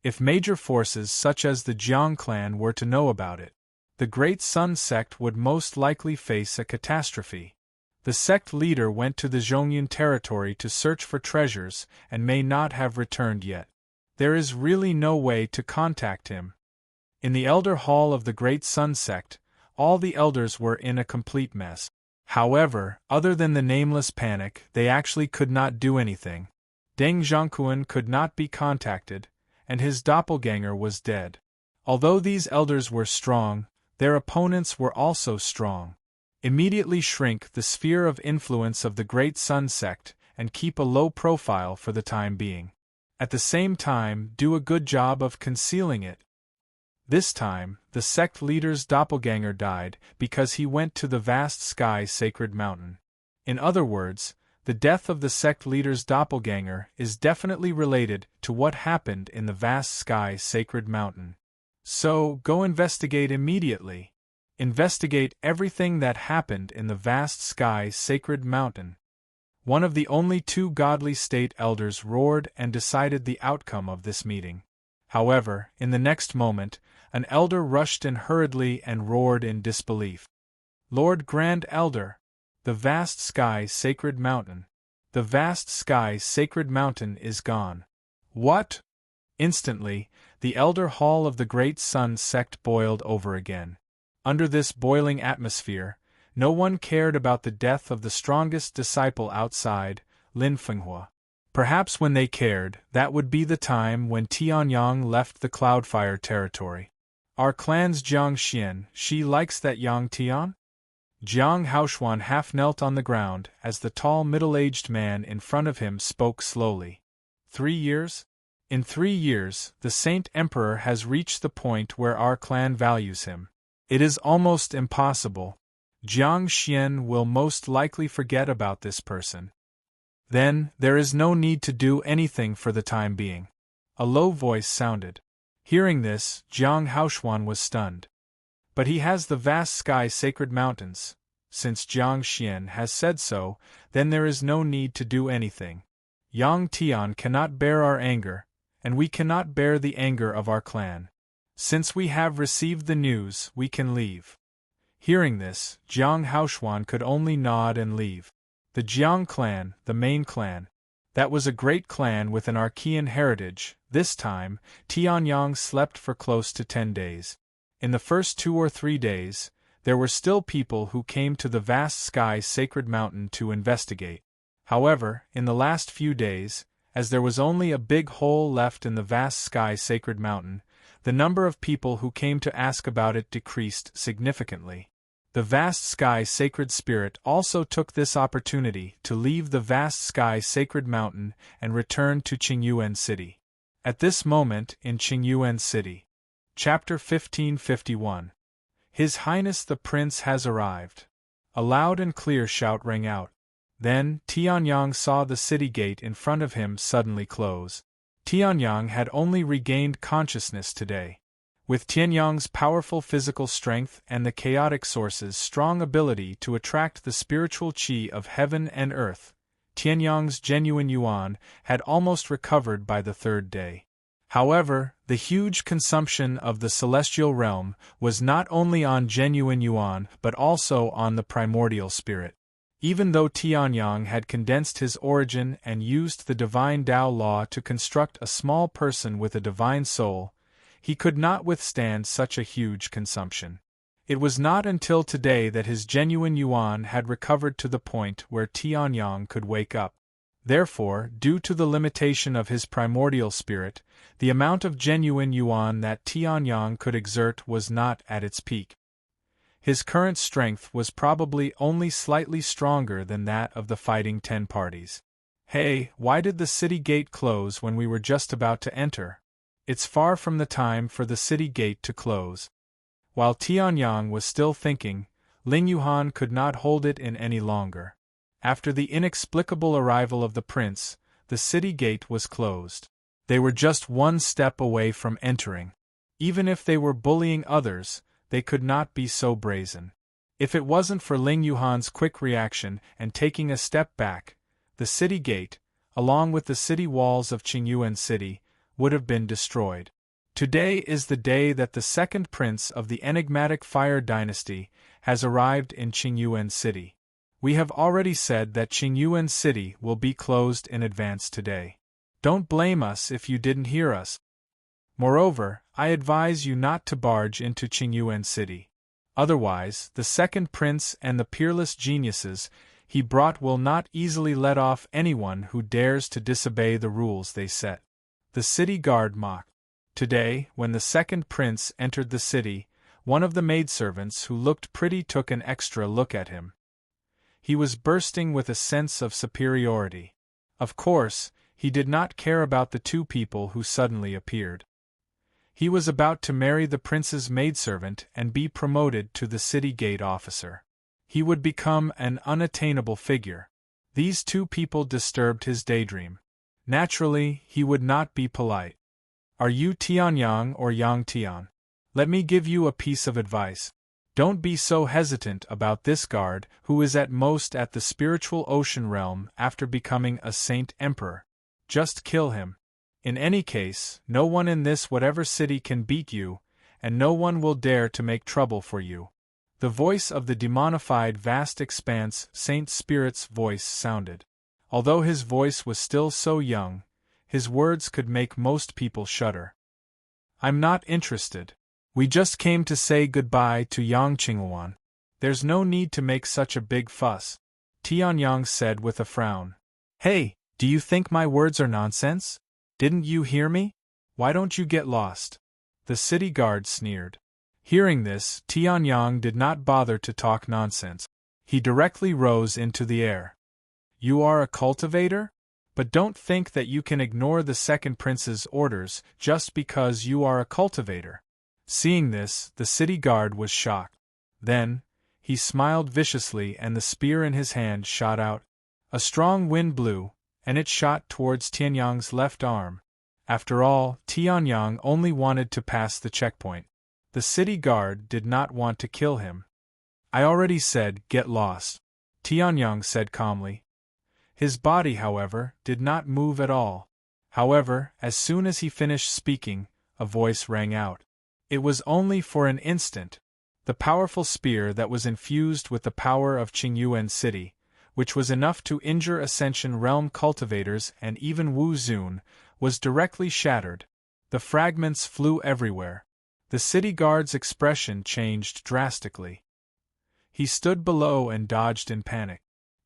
If major forces such as the Jiang clan were to know about it, the Great Sun sect would most likely face a catastrophe. The sect leader went to the Zhongyun territory to search for treasures and may not have returned yet. There is really no way to contact him. In the Elder Hall of the Great Sun sect, all the elders were in a complete mess. However, other than the nameless panic, they actually could not do anything. Deng Zhongquan could not be contacted, and his doppelganger was dead. Although these elders were strong, their opponents were also strong. Immediately shrink the sphere of influence of the Great Sun sect and keep a low profile for the time being. At the same time, do a good job of concealing it. This time, the sect leader's doppelganger died because he went to the vast sky sacred mountain. In other words, the death of the sect leader's doppelganger is definitely related to what happened in the vast sky sacred mountain. So, go investigate immediately. Investigate everything that happened in the vast sky sacred mountain. One of the only two godly state elders roared and decided the outcome of this meeting. However, in the next moment, an elder rushed in hurriedly and roared in disbelief. Lord Grand Elder! The vast sky sacred mountain! The vast sky sacred mountain is gone. What? Instantly, the Elder Hall of the Great Sun sect boiled over again. Under this boiling atmosphere, no one cared about the death of the strongest disciple outside, Lin Fenghua. Perhaps when they cared, that would be the time when Tianyang left the Cloudfire territory. Our clan's Jiang Xian, she likes that Yang Tian? Jiang Haoxuan half knelt on the ground as the tall middle-aged man in front of him spoke slowly. 3 years? In 3 years, the Saint Emperor has reached the point where our clan values him. It is almost impossible. Jiang Xian will most likely forget about this person. Then, there is no need to do anything for the time being. A low voice sounded. Hearing this, Jiang Haoxuan was stunned. But he has the vast sky sacred mountains. Since Jiang Xian has said so, then there is no need to do anything. Yang Tian cannot bear our anger, and we cannot bear the anger of our clan. Since we have received the news, we can leave. Hearing this, Jiang Haoxuan could only nod and leave. The Jiang clan, the main clan. That was a great clan with an Archean heritage. This time, Tianyang slept for close to 10 days. In the first 2 or 3 days, there were still people who came to the vast sky sacred mountain to investigate. However, in the last few days, as there was only a big hole left in the vast sky sacred mountain, the number of people who came to ask about it decreased significantly. The vast sky sacred spirit also took this opportunity to leave the vast sky sacred mountain and return to Qingyuan City. At this moment in Qingyuan City. Chapter 1551. His Highness the Prince has arrived. A loud and clear shout rang out. Then, Tianyang saw the city gate in front of him suddenly close. Tianyang had only regained consciousness today. With Tianyang's powerful physical strength and the chaotic source's strong ability to attract the spiritual qi of heaven and earth, Tianyang's genuine yuan had almost recovered by the 3rd day. However, the huge consumption of the celestial realm was not only on genuine yuan but also on the primordial spirit. Even though Tianyang had condensed his origin and used the divine Tao law to construct a small person with a divine soul, he could not withstand such a huge consumption. It was not until today that his genuine yuan had recovered to the point where Tianyang could wake up. Therefore, due to the limitation of his primordial spirit, the amount of genuine yuan that Tianyang could exert was not at its peak. His current strength was probably only slightly stronger than that of the fighting 10 parties. Hey, why did the city gate close when we were just about to enter? It's far from the time for the city gate to close. While Tianyang was still thinking, Ling Yuhan could not hold it in any longer. After the inexplicable arrival of the prince, the city gate was closed. They were just 1 step away from entering. Even if they were bullying others, they could not be so brazen. If it wasn't for Ling Yuhan's quick reaction and taking a step back, the city gate, along with the city walls of Qingyuan City, would have been destroyed. Today is the day that the 2nd prince of the enigmatic Fire Dynasty has arrived in Qingyuan City. We have already said that Qingyuan City will be closed in advance today. Don't blame us if you didn't hear us. Moreover, I advise you not to barge into Qingyuan City. Otherwise, the 2nd prince and the peerless geniuses he brought will not easily let off anyone who dares to disobey the rules they set. The city guard mocked. Today, when the 2nd prince entered the city, one of the maidservants who looked pretty took an extra look at him. He was bursting with a sense of superiority. Of course, he did not care about the 2 people who suddenly appeared. He was about to marry the prince's maidservant and be promoted to the city gate officer. He would become an unattainable figure. These 2 people disturbed his daydream. Naturally, he would not be polite. Are you Tianyang or Yang Tian? Let me give you a piece of advice. Don't be so hesitant about this guard who is at most at the spiritual ocean realm after becoming a Saint Emperor. Just kill him. In any case, no one in this whatever city can beat you, and no one will dare to make trouble for you. The voice of the demonified vast expanse Saint Spirit's voice sounded. Although his voice was still so young, his words could make most people shudder. I'm not interested. We just came to say goodbye to Yang Qinghuan. There's no need to make such a big fuss, Tianyang said with a frown. Hey, do you think my words are nonsense? Didn't you hear me? Why don't you get lost? The city guard sneered. Hearing this, Tianyang did not bother to talk nonsense. He directly rose into the air. You are a cultivator? But don't think that you can ignore the second prince's orders just because you are a cultivator. Seeing this, the city guard was shocked. Then, he smiled viciously and the spear in his hand shot out. A strong wind blew, and it shot towards Tianyang's left arm. After all, Tianyang only wanted to pass the checkpoint. The city guard did not want to kill him. I already said, get lost, Tianyang said calmly. His body, however, did not move at all. However, as soon as he finished speaking, a voice rang out. It was only for an instant. The powerful spear that was infused with the power of Qingyuan City, which was enough to injure Ascension Realm cultivators and even Wu Zun, was directly shattered. The fragments flew everywhere. The city guard's expression changed drastically. He stood below and dodged in panic.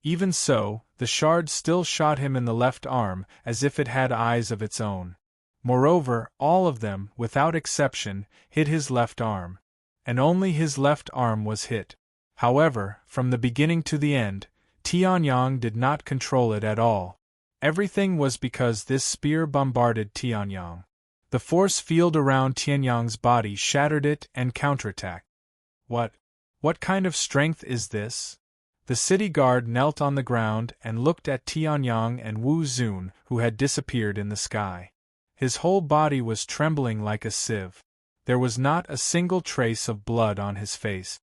Even so, the shard still shot him in the left arm as if it had eyes of its own. Moreover, all of them, without exception, hit his left arm. And only his left arm was hit. However, from the beginning to the end, Tianyang did not control it at all. Everything was because this spear bombarded Tianyang. The force field around Tianyang's body shattered it and counterattacked. What kind of strength is this? The city guard knelt on the ground and looked at Tianyang and Wu Zun, who had disappeared in the sky. His whole body was trembling like a sieve. There was not a single trace of blood on his face.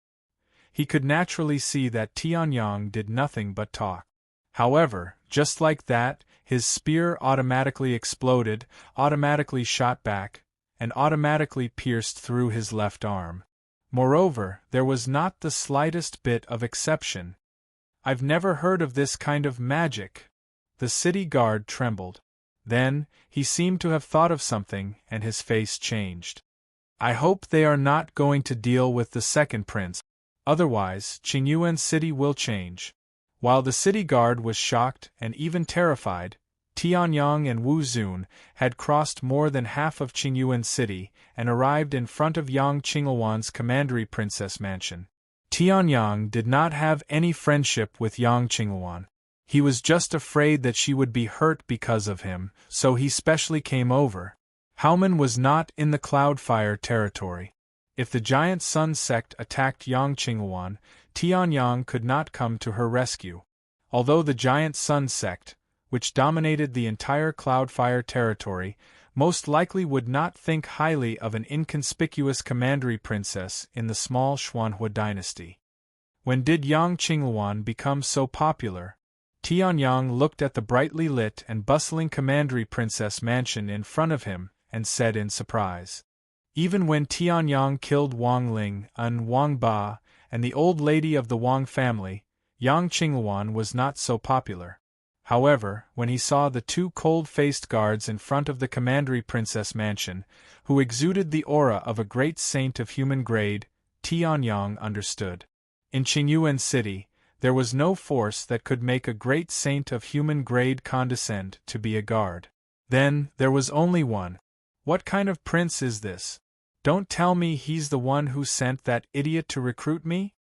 He could naturally see that Tianyang did nothing but talk. However, just like that, his spear automatically exploded, automatically shot back, and automatically pierced through his left arm. Moreover, there was not the slightest bit of exception. I've never heard of this kind of magic. The city guard trembled. Then, he seemed to have thought of something, and his face changed. I hope they are not going to deal with the second prince. Otherwise, Qingyuan City will change. While the city guard was shocked and even terrified, Tianyang and Wu Zun had crossed more than half of Qingyuan City and arrived in front of Yang Qingluan's commandery princess mansion. Tianyang did not have any friendship with Yang Qingluan. He was just afraid that she would be hurt because of him, so he specially came over. Haomen was not in the Cloudfire territory. If the giant Sun sect attacked Yang Qingluan, Tianyang could not come to her rescue. Although the giant Sun sect, which dominated the entire Cloudfire territory, most likely would not think highly of an inconspicuous commandery princess in the small Xuanhua dynasty. When did Yang Qingluan become so popular? Tianyang looked at the brightly lit and bustling commandery princess mansion in front of him, and said in surprise. Even when Tianyang killed Wang Ling and Wang Ba, and the old lady of the Wang family, Yang Qingluan was not so popular. However, when he saw the two cold-faced guards in front of the commandery princess mansion, who exuded the aura of a great saint of human grade, Tianyang understood. In Qingyuan City, there was no force that could make a great saint of human grade condescend to be a guard. Then, there was only one. What kind of prince is this? Don't tell me he's the one who sent that idiot to recruit me?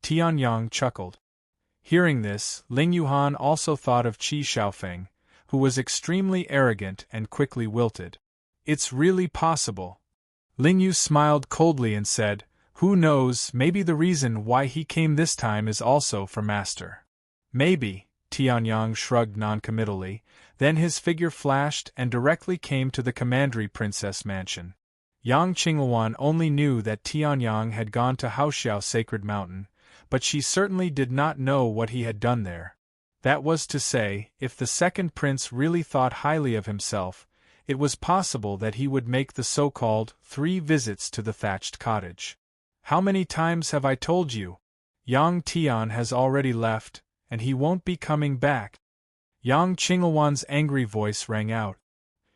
Tianyang chuckled. Hearing this, Ling Yuhan also thought of Qi Xiaofeng, who was extremely arrogant and quickly wilted. It's really possible. Ling Yu smiled coldly and said, who knows, maybe the reason why he came this time is also for Master. Maybe, Tianyang shrugged noncommittally, then his figure flashed and directly came to the commandery princess mansion. Yang Qingluan only knew that Tianyang had gone to Haoxiao Sacred Mountain, but she certainly did not know what he had done there. That was to say, if the second prince really thought highly of himself, it was possible that he would make the so-called 3 visits to the thatched cottage. How many times have I told you? Yang Tian has already left, and he won't be coming back. Yang Qingluan's angry voice rang out.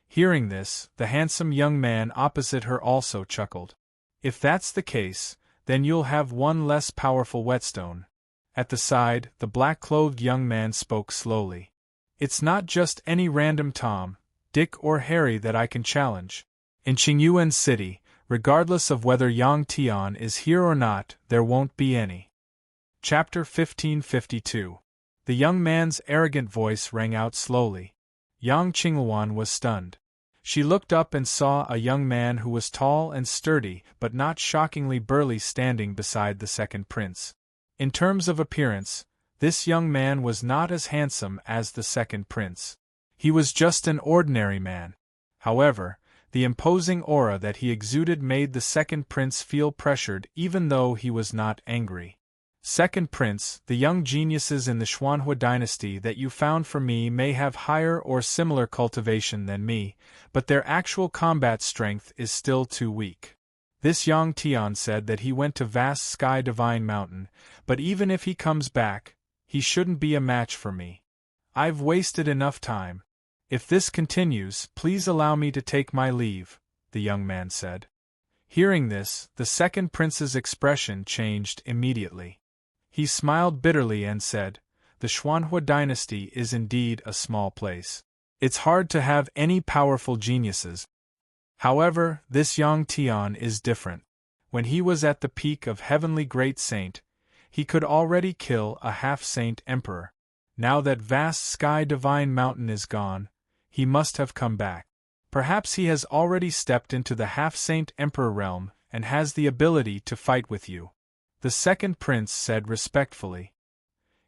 Hearing this, the handsome young man opposite her also chuckled. If that's the case, then you'll have one less powerful whetstone. At the side, the black-clothed young man spoke slowly. It's not just any random Tom, Dick or Harry that I can challenge. In Qingyuan City, regardless of whether Yang Tian is here or not, there won't be any. Chapter 1552. The young man's arrogant voice rang out slowly. Yang Qingluan was stunned. She looked up and saw a young man who was tall and sturdy but not shockingly burly standing beside the second prince. In terms of appearance, this young man was not as handsome as the second prince. He was just an ordinary man. However, the imposing aura that he exuded made the second prince feel pressured even though he was not angry. Second prince, the young geniuses in the Xuanhua dynasty that you found for me may have higher or similar cultivation than me, but their actual combat strength is still too weak. This Yang Tian said that he went to vast Sky Divine Mountain, but even if he comes back, he shouldn't be a match for me. I've wasted enough time. If this continues, please allow me to take my leave, the young man said. Hearing this, the second prince's expression changed immediately. He smiled bitterly and said, "The Xuanhua dynasty is indeed a small place. It's hard to have any powerful geniuses. However, this Yang Tian is different. When he was at the peak of heavenly great saint, he could already kill a half-saint emperor. Now that vast Sky Divine Mountain is gone, he must have come back. Perhaps he has already stepped into the half-saint emperor realm and has the ability to fight with you," the second prince said respectfully.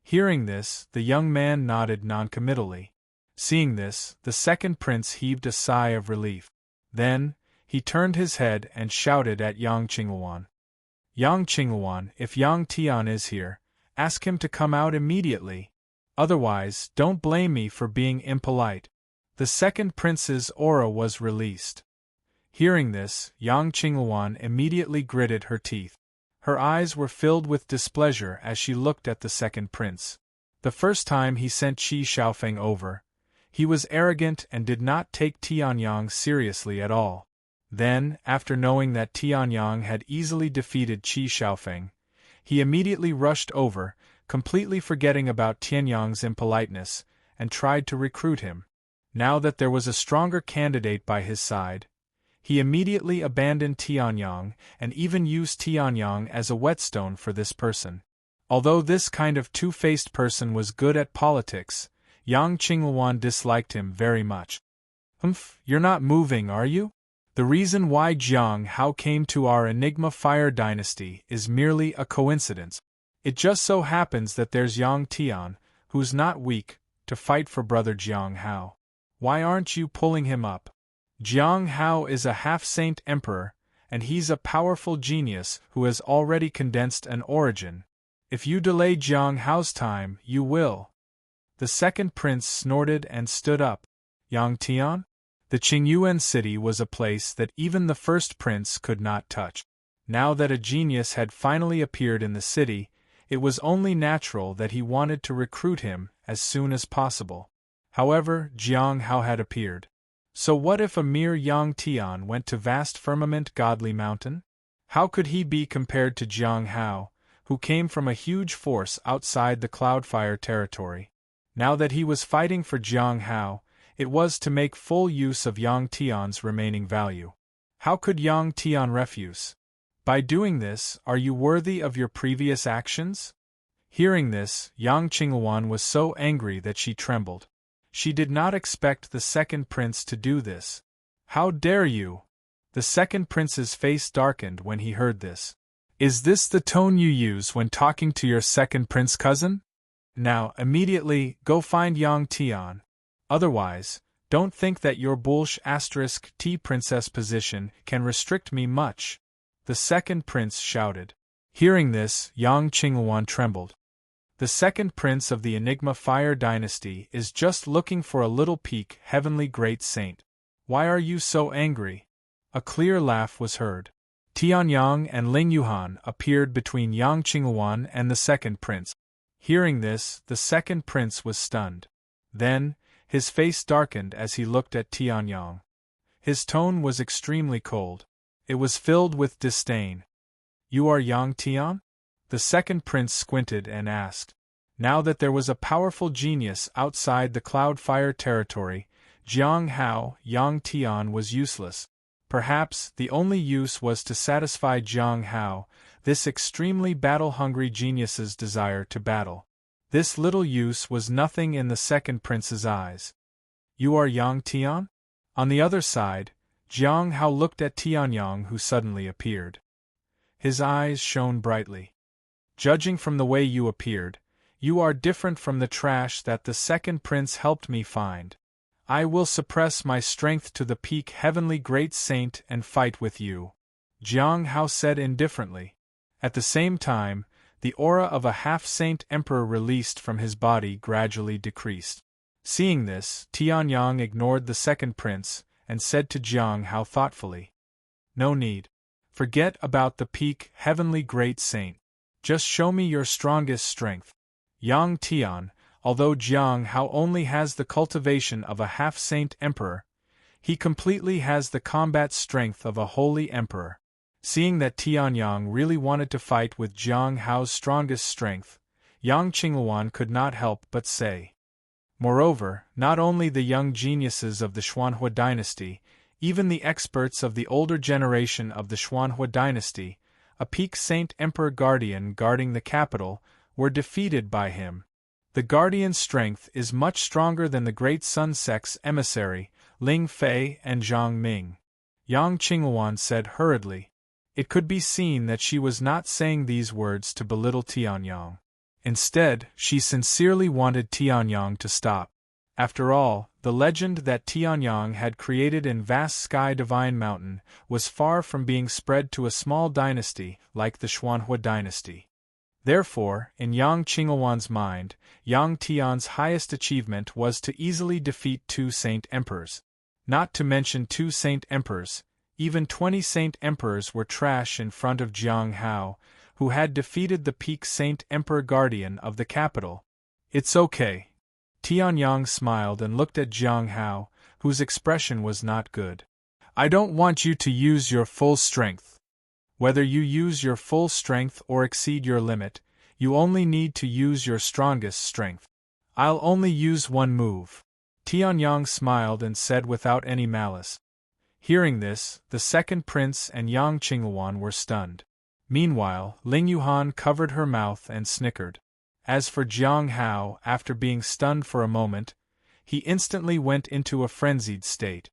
Hearing this, the young man nodded noncommittally. Seeing this, the second prince heaved a sigh of relief. Then, he turned his head and shouted at Yang Qingluan. "Yang Qingluan, if Yang Tian is here, ask him to come out immediately. Otherwise, don't blame me for being impolite." The second prince's aura was released. Hearing this, Yang Qingluan immediately gritted her teeth. Her eyes were filled with displeasure as she looked at the second prince. The first time he sent Qi Xiaofeng over, he was arrogant and did not take Tianyang seriously at all. Then, after knowing that Tianyang had easily defeated Qi Xiaofeng, he immediately rushed over, completely forgetting about Tianyang's impoliteness, and tried to recruit him. Now that there was a stronger candidate by his side, he immediately abandoned Tianyang and even used Tianyang as a whetstone for this person. Although this kind of two-faced person was good at politics, Yang Qingluan disliked him very much. You're not moving, are you? The reason why Jiang Hao came to our Enigma Fire Dynasty is merely a coincidence. It just so happens that there's Yang Tian, who's not weak, to fight for brother Jiang Hao. Why aren't you pulling him up? Jiang Hao is a half-saint emperor, and he's a powerful genius who has already condensed an origin. If you delay Jiang Hao's time, you will." The second prince snorted and stood up. Yang Tian? The Qingyuan city was a place that even the first prince could not touch. Now that a genius had finally appeared in the city, it was only natural that he wanted to recruit him as soon as possible. However, Jiang Hao had appeared. So what if a mere Yang Tian went to vast firmament godly mountain? How could he be compared to Jiang Hao, who came from a huge force outside the Cloudfire territory? Now that he was fighting for Jiang Hao, it was to make full use of Yang Tian's remaining value. How could Yang Tian refuse? By doing this, are you worthy of your previous actions? Hearing this, Yang Qingluan was so angry that she trembled. She did not expect the second prince to do this. How dare you? The second prince's face darkened when he heard this. Is this the tone you use when talking to your second prince cousin? Now, immediately, go find Yang Tian. Otherwise, don't think that your **T princess position can restrict me much," the second prince shouted. Hearing this, Yang Qingluan trembled. The second prince of the Enigma Fire Dynasty is just looking for a little peak heavenly great saint. Why are you so angry? A clear laugh was heard. Tianyang and Ling Yuhan appeared between Yang Qingluan and the second prince. Hearing this, the second prince was stunned. Then, his face darkened as he looked at Tianyang. His tone was extremely cold. It was filled with disdain. "You are Yang Tian?" The second prince squinted and asked. Now that there was a powerful genius outside the Cloudfire territory, Jiang Hao, Yang Tian was useless. Perhaps the only use was to satisfy Jiang Hao, this extremely battle-hungry genius's desire to battle. This little use was nothing in the second prince's eyes. "You are Yang Tian?" On the other side, Jiang Hao looked at Tianyang, who suddenly appeared. His eyes shone brightly. "Judging from the way you appeared, you are different from the trash that the second prince helped me find. I will suppress my strength to the peak heavenly great saint and fight with you," Jiang Hao said indifferently. At the same time, the aura of a half-saint emperor released from his body gradually decreased. Seeing this, Tianyang ignored the second prince, and said to Jiang Hao thoughtfully, "No need. Forget about the peak heavenly great saint. Just show me your strongest strength." Yang Tian, although Jiang Hao only has the cultivation of a half-saint emperor, he completely has the combat strength of a holy emperor. Seeing that Tianyang really wanted to fight with Jiang Hao's strongest strength, Yang Qingluan could not help but say. Moreover, not only the young geniuses of the Xuanhua dynasty, even the experts of the older generation of the Xuanhua dynasty, a peak saint emperor guardian guarding the capital, were defeated by him. The guardian's strength is much stronger than the great Sun sect's emissary, Ling Fei and Zhang Ming. Yang Qingluan said hurriedly. It could be seen that she was not saying these words to belittle Tianyang. Instead, she sincerely wanted Tianyang to stop. After all, the legend that Tianyang had created in vast sky divine mountain was far from being spread to a small dynasty like the Xuanhua dynasty. Therefore, in Yang Qingluan's mind, Yang Tian's highest achievement was to easily defeat 2 saint emperors. Not to mention 2 saint emperors, even 20 saint emperors were trash in front of Jiang Hao, who had defeated the peak saint emperor guardian of the capital. "It's okay." Tianyang smiled and looked at Jiang Hao, whose expression was not good. "I don't want you to use your full strength. Whether you use your full strength or exceed your limit, you only need to use your strongest strength. I'll only use one move." Tianyang smiled and said without any malice. Hearing this, the second prince and Yang Qingluan were stunned. Meanwhile, Ling Yuhan covered her mouth and snickered. As for Jiang Hao, after being stunned for a moment, he instantly went into a frenzied state.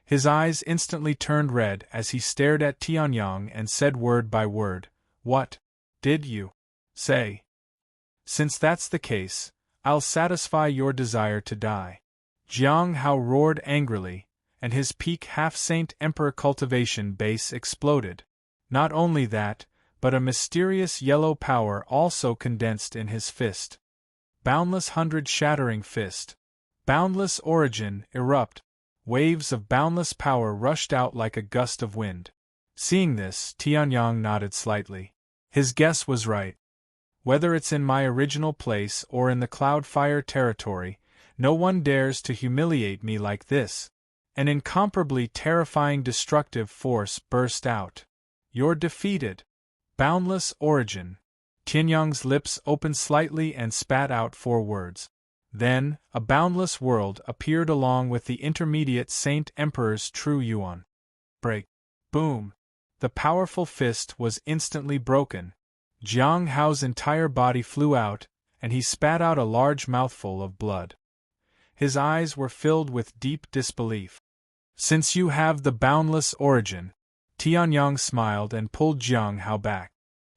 His eyes instantly turned red as he stared at Tianyang and said word by word, "What did you say? Since that's the case, I'll satisfy your desire to die." Jiang Hao roared angrily, and his peak half-saint emperor cultivation base exploded. Not only that, but a mysterious yellow power also condensed in his fist. Boundless hundred shattering fist. Boundless origin erupt. Waves of boundless power rushed out like a gust of wind. Seeing this, Tianyang nodded slightly. His guess was right. Whether it's in my original place or in the Cloudfire territory, no one dares to humiliate me like this. An incomparably terrifying destructive force burst out. "You're defeated. Boundless origin." Tianyang's lips opened slightly and spat out 4 words. Then, a boundless world appeared along with the intermediate Saint Emperor's true yuan. Break. Boom. The powerful fist was instantly broken. Jiang Hao's entire body flew out, and he spat out a large mouthful of blood. His eyes were filled with deep disbelief. "Since you have the boundless origin," Tianyang smiled and pulled Jiang Hao back.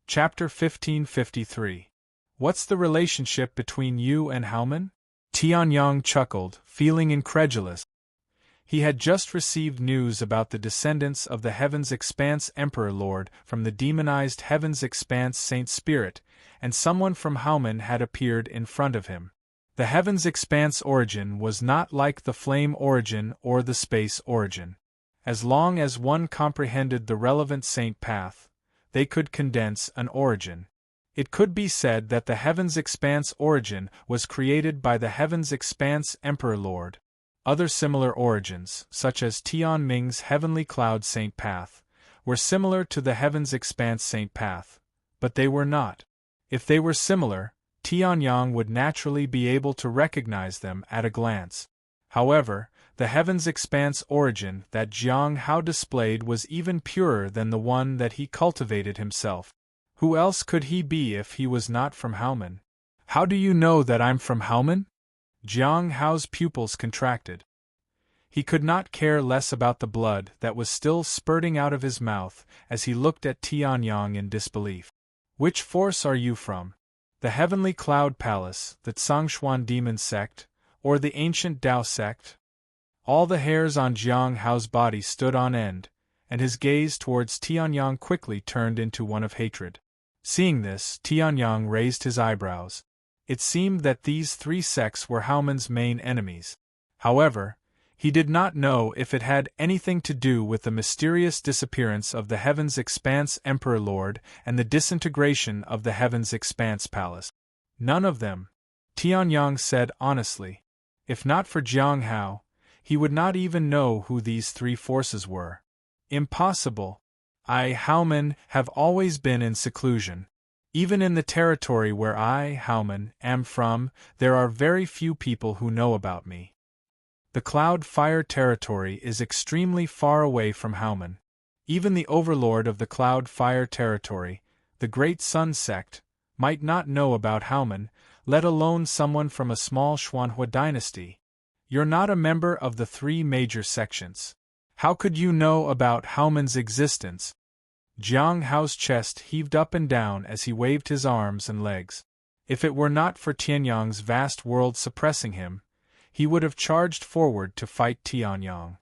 Chapter 1553. "What's the relationship between you and Haoman?" Tianyang chuckled, feeling incredulous. He had just received news about the descendants of the Heaven's Expanse Emperor Lord from the demonized Heaven's Expanse Saint Spirit, and someone from Haoman had appeared in front of him. The Heaven's Expanse origin was not like the flame origin or the space origin. As long as one comprehended the relevant saint path, they could condense an origin. It could be said that the Heaven's Expanse origin was created by the Heaven's Expanse Emperor Lord. Other similar origins, such as Tian Ming's Heavenly Cloud Saint Path, were similar to the Heaven's Expanse Saint Path, but they were not. If they were similar, Tianyang would naturally be able to recognize them at a glance. However, the heaven's expanse origin that Jiang Hao displayed was even purer than the one that he cultivated himself. Who else could he be if he was not from Haomen? How do you know that I'm from Haomen? Jiang Hao's pupils contracted. He could not care less about the blood that was still spurting out of his mouth as he looked at Tianyang in disbelief. Which force are you from? The Heavenly Cloud Palace, the Zhongshuan Demon Sect, or the Ancient Tao Sect? All the hairs on Jiang Hao's body stood on end, and his gaze towards Tianyang quickly turned into one of hatred. Seeing this, Tianyang raised his eyebrows. It seemed that these three sects were Haomen's main enemies. However, he did not know if it had anything to do with the mysterious disappearance of the Heaven's Expanse Emperor Lord and the disintegration of the Heaven's Expanse Palace. None of them, Tianyang said honestly. If not for Jiang Hao, he would not even know who these three forces were. Impossible. I, Haomen, have always been in seclusion. Even in the territory where I, Haomen, am from, there are very few people who know about me. The Cloud Fire territory is extremely far away from Haomen. Even the overlord of the Cloud Fire territory, the Great Sun Sect, might not know about Haomen, let alone someone from a small Xuanhua dynasty. You're not a member of the three major sections. How could you know about Haomen's existence? Jiang Hao's chest heaved up and down as he waved his arms and legs. If it were not for Tianyang's vast world suppressing him, he would have charged forward to fight Tianyang.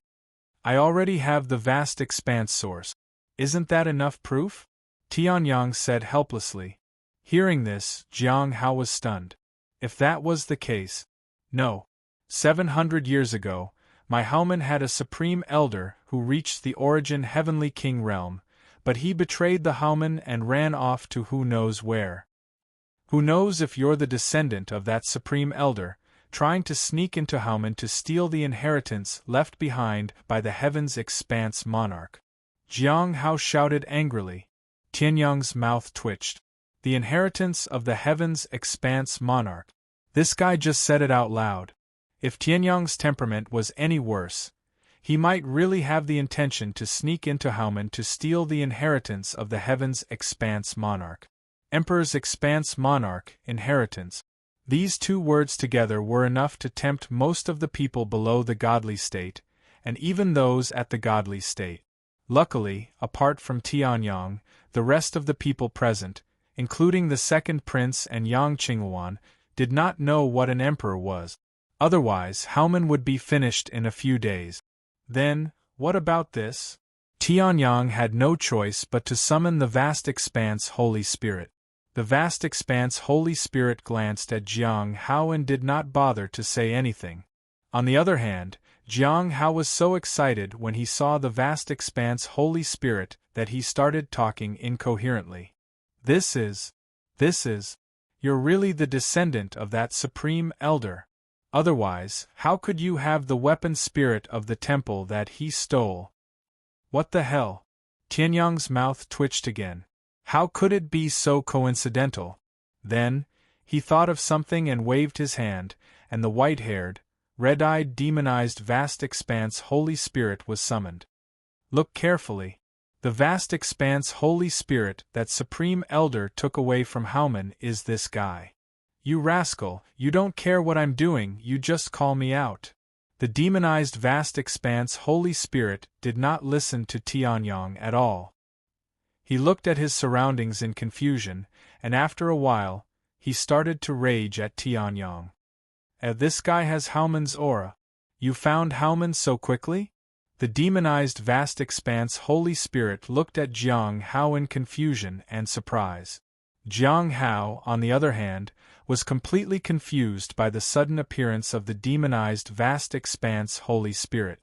I already have the vast expanse source. Isn't that enough proof? Tianyang said helplessly. Hearing this, Jiang Hao was stunned. If that was the case. No. 700 years ago, my Haomen had a supreme elder who reached the origin Heavenly King realm, but he betrayed the Haomen and ran off to who knows where. Who knows if you're the descendant of that supreme elder, trying to sneak into Haomen to steal the inheritance left behind by the Heaven's Expanse monarch. Jiang Hao shouted angrily. Tianyang's mouth twitched. The inheritance of the Heaven's Expanse monarch. This guy just said it out loud. If Tianyang's temperament was any worse, he might really have the intention to sneak into Haomen to steal the inheritance of the Heaven's Expanse monarch. Emperor's Expanse monarch, inheritance. These two words together were enough to tempt most of the people below the godly state, and even those at the godly state. Luckily, apart from Tianyang, the rest of the people present, including the second prince and Yang Qinghuan, did not know what an emperor was. Otherwise, Haomen would be finished in a few days. Then, what about this? Tianyang had no choice but to summon the vast expanse Holy Spirit. The vast expanse Holy Spirit glanced at Jiang Hao and did not bother to say anything. On the other hand, Jiang Hao was so excited when he saw the vast expanse Holy Spirit that he started talking incoherently. This is, you're really the descendant of that supreme elder. Otherwise, how could you have the weapon spirit of the temple that he stole? What the hell? Tianyang's mouth twitched again. How could it be so coincidental? Then, he thought of something and waved his hand, and the white-haired, red-eyed demonized vast expanse Holy Spirit was summoned. Look carefully. The vast expanse Holy Spirit that Supreme Elder took away from Haomen is this guy. You rascal, you don't care what I'm doing, you just call me out. The demonized vast expanse Holy Spirit did not listen to Tianyang at all. He looked at his surroundings in confusion, and after a while, he started to rage at Tianyang. This guy has Haomen's aura. You found Haomen so quickly? The demonized vast expanse Holy Spirit looked at Jiang Hao in confusion and surprise. Jiang Hao, on the other hand, was completely confused by the sudden appearance of the demonized vast expanse Holy Spirit.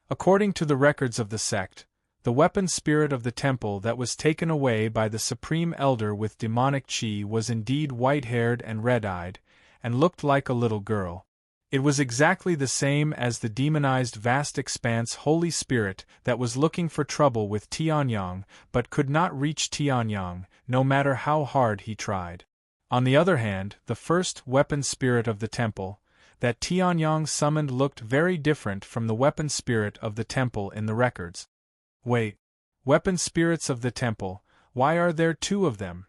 According to the records of the sect, the weapon spirit of the temple that was taken away by the Supreme Elder with demonic chi was indeed white-haired and red-eyed, and looked like a little girl. It was exactly the same as the demonized vast expanse Holy Spirit that was looking for trouble with Tianyang but could not reach Tianyang, no matter how hard he tried. On the other hand, the first weapon spirit of the temple, that Tianyang summoned looked very different from the weapon spirit of the temple in the records. Wait. Weapon spirits of the temple, why are there two of them?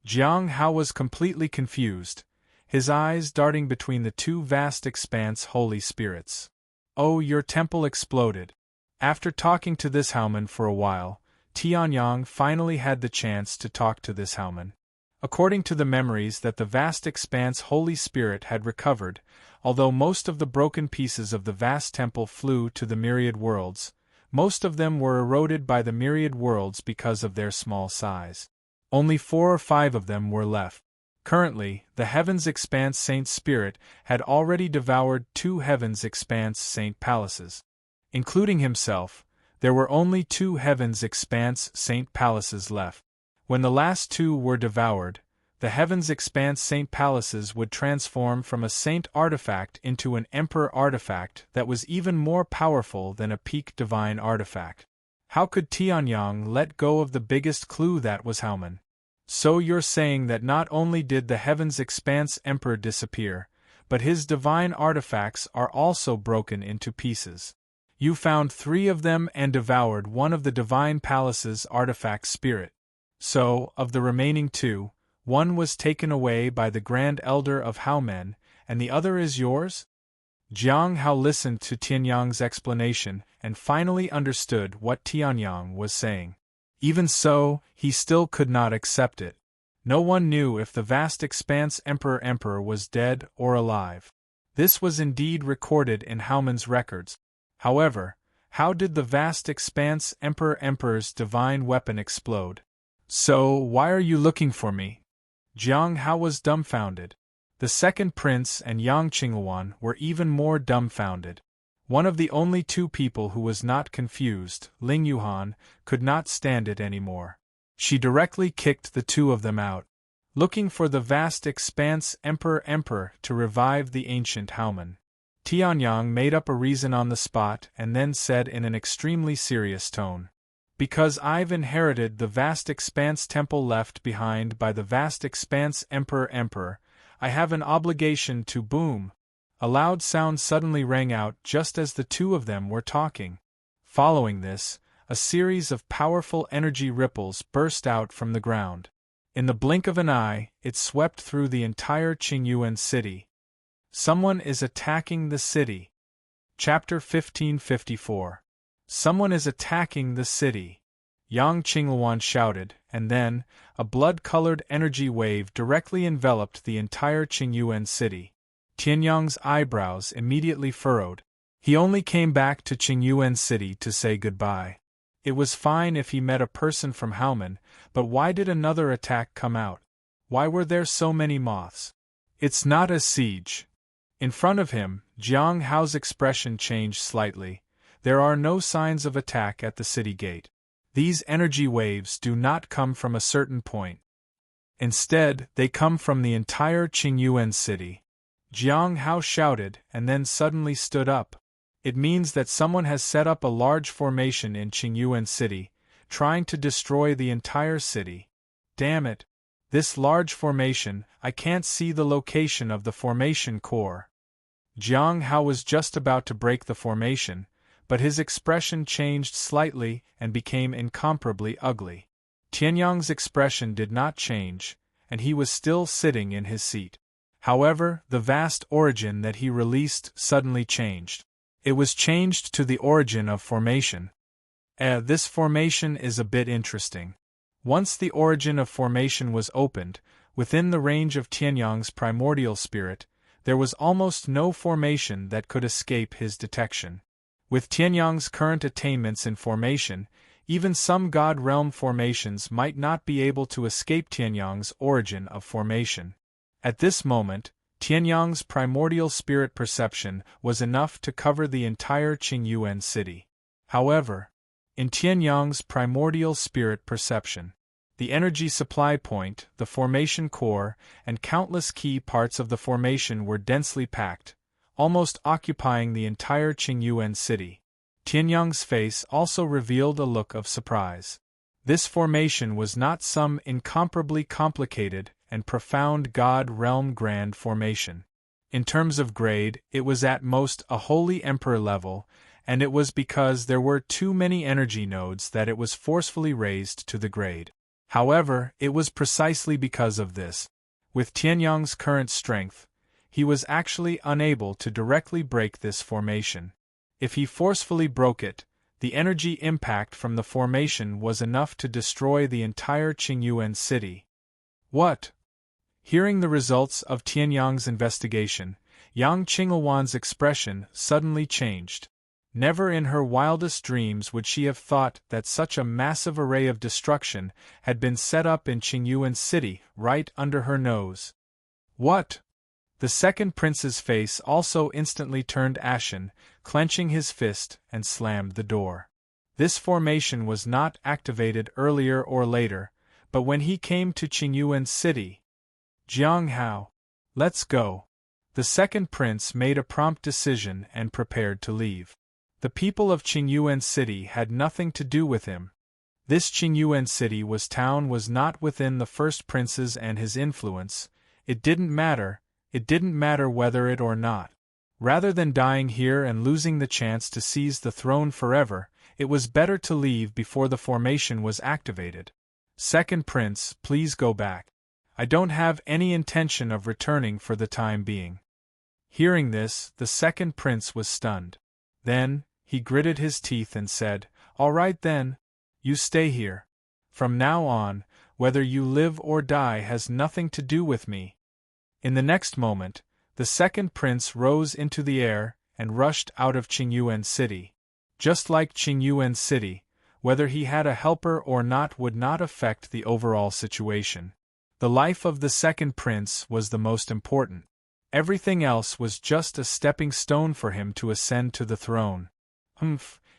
Jiang Hao was completely confused, his eyes darting between the two vast expanse holy spirits. Oh, your temple exploded. After talking to this Haoman for a while, Tianyang finally had the chance to talk to this Haoman. According to the memories that the vast expanse Holy Spirit had recovered, although most of the broken pieces of the vast temple flew to the myriad worlds, most of them were eroded by the myriad worlds because of their small size. Only 4 or 5 of them were left. Currently, the Heavens Expanse Saint Spirit had already devoured 2 Heavens Expanse Saint Palaces. Including himself, there were only 2 Heavens Expanse Saint Palaces left. When the last 2 were devoured, the Heavens Expanse Saint Palaces would transform from a Saint artifact into an Emperor artifact that was even more powerful than a peak divine artifact. How could Tianyang let go of the biggest clue that was Haoman? So you're saying that not only did the Heavens Expanse Emperor disappear, but his divine artifacts are also broken into pieces. You found 3 of them and devoured one of the Divine Palace's artifact spirit. So, of the remaining 2, one was taken away by the Grand Elder of Haomen, and the other is yours? Jiang Hao listened to Tianyang's explanation and finally understood what Tianyang was saying. Even so, he still could not accept it. No one knew if the vast expanse Emperor was dead or alive. This was indeed recorded in Haoman's records. However, how did the vast expanse Emperor's divine weapon explode? So, why are you looking for me? Jiang Hao was dumbfounded. The second prince and Yang Qingluan were even more dumbfounded. One of the only 2 people who was not confused, Ling Yuhan, could not stand it anymore. She directly kicked the 2 of them out, looking for the vast expanse Emperor to revive the ancient Haoman. Tianyang made up a reason on the spot and then said in an extremely serious tone, "Because I've inherited the vast expanse temple left behind by the vast expanse Emperor, I have an obligation to boom." A loud sound suddenly rang out just as the 2 of them were talking. Following this, a series of powerful energy ripples burst out from the ground. In the blink of an eye, it swept through the entire Qingyuan city. Someone is attacking the city. Chapter 1554. Someone is attacking the city. Yang Qingluan shouted, and then, a blood-colored energy wave directly enveloped the entire Qingyuan city. Tianyang's eyebrows immediately furrowed. He only came back to Qingyuan city to say goodbye. It was fine if he met a person from Haoman, but why did another attack come out? Why were there so many moths? It's not a siege. In front of him, Jiang Hao's expression changed slightly. There are no signs of attack at the city gate. These energy waves do not come from a certain point. Instead, they come from the entire Qingyuan city. Jiang Hao shouted and then suddenly stood up. It means that someone has set up a large formation in Qingyuan city, trying to destroy the entire city. Damn it! This large formation, I can't see the location of the formation core. Jiang Hao was just about to break the formation, but his expression changed slightly and became incomparably ugly. Tianyang's expression did not change, and he was still sitting in his seat. However, the vast origin that he released suddenly changed. It was changed to the origin of formation. This formation is a bit interesting. Once the origin of formation was opened, within the range of Tianyang's primordial spirit, there was almost no formation that could escape his detection. With Tianyang's current attainments in formation, even some God realm formations might not be able to escape Tianyang's origin of formation. At this moment, Tianyang's primordial spirit perception was enough to cover the entire Qingyuan city. However, in Tianyang's primordial spirit perception, the energy supply point, the formation core, and countless key parts of the formation were densely packed, almost occupying the entire Qingyuan city. Tianyang's face also revealed a look of surprise. This formation was not some incomparably complicated and profound God realm grand formation. In terms of grade, it was at most a holy emperor level, and it was because there were too many energy nodes that it was forcefully raised to the grade. However, it was precisely because of this. With Tianyang's current strength, he was actually unable to directly break this formation. If he forcefully broke it, the energy impact from the formation was enough to destroy the entire Qingyuan city. What? Hearing the results of Tianyang's investigation, Yang Qingluan's expression suddenly changed. Never in her wildest dreams would she have thought that such a massive array of destruction had been set up in Qingyuan city, right under her nose. What? The second prince's face also instantly turned ashen, clenching his fist and slammed the door. This formation was not activated earlier or later, but when he came to Qingyuan city. Jiang Hao. Let's go. The second prince made a prompt decision and prepared to leave. The people of Qingyuan city had nothing to do with him. This Qingyuan city was not within the first prince's and his influence. It didn't matter whether it or not. Rather than dying here and losing the chance to seize the throne forever, it was better to leave before the formation was activated. Second prince, please go back. I don't have any intention of returning for the time being. Hearing this, the second prince was stunned. Then, he gritted his teeth and said, "All right then. You stay here. From now on, whether you live or die has nothing to do with me." In the next moment, the second prince rose into the air and rushed out of Qingyuan city. Just like Qingyuan city, whether he had a helper or not would not affect the overall situation. The life of the second prince was the most important. Everything else was just a stepping stone for him to ascend to the throne.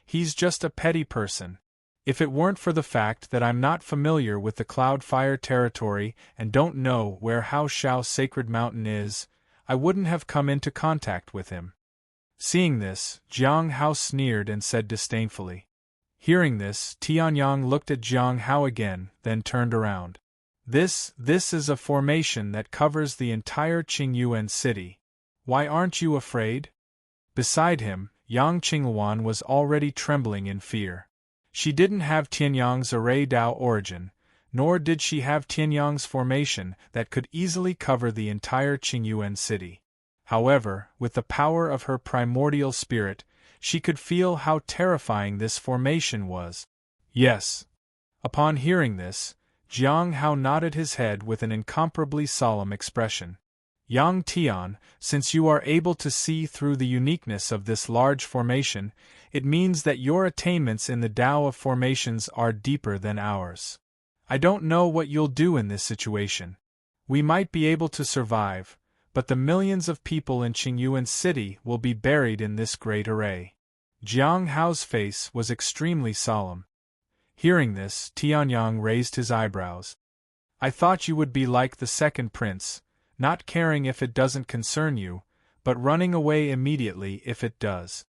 He's just a petty person. If it weren't for the fact that I'm not familiar with the Cloudfire territory and don't know where Hao Shao Sacred Mountain is, I wouldn't have come into contact with him. Seeing this, Jiang Hao sneered and said disdainfully. Hearing this, Tianyang looked at Jiang Hao again, then turned around. This is a formation that covers the entire Qingyuan city. Why aren't you afraid? Beside him, Yang Qingluan was already trembling in fear. She didn't have Tianyang's array Dao origin, nor did she have Tianyang's formation that could easily cover the entire Qingyuan city. However, with the power of her primordial spirit, she could feel how terrifying this formation was. Yes. Upon hearing this, Jiang Hao nodded his head with an incomparably solemn expression. Yang Tian, since you are able to see through the uniqueness of this large formation, it means that your attainments in the Tao of formations are deeper than ours. I don't know what you'll do in this situation. We might be able to survive, but the millions of people in Qingyuan city will be buried in this great array. Jiang Hao's face was extremely solemn. Hearing this, Tianyang raised his eyebrows. I thought you would be like the second prince, not caring if it doesn't concern you, but running away immediately if it does.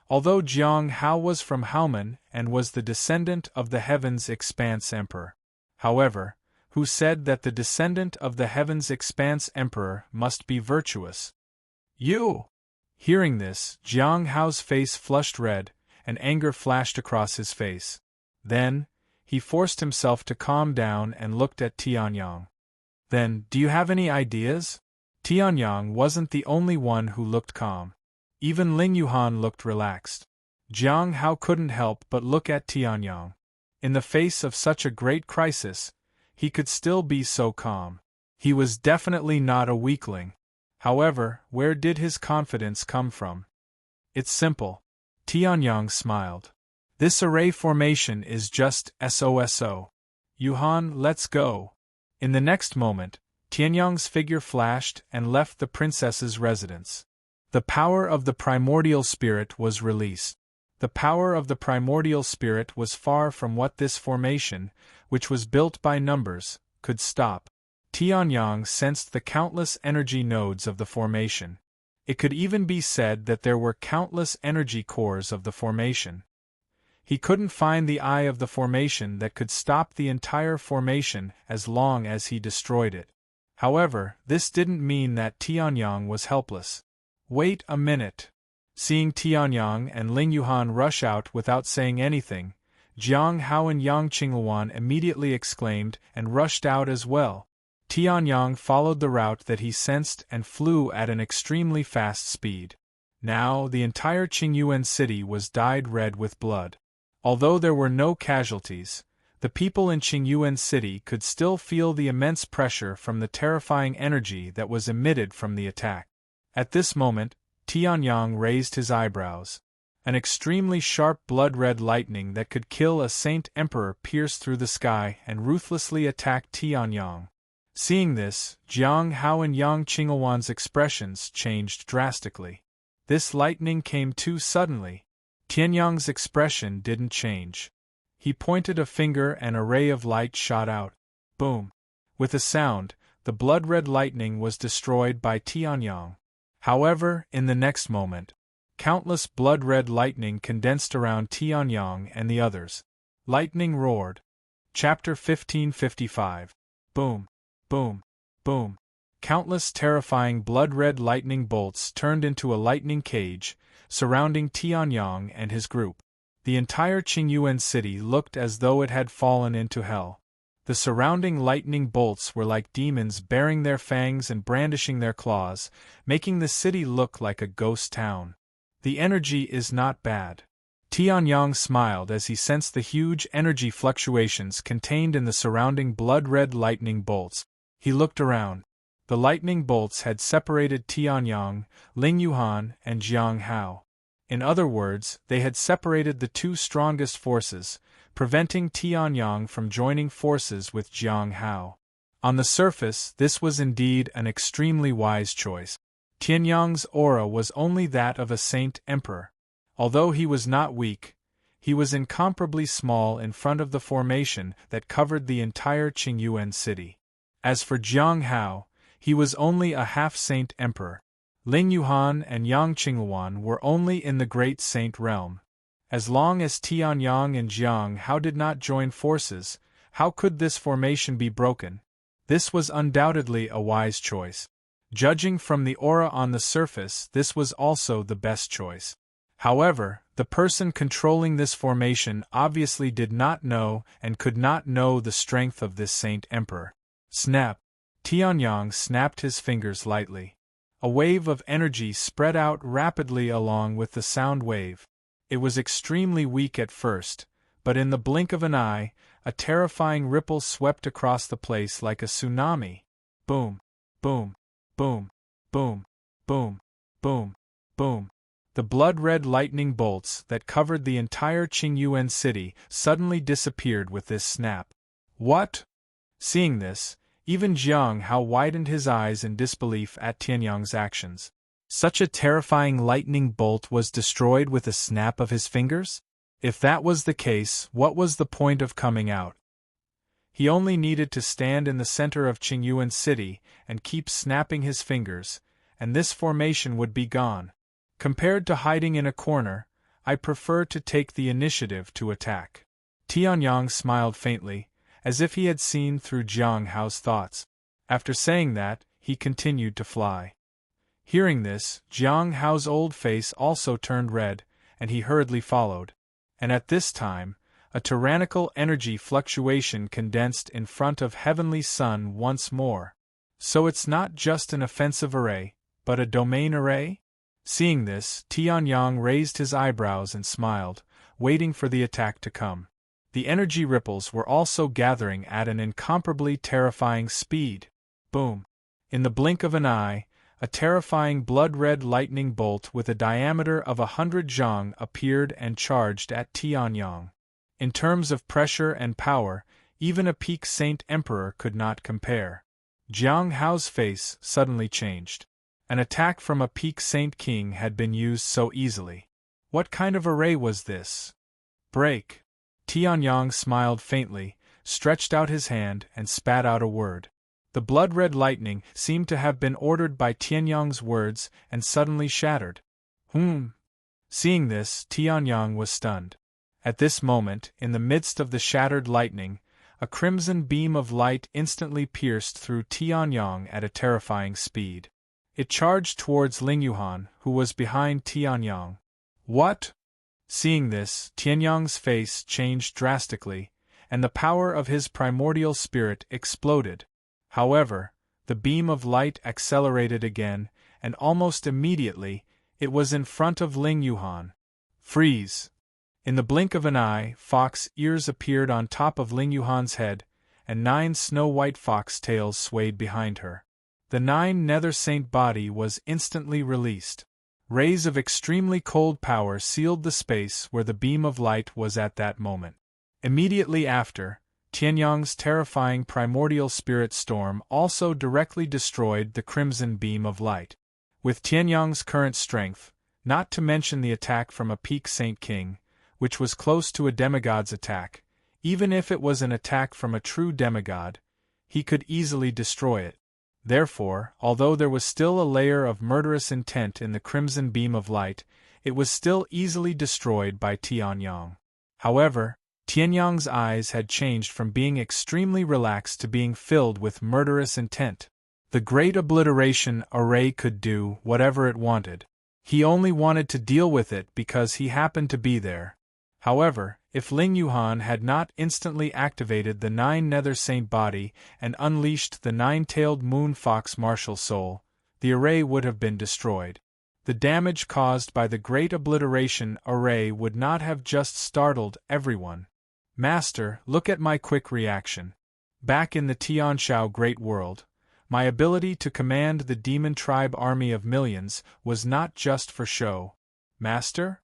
Although Jiang Hao was from Haomen and was the descendant of the Heaven's Expanse Emperor. However, who said that the descendant of the Heaven's Expanse Emperor must be virtuous? You! Hearing this, Jiang Hao's face flushed red, and anger flashed across his face. Then, he forced himself to calm down and looked at Tianyang. Then, do you have any ideas? Tianyang wasn't the only one who looked calm. Even Ling Yuhan looked relaxed. Jiang Hao couldn't help but look at Tianyang. In the face of such a great crisis, he could still be so calm. He was definitely not a weakling. However, where did his confidence come from? It's simple. Tianyang smiled. This array formation is just SOSO. Yuhan, let's go. In the next moment, Tianyang's figure flashed and left the princess's residence. The power of the primordial spirit was released. The power of the primordial spirit was far from what this formation, which was built by numbers, could stop. Tianyang sensed the countless energy nodes of the formation. It could even be said that there were countless energy cores of the formation. He couldn't find the eye of the formation that could stop the entire formation as long as he destroyed it. However, this didn't mean that Tianyang was helpless. Wait a minute. Seeing Tianyang and Ling Yuhan rush out without saying anything, Jiang Hao and Yang Qingluan immediately exclaimed and rushed out as well. Tianyang followed the route that he sensed and flew at an extremely fast speed. Now, the entire Qingyuan city was dyed red with blood. Although there were no casualties, the people in Qingyuan city could still feel the immense pressure from the terrifying energy that was emitted from the attack. At this moment, Tianyang raised his eyebrows. An extremely sharp blood-red lightning that could kill a Saint Emperor pierced through the sky and ruthlessly attacked Tianyang. Seeing this, Jiang Hao and Yang Qingluan's expressions changed drastically. This lightning came too suddenly. Tianyang's expression didn't change. He pointed a finger and a ray of light shot out. Boom! With a sound, the blood-red lightning was destroyed by Tianyang. However, in the next moment, countless blood-red lightning condensed around Tianyang and the others. Lightning roared. Chapter 1555. Boom! Boom! Boom! Countless terrifying blood-red lightning bolts turned into a lightning cage, surrounding Tianyang and his group. The entire Qingyuan city looked as though it had fallen into hell. The surrounding lightning bolts were like demons baring their fangs and brandishing their claws, making the city look like a ghost town. The energy is not bad. Tianyang smiled as he sensed the huge energy fluctuations contained in the surrounding blood-red lightning bolts. He looked around. The lightning bolts had separated Tianyang, Ling Yuhan, and Jiang Hao. In other words, they had separated the two strongest forces, preventing Tianyang from joining forces with Jiang Hao. On the surface, this was indeed an extremely wise choice. Tianyang's aura was only that of a Saint Emperor. Although he was not weak, he was incomparably small in front of the formation that covered the entire Qingyuan city. As for Jiang Hao, he was only a half-Saint Emperor. Ling Yuhan and Yang Qingluan were only in the Great Saint realm. As long as Tianyang and Jiang Hao did not join forces, how could this formation be broken? This was undoubtedly a wise choice. Judging from the aura on the surface, this was also the best choice. However, the person controlling this formation obviously did not know and could not know the strength of this Saint Emperor. Snap! Tianyang snapped his fingers lightly. A wave of energy spread out rapidly along with the sound wave. It was extremely weak at first, but in the blink of an eye, a terrifying ripple swept across the place like a tsunami. Boom! Boom! Boom! Boom! Boom! Boom! Boom! The blood-red lightning bolts that covered the entire Qingyuan city suddenly disappeared with this snap. What? Seeing this, even Jiang Hao widened his eyes in disbelief at Tianyang's actions. Such a terrifying lightning bolt was destroyed with a snap of his fingers? If that was the case, what was the point of coming out? He only needed to stand in the center of Qingyuan city and keep snapping his fingers, and this formation would be gone. Compared to hiding in a corner, I prefer to take the initiative to attack. Tianyang smiled faintly, as if he had seen through Jiang Hao's thoughts. After saying that, he continued to fly. Hearing this, Jiang Hao's old face also turned red, and he hurriedly followed. And at this time, a tyrannical energy fluctuation condensed in front of Heavenly Sun once more. So it's not just an offensive array, but a domain array? Seeing this, Tianyang raised his eyebrows and smiled, waiting for the attack to come. The energy ripples were also gathering at an incomparably terrifying speed. Boom! In the blink of an eye, a terrifying blood-red lightning bolt with a diameter of 100 zhang appeared and charged at Tianyang. In terms of pressure and power, even a peak Saint Emperor could not compare. Jiang Hao's face suddenly changed. An attack from a peak Saint King had been used so easily. What kind of array was this? Break! Tianyang smiled faintly, stretched out his hand, and spat out a word. The blood-red lightning seemed to have been ordered by Tianyang's words and suddenly shattered. Seeing this, Tianyang was stunned. At this moment, in the midst of the shattered lightning, a crimson beam of light instantly pierced through Tianyang at a terrifying speed. It charged towards Ling Yuhan, who was behind Tianyang. What? Seeing this, Tianyang's face changed drastically, and the power of his primordial spirit exploded. However, the beam of light accelerated again, and almost immediately, it was in front of Ling Yuhan. Freeze! In the blink of an eye, fox ears appeared on top of Ling Yuhan's head, and 9 snow-white fox tails swayed behind her. The 9 nether saint body was instantly released. Rays of extremely cold power sealed the space where the beam of light was at that moment. Immediately after, Tianyang's terrifying primordial spirit storm also directly destroyed the crimson beam of light. With Tianyang's current strength, not to mention the attack from a peak Saint King, which was close to a demigod's attack, even if it was an attack from a true demigod, he could easily destroy it. Therefore, although there was still a layer of murderous intent in the crimson beam of light, it was still easily destroyed by Tianyang. However, Tianyang's eyes had changed from being extremely relaxed to being filled with murderous intent. The Great Obliteration Array could do whatever it wanted. He only wanted to deal with it because he happened to be there. However, if Ling Yuhan had not instantly activated the 9 nether saint body and unleashed the 9-tailed moon fox martial soul, the array would have been destroyed. The damage caused by the Great Obliteration Array would not have just startled everyone. Master, look at my quick reaction. Back in the Tianshao Great World, my ability to command the demon tribe army of millions was not just for show. Master?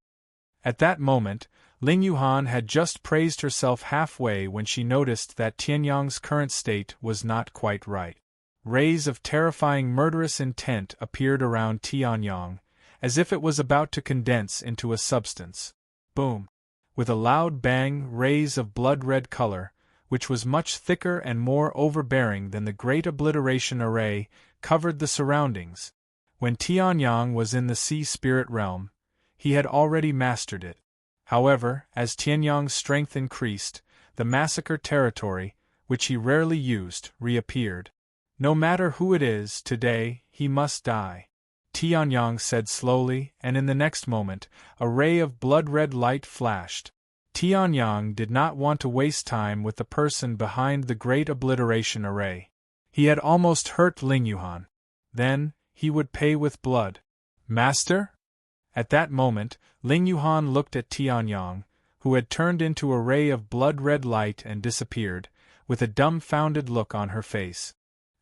At that moment, Ling Yuhan had just praised herself halfway when she noticed that Tianyang's current state was not quite right. Rays of terrifying murderous intent appeared around Tianyang, as if it was about to condense into a substance. Boom! With a loud bang, rays of blood-red color, which was much thicker and more overbearing than the Great Obliteration Array, covered the surroundings. When Tianyang was in the sea spirit realm, he had already mastered it. However, as Tianyang's strength increased, the massacre territory, which he rarely used, reappeared. No matter who it is, today, he must die. Tianyang said slowly, and in the next moment, a ray of blood-red light flashed. Tianyang did not want to waste time with the person behind the Great Obliteration Array. He had almost hurt Ling Yuhan. Then, he would pay with blood. Master? At that moment, Ling Yuhan looked at Tianyang, who had turned into a ray of blood-red light and disappeared, with a dumbfounded look on her face.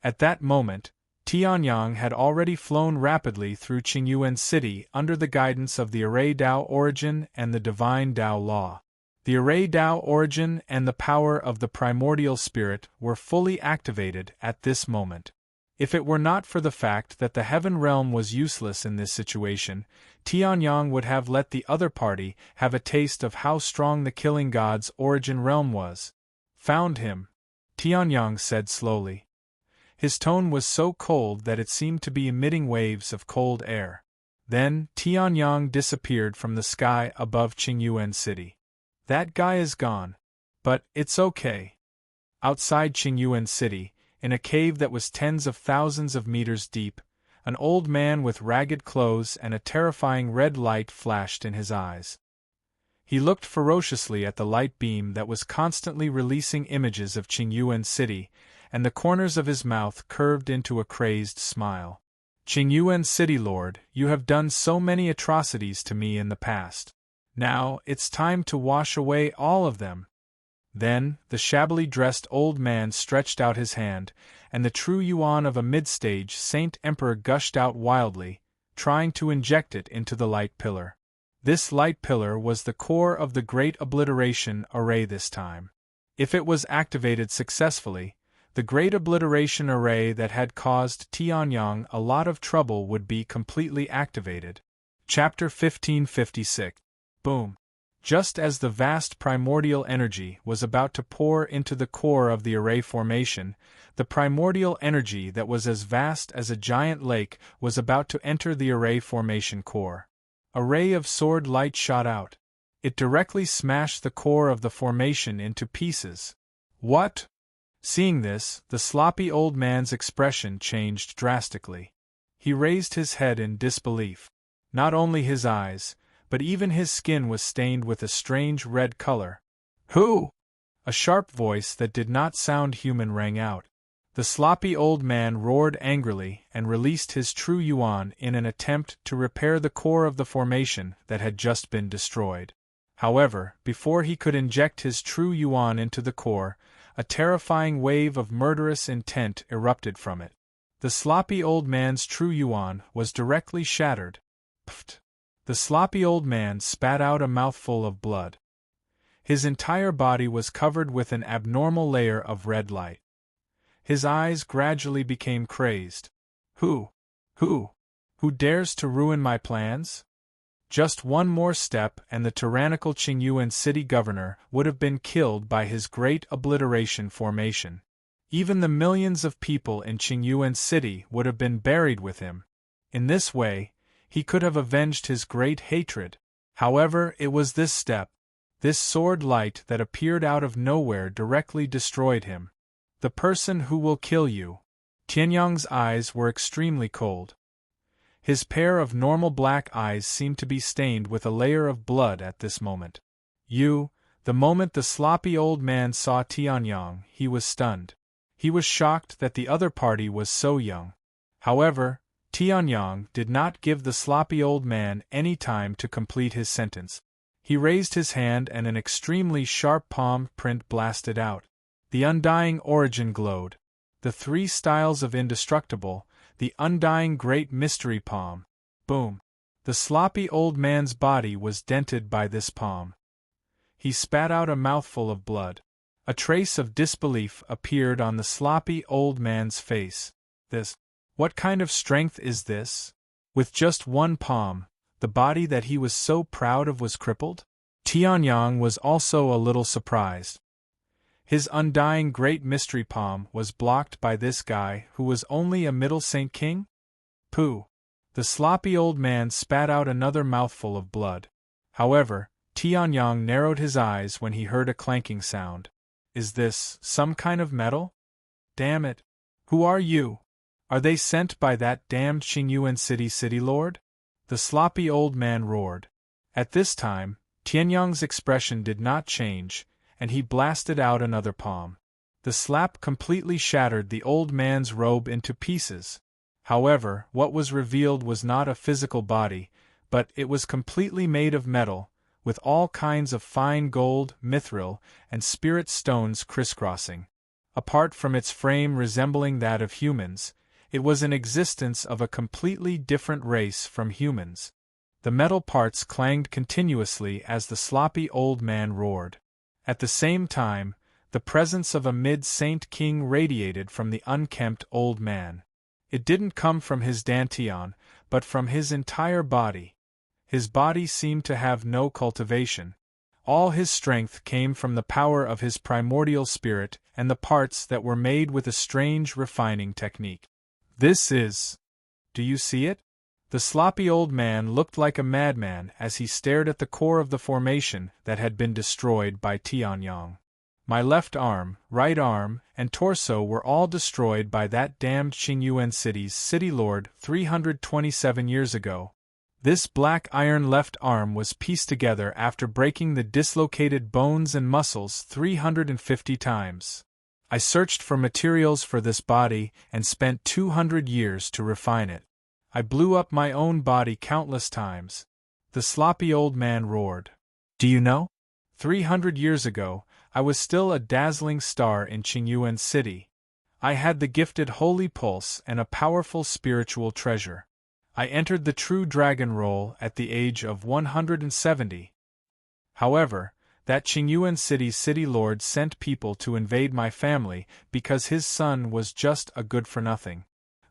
At that moment, Tianyang had already flown rapidly through Qingyuan City under the guidance of the Array Dao Origin and the Divine Dao Law. The Array Dao Origin and the power of the primordial spirit were fully activated at this moment. If it were not for the fact that the Heaven Realm was useless in this situation, Tianyang would have let the other party have a taste of how strong the Killing God's Origin Realm was. Found him, Tianyang said slowly. His tone was so cold that it seemed to be emitting waves of cold air. Then, Tianyang disappeared from the sky above Qingyuan City. That guy is gone. But it's okay. Outside Qingyuan City, in a cave that was tens of thousands of meters deep, an old man with ragged clothes and a terrifying red light flashed in his eyes. He looked ferociously at the light beam that was constantly releasing images of Qingyuan City, and the corners of his mouth curved into a crazed smile. Qingyuan City Lord, you have done so many atrocities to me in the past. Now, it's time to wash away all of them. Then, the shabbily dressed old man stretched out his hand, and the true yuan of a mid-stage Saint Emperor gushed out wildly, trying to inject it into the light pillar. This light pillar was the core of the Great Obliteration Array this time. If it was activated successfully, the Great Obliteration Array that had caused Tianyang a lot of trouble would be completely activated. Chapter 1556. Boom. Just as the vast primordial energy was about to pour into the core of the array formation, the primordial energy that was as vast as a giant lake was about to enter the array formation core. A ray of sword light shot out. It directly smashed the core of the formation into pieces. What? Seeing this, the sloppy old man's expression changed drastically. He raised his head in disbelief. Not only his eyes, but even his skin was stained with a strange red color. Who? A sharp voice that did not sound human rang out. The sloppy old man roared angrily and released his true yuan in an attempt to repair the core of the formation that had just been destroyed. However, before he could inject his true yuan into the core, a terrifying wave of murderous intent erupted from it. The sloppy old man's true yuan was directly shattered. Pfft! The sloppy old man spat out a mouthful of blood. His entire body was covered with an abnormal layer of red light. His eyes gradually became crazed. Who dares to ruin my plans? Just one more step and the tyrannical Qingyuan city governor would have been killed by his great obliteration formation. Even the millions of people in Qingyuan city would have been buried with him. In this way, he could have avenged his great hatred. However, it was this step, this sword light that appeared out of nowhere directly destroyed him. The person who will kill you. Tianyang's eyes were extremely cold. His pair of normal black eyes seemed to be stained with a layer of blood at this moment. The moment the sloppy old man saw Tianyang, he was stunned. He was shocked that the other party was so young. However, Tianyang did not give the sloppy old man any time to complete his sentence. He raised his hand and an extremely sharp palm print blasted out. The undying origin glowed. The three styles of indestructible, the undying great mystery palm. Boom! The sloppy old man's body was dented by this palm. He spat out a mouthful of blood. A trace of disbelief appeared on the sloppy old man's face. What kind of strength is this? With just one palm, the body that he was so proud of was crippled? Tianyang was also a little surprised. His undying great mystery palm was blocked by this guy who was only a middle Saint King? Pooh! The sloppy old man spat out another mouthful of blood. However, Tianyang narrowed his eyes when he heard a clanking sound. Is this some kind of metal? Damn it! Who are you? Are they sent by that damned Qingyuan city lord? The sloppy old man roared. At this time, Tianyang's expression did not change, and he blasted out another palm. The slap completely shattered the old man's robe into pieces. However, what was revealed was not a physical body, but it was completely made of metal, with all kinds of fine gold, mithril, and spirit stones crisscrossing. Apart from its frame resembling that of humans, it was an existence of a completely different race from humans. The metal parts clanged continuously as the sloppy old man roared. At the same time, the presence of a mid-Saint King radiated from the unkempt old man. It didn't come from his dantian, but from his entire body. His body seemed to have no cultivation. All his strength came from the power of his primordial spirit and the parts that were made with a strange refining technique. Do you see it? The sloppy old man looked like a madman as he stared at the core of the formation that had been destroyed by Tianyang. My left arm, right arm, and torso were all destroyed by that damned Qingyuan city's city lord 327 years ago. This black iron left arm was pieced together after breaking the dislocated bones and muscles 350 times. I searched for materials for this body and spent 200 years to refine it. I blew up my own body countless times. The sloppy old man roared. Do you know? 300 years ago, I was still a dazzling star in Qingyuan city. I had the gifted holy pulse and a powerful spiritual treasure. I entered the true dragon role at the age of 170. However, that Qingyuan city's city lord sent people to invade my family because his son was just a good-for-nothing.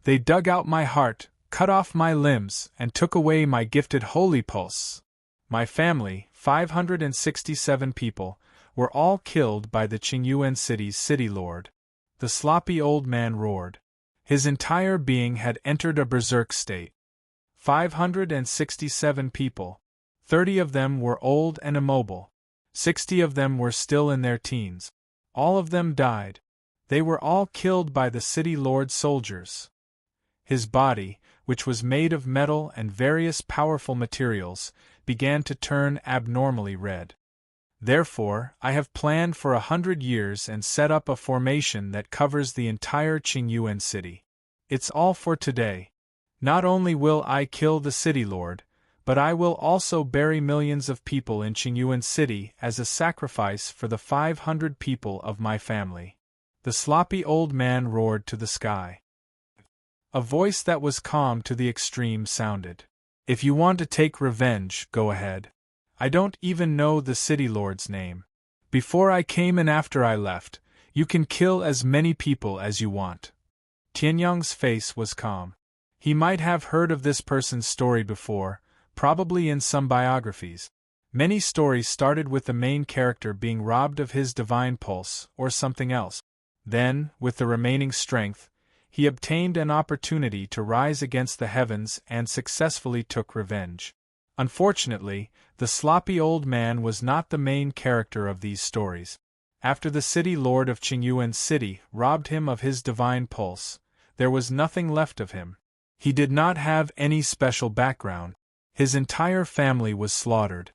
They dug out my heart, cut off my limbs, and took away my gifted holy pulse. My family, 567 people, were all killed by the Qingyuan city's city lord. The sloppy old man roared. His entire being had entered a berserk state. 567 people. 30 of them were old and immobile. 60 of them were still in their teens. All of them died. They were all killed by the city lord's soldiers. His body, which was made of metal and various powerful materials, began to turn abnormally red. Therefore, I have planned for 100 years and set up a formation that covers the entire Qingyuan city. It's all for today. Not only will I kill the city lord, but I will also bury millions of people in Qingyuan city as a sacrifice for the 500 people of my family. The sloppy old man roared to the sky. A voice that was calm to the extreme sounded. If you want to take revenge, go ahead. I don't even know the city lord's name. Before I came and after I left, you can kill as many people as you want. Tianyang's face was calm. He might have heard of this person's story before, probably in some biographies. Many stories started with the main character being robbed of his divine pulse, or something else. Then, with the remaining strength, he obtained an opportunity to rise against the heavens and successfully took revenge. Unfortunately, the sloppy old man was not the main character of these stories. After the city lord of Qingyuan city robbed him of his divine pulse, there was nothing left of him. He did not have any special background. His entire family was slaughtered.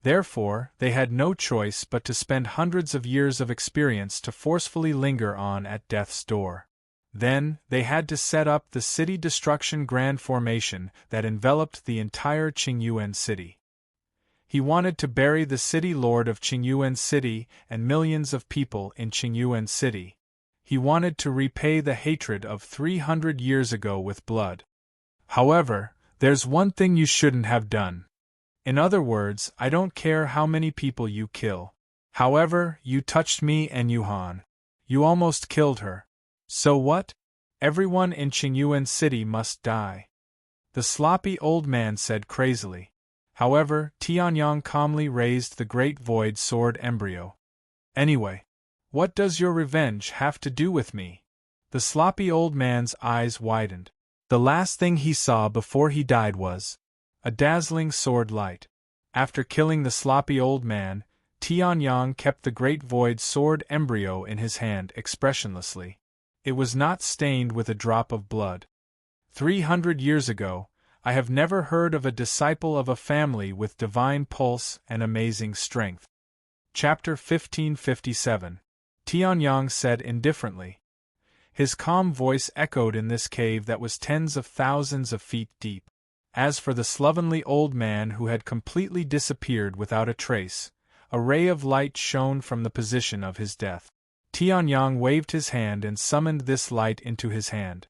Therefore, they had no choice but to spend hundreds of years of experience to forcefully linger on at death's door. Then, they had to set up the city destruction grand formation that enveloped the entire Qingyuan city. He wanted to bury the city lord of Qingyuan city and millions of people in Qingyuan city. He wanted to repay the hatred of 300 years ago with blood. However, there's one thing you shouldn't have done. In other words, I don't care how many people you kill. However, you touched me and Yuhan. You almost killed her. So what? Everyone in Qingyuan city must die. The sloppy old man said crazily. However, Tianyang calmly raised the great void sword embryo. Anyway, what does your revenge have to do with me? The sloppy old man's eyes widened. The last thing he saw before he died was a dazzling sword light. After killing the sloppy old man, Tianyang kept the great void sword embryo in his hand expressionlessly. It was not stained with a drop of blood. 300 years ago, I have never heard of a disciple of a family with divine pulse and amazing strength. Chapter 1557. Tianyang said indifferently. His calm voice echoed in this cave that was tens of thousands of feet deep. As for the slovenly old man who had completely disappeared without a trace, a ray of light shone from the position of his death. Tianyang waved his hand and summoned this light into his hand.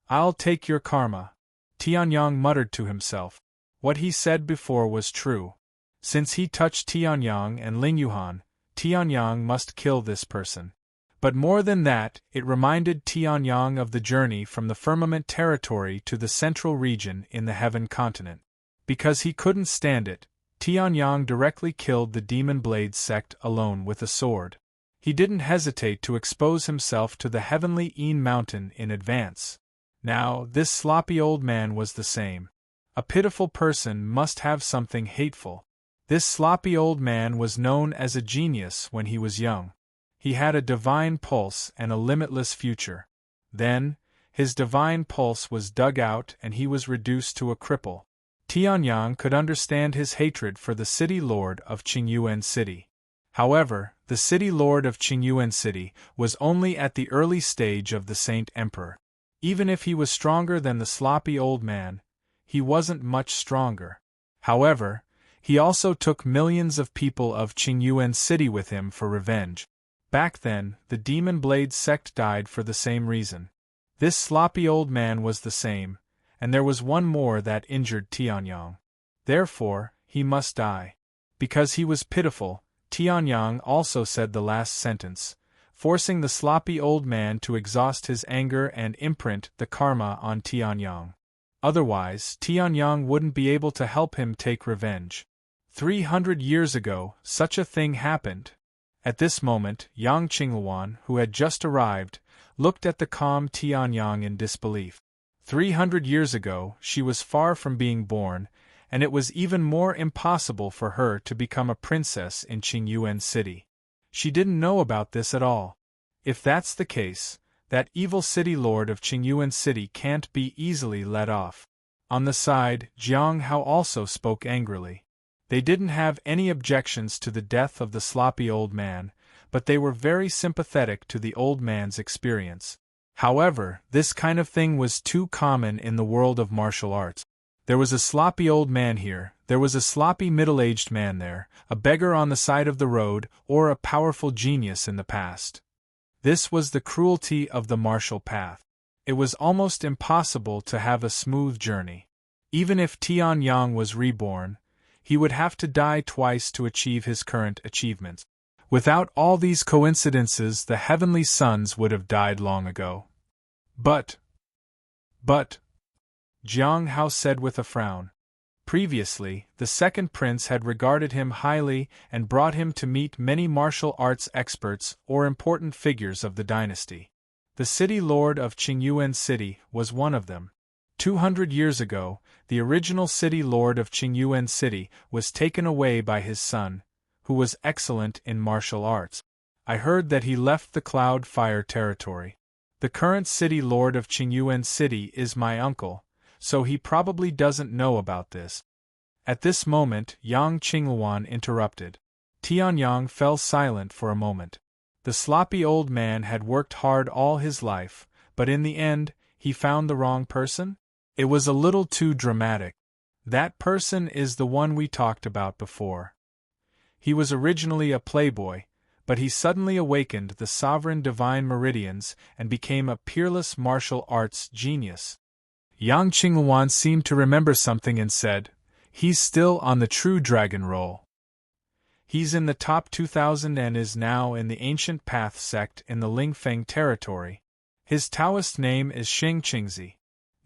I'll take your karma. Tianyang muttered to himself. What he said before was true. Since he touched Tianyang and Lingyuhan, Tianyang must kill this person. But more than that, it reminded Tianyang of the journey from the firmament territory to the central region in the heaven continent. Because he couldn't stand it, Tianyang directly killed the Demon Blade sect alone with a sword. He didn't hesitate to expose himself to the heavenly Een mountain in advance. Now, this sloppy old man was the same. A pitiful person must have something hateful. This sloppy old man was known as a genius when he was young. He had a divine pulse and a limitless future. Then, his divine pulse was dug out and he was reduced to a cripple. Tianyang could understand his hatred for the city lord of Qingyuan city. However, the city lord of Qingyuan city was only at the early stage of the Saint Emperor. Even if he was stronger than the sloppy old man, he wasn't much stronger. However, he also took millions of people of Qingyuan city with him for revenge. Back then, the Demon Blade sect died for the same reason. This sloppy old man was the same, and there was one more that injured Tianyang. Therefore, he must die. Because he was pitiful, Tianyang also said the last sentence, forcing the sloppy old man to exhaust his anger and imprint the karma on Tianyang. Otherwise, Tianyang wouldn't be able to help him take revenge. 300 years ago, such a thing happened. At this moment, Yang Qingluan, who had just arrived, looked at the calm Tianyang in disbelief. 300 years ago, she was far from being born, and it was even more impossible for her to become a princess in Qingyuan city. She didn't know about this at all. If that's the case, that evil city lord of Qingyuan City can't be easily let off. On the side, Jiang Hao also spoke angrily. They didn't have any objections to the death of the sloppy old man, but they were very sympathetic to the old man's experience. However, this kind of thing was too common in the world of martial arts. There was a sloppy old man here, there was a sloppy middle-aged man there, a beggar on the side of the road, or a powerful genius in the past. This was the cruelty of the martial path. It was almost impossible to have a smooth journey. Even if Tianyang was reborn, he would have to die twice to achieve his current achievements. Without all these coincidences, the heavenly sons would have died long ago. But, Jiang Hao said with a frown. Previously, the second prince had regarded him highly and brought him to meet many martial arts experts or important figures of the dynasty. The city lord of Qingyuan City was one of them. 200 years ago, the original city lord of Qingyuan City was taken away by his son, who was excellent in martial arts. I heard that he left the Cloud Fire territory. The current city lord of Qingyuan City is my uncle, so he probably doesn't know about this. At this moment, Yang Qingluan interrupted. Tianyang fell silent for a moment. The sloppy old man had worked hard all his life, but in the end, he found the wrong person? It was a little too dramatic. That person is the one we talked about before. He was originally a playboy, but he suddenly awakened the sovereign divine meridians and became a peerless martial arts genius. Yang Qingluan seemed to remember something and said, "He's still on the true dragon roll. He's in the top 2000 and is now in the Ancient Path sect in the Lingfeng territory. His Taoist name is Xing Qingzi."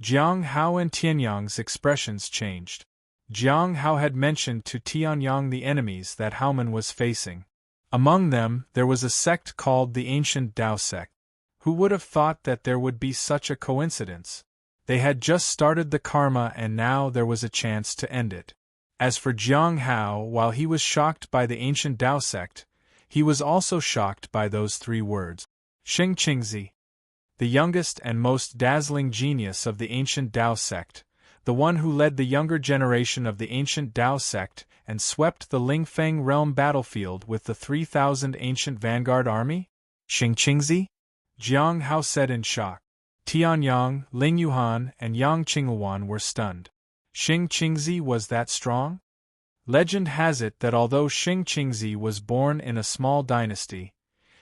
Jiang Hao and Tianyang's expressions changed. Jiang Hao had mentioned to Tianyang the enemies that Haoman was facing. Among them, there was a sect called the Ancient Tao sect. Who would have thought that there would be such a coincidence? They had just started the karma and now there was a chance to end it. As for Jiang Hao, while he was shocked by the Ancient Tao sect, he was also shocked by those three words. Xing Qingzi, the youngest and most dazzling genius of the Ancient Tao sect, the one who led the younger generation of the Ancient Tao sect and swept the Lingfeng realm battlefield with the 3,000 ancient vanguard army? Xing Qingzi? Jiang Hao said in shock. Tianyang, Ling Yuhan, and Yang Qingluan were stunned. Xing Qingzi was that strong? Legend has it that although Xing Qingzi was born in a small dynasty,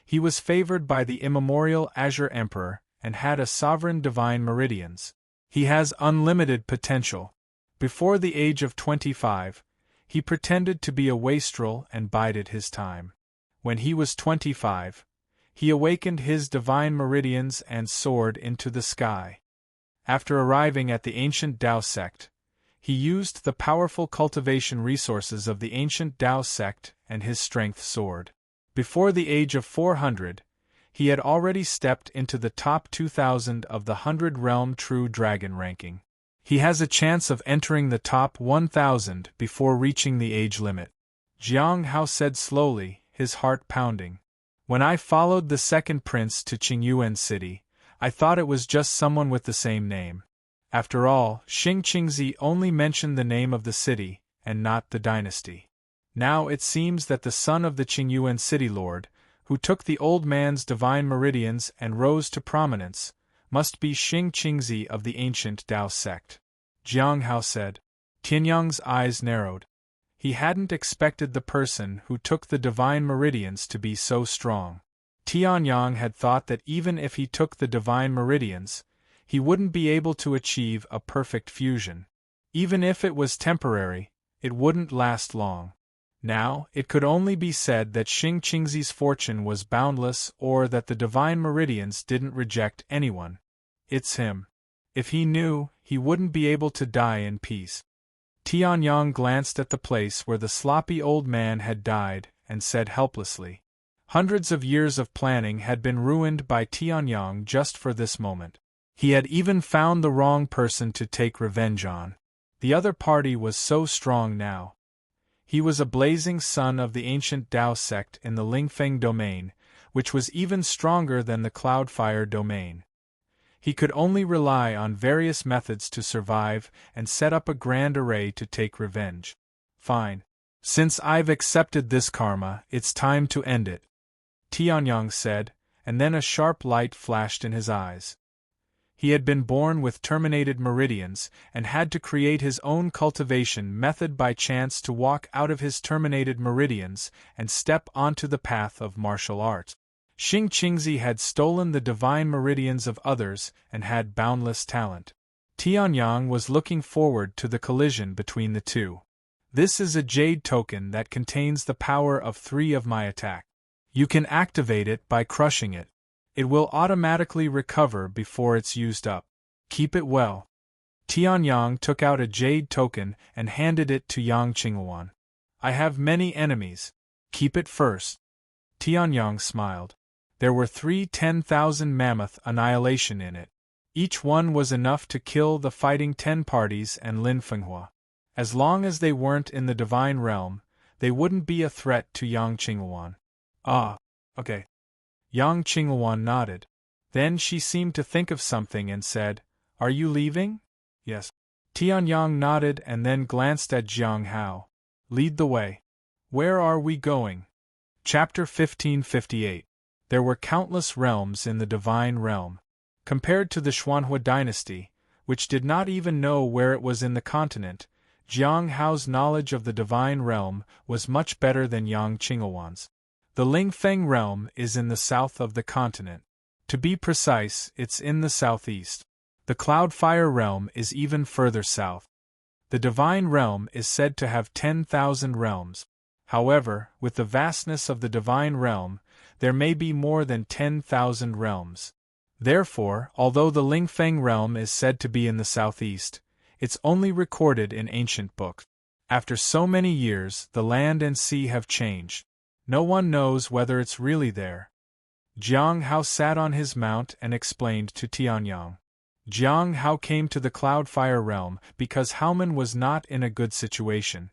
he was favored by the immemorial Azure Emperor and had a sovereign divine meridians. He has unlimited potential. Before the age of 25, he pretended to be a wastrel and bided his time. When he was 25, he awakened his divine meridians and soared into the sky. After arriving at the Ancient Tao sect, he used the powerful cultivation resources of the Ancient Tao sect and his strength soared. Before the age of 400, he had already stepped into the top 2,000 of the 100-realm True Dragon ranking. He has a chance of entering the top 1,000 before reaching the age limit. Jiang Hao said slowly, his heart pounding. When I followed the second prince to Qingyuan City, I thought it was just someone with the same name. After all, Xing Qingzi only mentioned the name of the city, and not the dynasty. Now it seems that the son of the Qingyuan city lord, who took the old man's divine meridians and rose to prominence, must be Xing Qingzi of the Ancient Tao sect. Jiang Hao said. Tianyang's eyes narrowed. He hadn't expected the person who took the divine meridians to be so strong. Tianyang had thought that even if he took the divine meridians, he wouldn't be able to achieve a perfect fusion. Even if it was temporary, it wouldn't last long. Now, it could only be said that Xing Qingzi's fortune was boundless or that the divine meridians didn't reject anyone. It's him. If he knew, he wouldn't be able to die in peace. Tianyang glanced at the place where the sloppy old man had died and said helplessly. Hundreds of years of planning had been ruined by Tianyang just for this moment. He had even found the wrong person to take revenge on. The other party was so strong now. He was a blazing son of the ancient Tao sect in the Lingfeng domain, which was even stronger than the Cloudfire domain. He could only rely on various methods to survive and set up a grand array to take revenge. Fine. Since I've accepted this karma, it's time to end it, Tianyang said, and then a sharp light flashed in his eyes. He had been born with terminated meridians and had to create his own cultivation method by chance to walk out of his terminated meridians and step onto the path of martial arts. Xing Qingzi had stolen the divine meridians of others and had boundless talent. Tianyang was looking forward to the collision between the two. This is a jade token that contains the power of 3 of my attack. You can activate it by crushing it. It will automatically recover before it's used up. Keep it well. Tianyang took out a jade token and handed it to Yang Qinghuan. I have many enemies. Keep it first. Tianyang smiled. There were 3 10,000 mammoth annihilation in it. Each one was enough to kill the fighting 10 parties and Lin Fenghua. As long as they weren't in the divine realm, they wouldn't be a threat to Yang Qinghuan. Ah, okay. Yang Qinghuan nodded. Then she seemed to think of something and said, Are you leaving? Yes. Tianyang nodded and then glanced at Jiang Hao. Lead the way. Where are we going? Chapter 1558. There were countless realms in the divine realm. Compared to the Xuanhua dynasty, which did not even know where it was in the continent, Jiang Hao's knowledge of the divine realm was much better than Yang Qinghuan's. The Lingfeng realm is in the south of the continent. To be precise, it's in the southeast. The Cloudfire realm is even further south. The divine realm is said to have 10,000 realms. However, with the vastness of the divine realm, there may be more than 10,000 realms. Therefore, although the Lingfeng realm is said to be in the southeast, it's only recorded in ancient books. After so many years, the land and sea have changed. No one knows whether it's really there. Jiang Hao sat on his mount and explained to Tianyang. Jiang Hao came to the Cloudfire realm because Haoman was not in a good situation.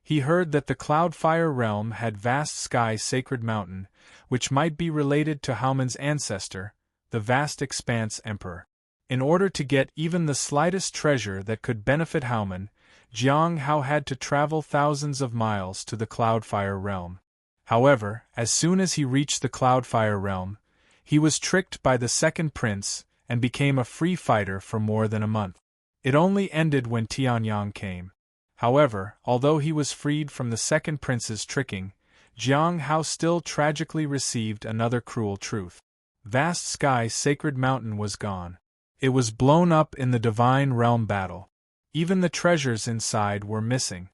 He heard that the Cloudfire realm had vast sky sacred mountain, which might be related to Haoman's ancestor, the vast expanse emperor. In order to get even the slightest treasure that could benefit Haoman, Jiang Hao had to travel thousands of miles to the Cloudfire realm. However, as soon as he reached the Cloudfire realm, he was tricked by the second prince and became a free fighter for more than a month. It only ended when Tianyang came. However, although he was freed from the second prince's tricking, Jiang Hao still tragically received another cruel truth. Vast sky sacred mountain was gone. It was blown up in the divine realm battle. Even the treasures inside were missing.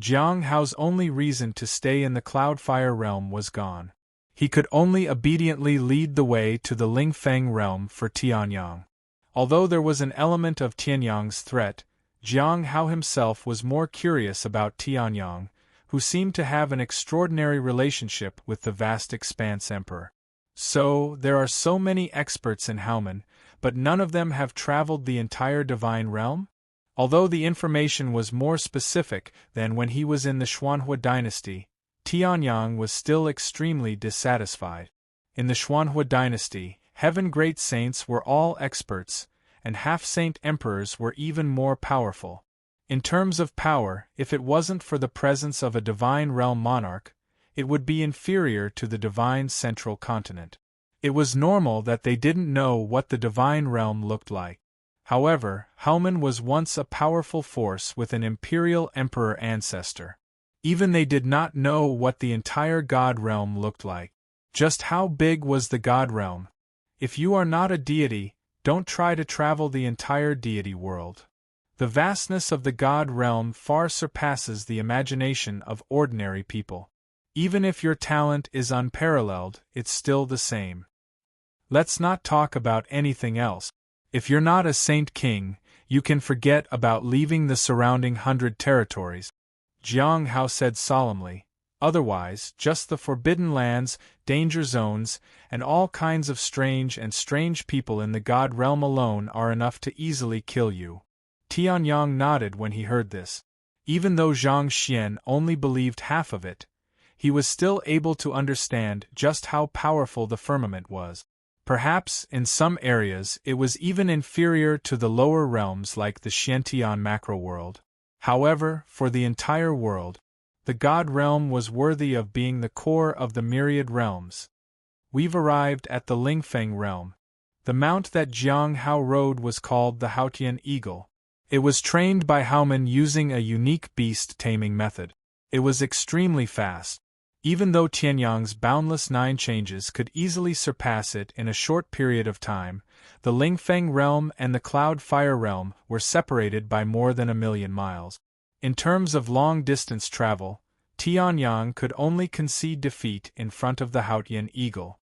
Jiang Hao's only reason to stay in the Cloudfire realm was gone. He could only obediently lead the way to the Lingfeng realm for Tianyang. Although there was an element of Tianyang's threat, Jiang Hao himself was more curious about Tianyang, who seemed to have an extraordinary relationship with the vast expanse emperor. So, there are so many experts in Haoman, but none of them have traveled the entire divine realm? Although the information was more specific than when he was in the Xuanhua dynasty, Tianyang was still extremely dissatisfied. In the Xuanhua dynasty, heaven great saints were all experts, and half-saint emperors were even more powerful. In terms of power, if it wasn't for the presence of a divine realm monarch, it would be inferior to the divine central continent. It was normal that they didn't know what the divine realm looked like. However, Haoman was once a powerful force with an imperial emperor ancestor. Even they did not know what the entire god realm looked like. Just how big was the god realm? If you are not a deity, don't try to travel the entire deity world. The vastness of the god realm far surpasses the imagination of ordinary people. Even if your talent is unparalleled, it's still the same. Let's not talk about anything else. If you're not a saint king, you can forget about leaving the surrounding 100 territories, Jiang Hao said solemnly. Otherwise, just the forbidden lands, danger zones, and all kinds of strange people in the god realm alone are enough to easily kill you. Tianyang nodded when he heard this. Even though Zhang Xian only believed half of it, he was still able to understand just how powerful the firmament was. Perhaps, in some areas, it was even inferior to the lower realms like the Xiantian macro-world. However, for the entire world, the God realm was worthy of being the core of the myriad realms. We've arrived at the Lingfeng realm. The mount that Jiang Hao rode was called the Haotian Eagle. It was trained by Haoman using a unique beast-taming method. It was extremely fast. Even though Tianyang's boundless 9 changes could easily surpass it in a short period of time, the Lingfeng realm and the Cloud Fire realm were separated by more than 1,000,000 miles. In terms of long-distance travel, Tianyang could only concede defeat in front of the Haotian Eagle.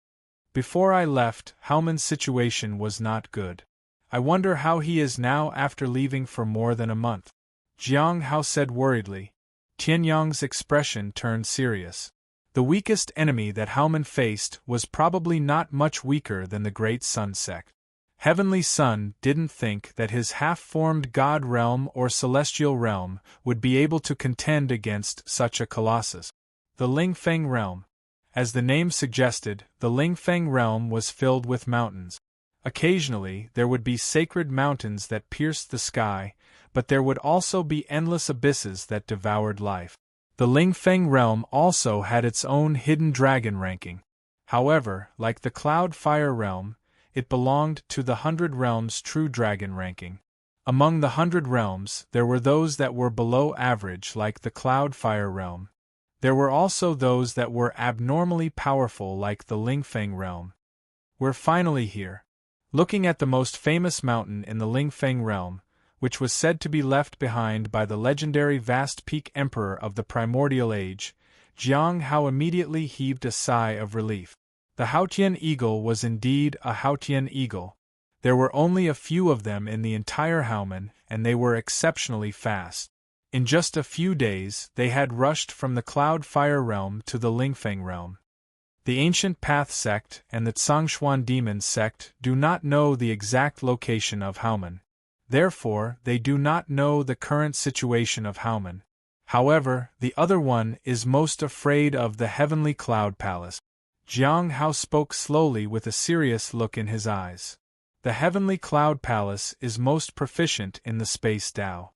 Before I left, Haoman's situation was not good. I wonder how he is now after leaving for more than a month. Jiang Hao said worriedly. Tianyang's expression turned serious. The weakest enemy that Haoman faced was probably not much weaker than the Great Sun sect. Heavenly Sun didn't think that his half-formed God realm or celestial realm would be able to contend against such a colossus. The Lingfeng realm. As the name suggested, the Lingfeng realm was filled with mountains. Occasionally, there would be sacred mountains that pierced the sky, but there would also be endless abysses that devoured life. The Lingfeng realm also had its own hidden dragon ranking. However, like the Cloud Fire realm, it belonged to the 100 Realms True Dragon ranking. Among the 100 realms, there were those that were below average like the Cloud Fire realm. There were also those that were abnormally powerful like the Lingfeng realm. We're finally here. Looking at the most famous mountain in the Lingfeng realm, which was said to be left behind by the legendary Vast Peak Emperor of the Primordial Age, Jiang Hao immediately heaved a sigh of relief. The Haotian Eagle was indeed a Haotian Eagle. There were only a few of them in the entire Haoman, and they were exceptionally fast. In just a few days, they had rushed from the Cloud Fire realm to the Lingfeng realm. The Ancient Path sect and the Zhongshuan Demon sect do not know the exact location of Haoman. Therefore, they do not know the current situation of Haoman. However, the other one is most afraid of the Heavenly Cloud Palace. Jiang Hao spoke slowly with a serious look in his eyes. The Heavenly Cloud Palace is most proficient in the Space Tao.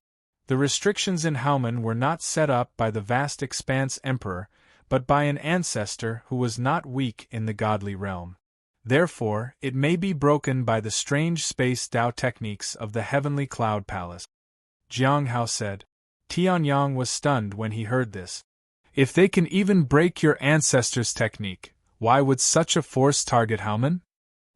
The restrictions in Haoman were not set up by the Vast Expanse Emperor, but by an ancestor who was not weak in the godly realm. Therefore, it may be broken by the strange Space Tao techniques of the Heavenly Cloud Palace. Jiang Hao said. Tianyang was stunned when he heard this. If they can even break your ancestor's technique, why would such a force target Haoman?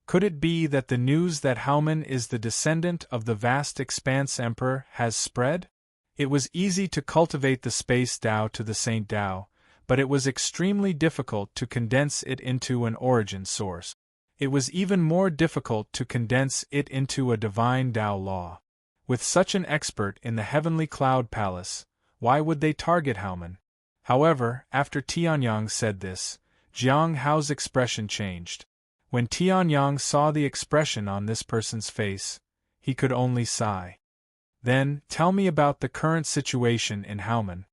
Could it be that the news that Haoman is the descendant of the Vast Expanse Emperor has spread? It was easy to cultivate the Space Tao to the Saint Tao, but it was extremely difficult to condense it into an origin source. It was even more difficult to condense it into a divine Tao law. With such an expert in the Heavenly Cloud Palace, why would they target Haoman? However, after Tianyang said this, Jiang Hao's expression changed. When Tianyang saw the expression on this person's face, he could only sigh. Then, tell me about the current situation in Haoman.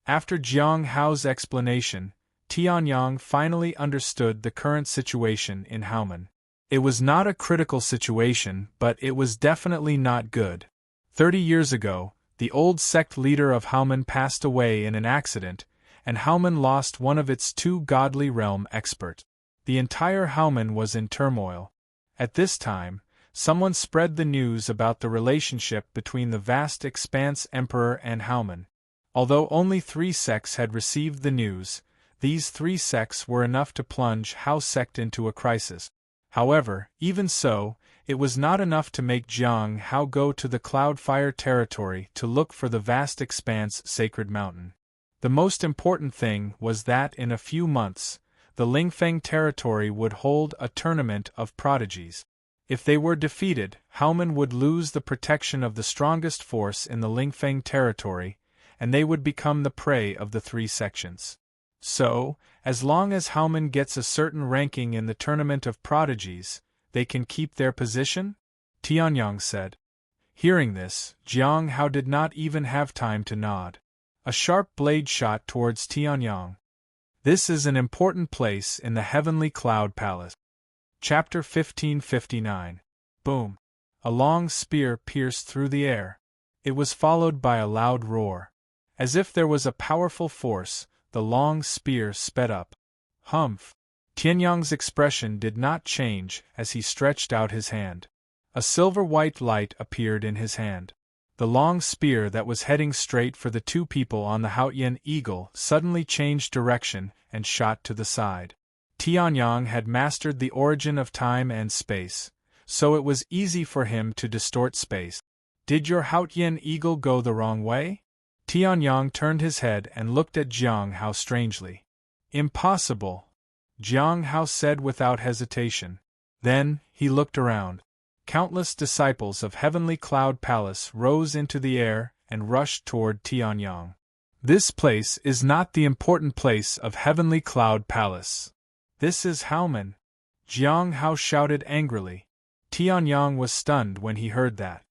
After Jiang Hao's explanation, Tianyang finally understood the current situation in Haoman. It was not a critical situation, but it was definitely not good. 30 years ago, the old sect leader of Haoman passed away in an accident, and Haoman lost one of its 2 godly realm experts. The entire Haoman was in turmoil. At this time, someone spread the news about the relationship between the Vast Expanse Emperor and Haoman. Although only 3 sects had received the news, these 3 sects were enough to plunge Hao sect into a crisis. However, even so, it was not enough to make Jiang Hao go to the Cloud Fire territory to look for the Vast Expanse Sacred Mountain. The most important thing was that in a few months, the Lingfeng territory would hold a tournament of prodigies. If they were defeated, Haoman would lose the protection of the strongest force in the Lingfeng territory, and they would become the prey of the 3 sections. So, as long as Haoman gets a certain ranking in the tournament of prodigies, they can keep their position? Tianyang said. Hearing this, Jiang Hao did not even have time to nod. A sharp blade shot towards Tianyang. This is an important place in the Heavenly Cloud Palace. Chapter 1559. Boom! A long spear pierced through the air. It was followed by a loud roar. As if there was a powerful force, the long spear sped up. Humph! Tianyang's expression did not change as he stretched out his hand. A silver-white light appeared in his hand. The long spear that was heading straight for the two people on the Haotian eagle suddenly changed direction and shot to the side. Tianyang had mastered the origin of time and space, so it was easy for him to distort space. Did your Haotian eagle go the wrong way? Tianyang turned his head and looked at Jiang Hao strangely. Impossible, Jiang Hao said without hesitation. Then, he looked around. Countless disciples of Heavenly Cloud Palace rose into the air and rushed toward Tianyang. This place is not the important place of Heavenly Cloud Palace. This is Haomen. Jiang Hao shouted angrily. Tianyang was stunned when he heard that.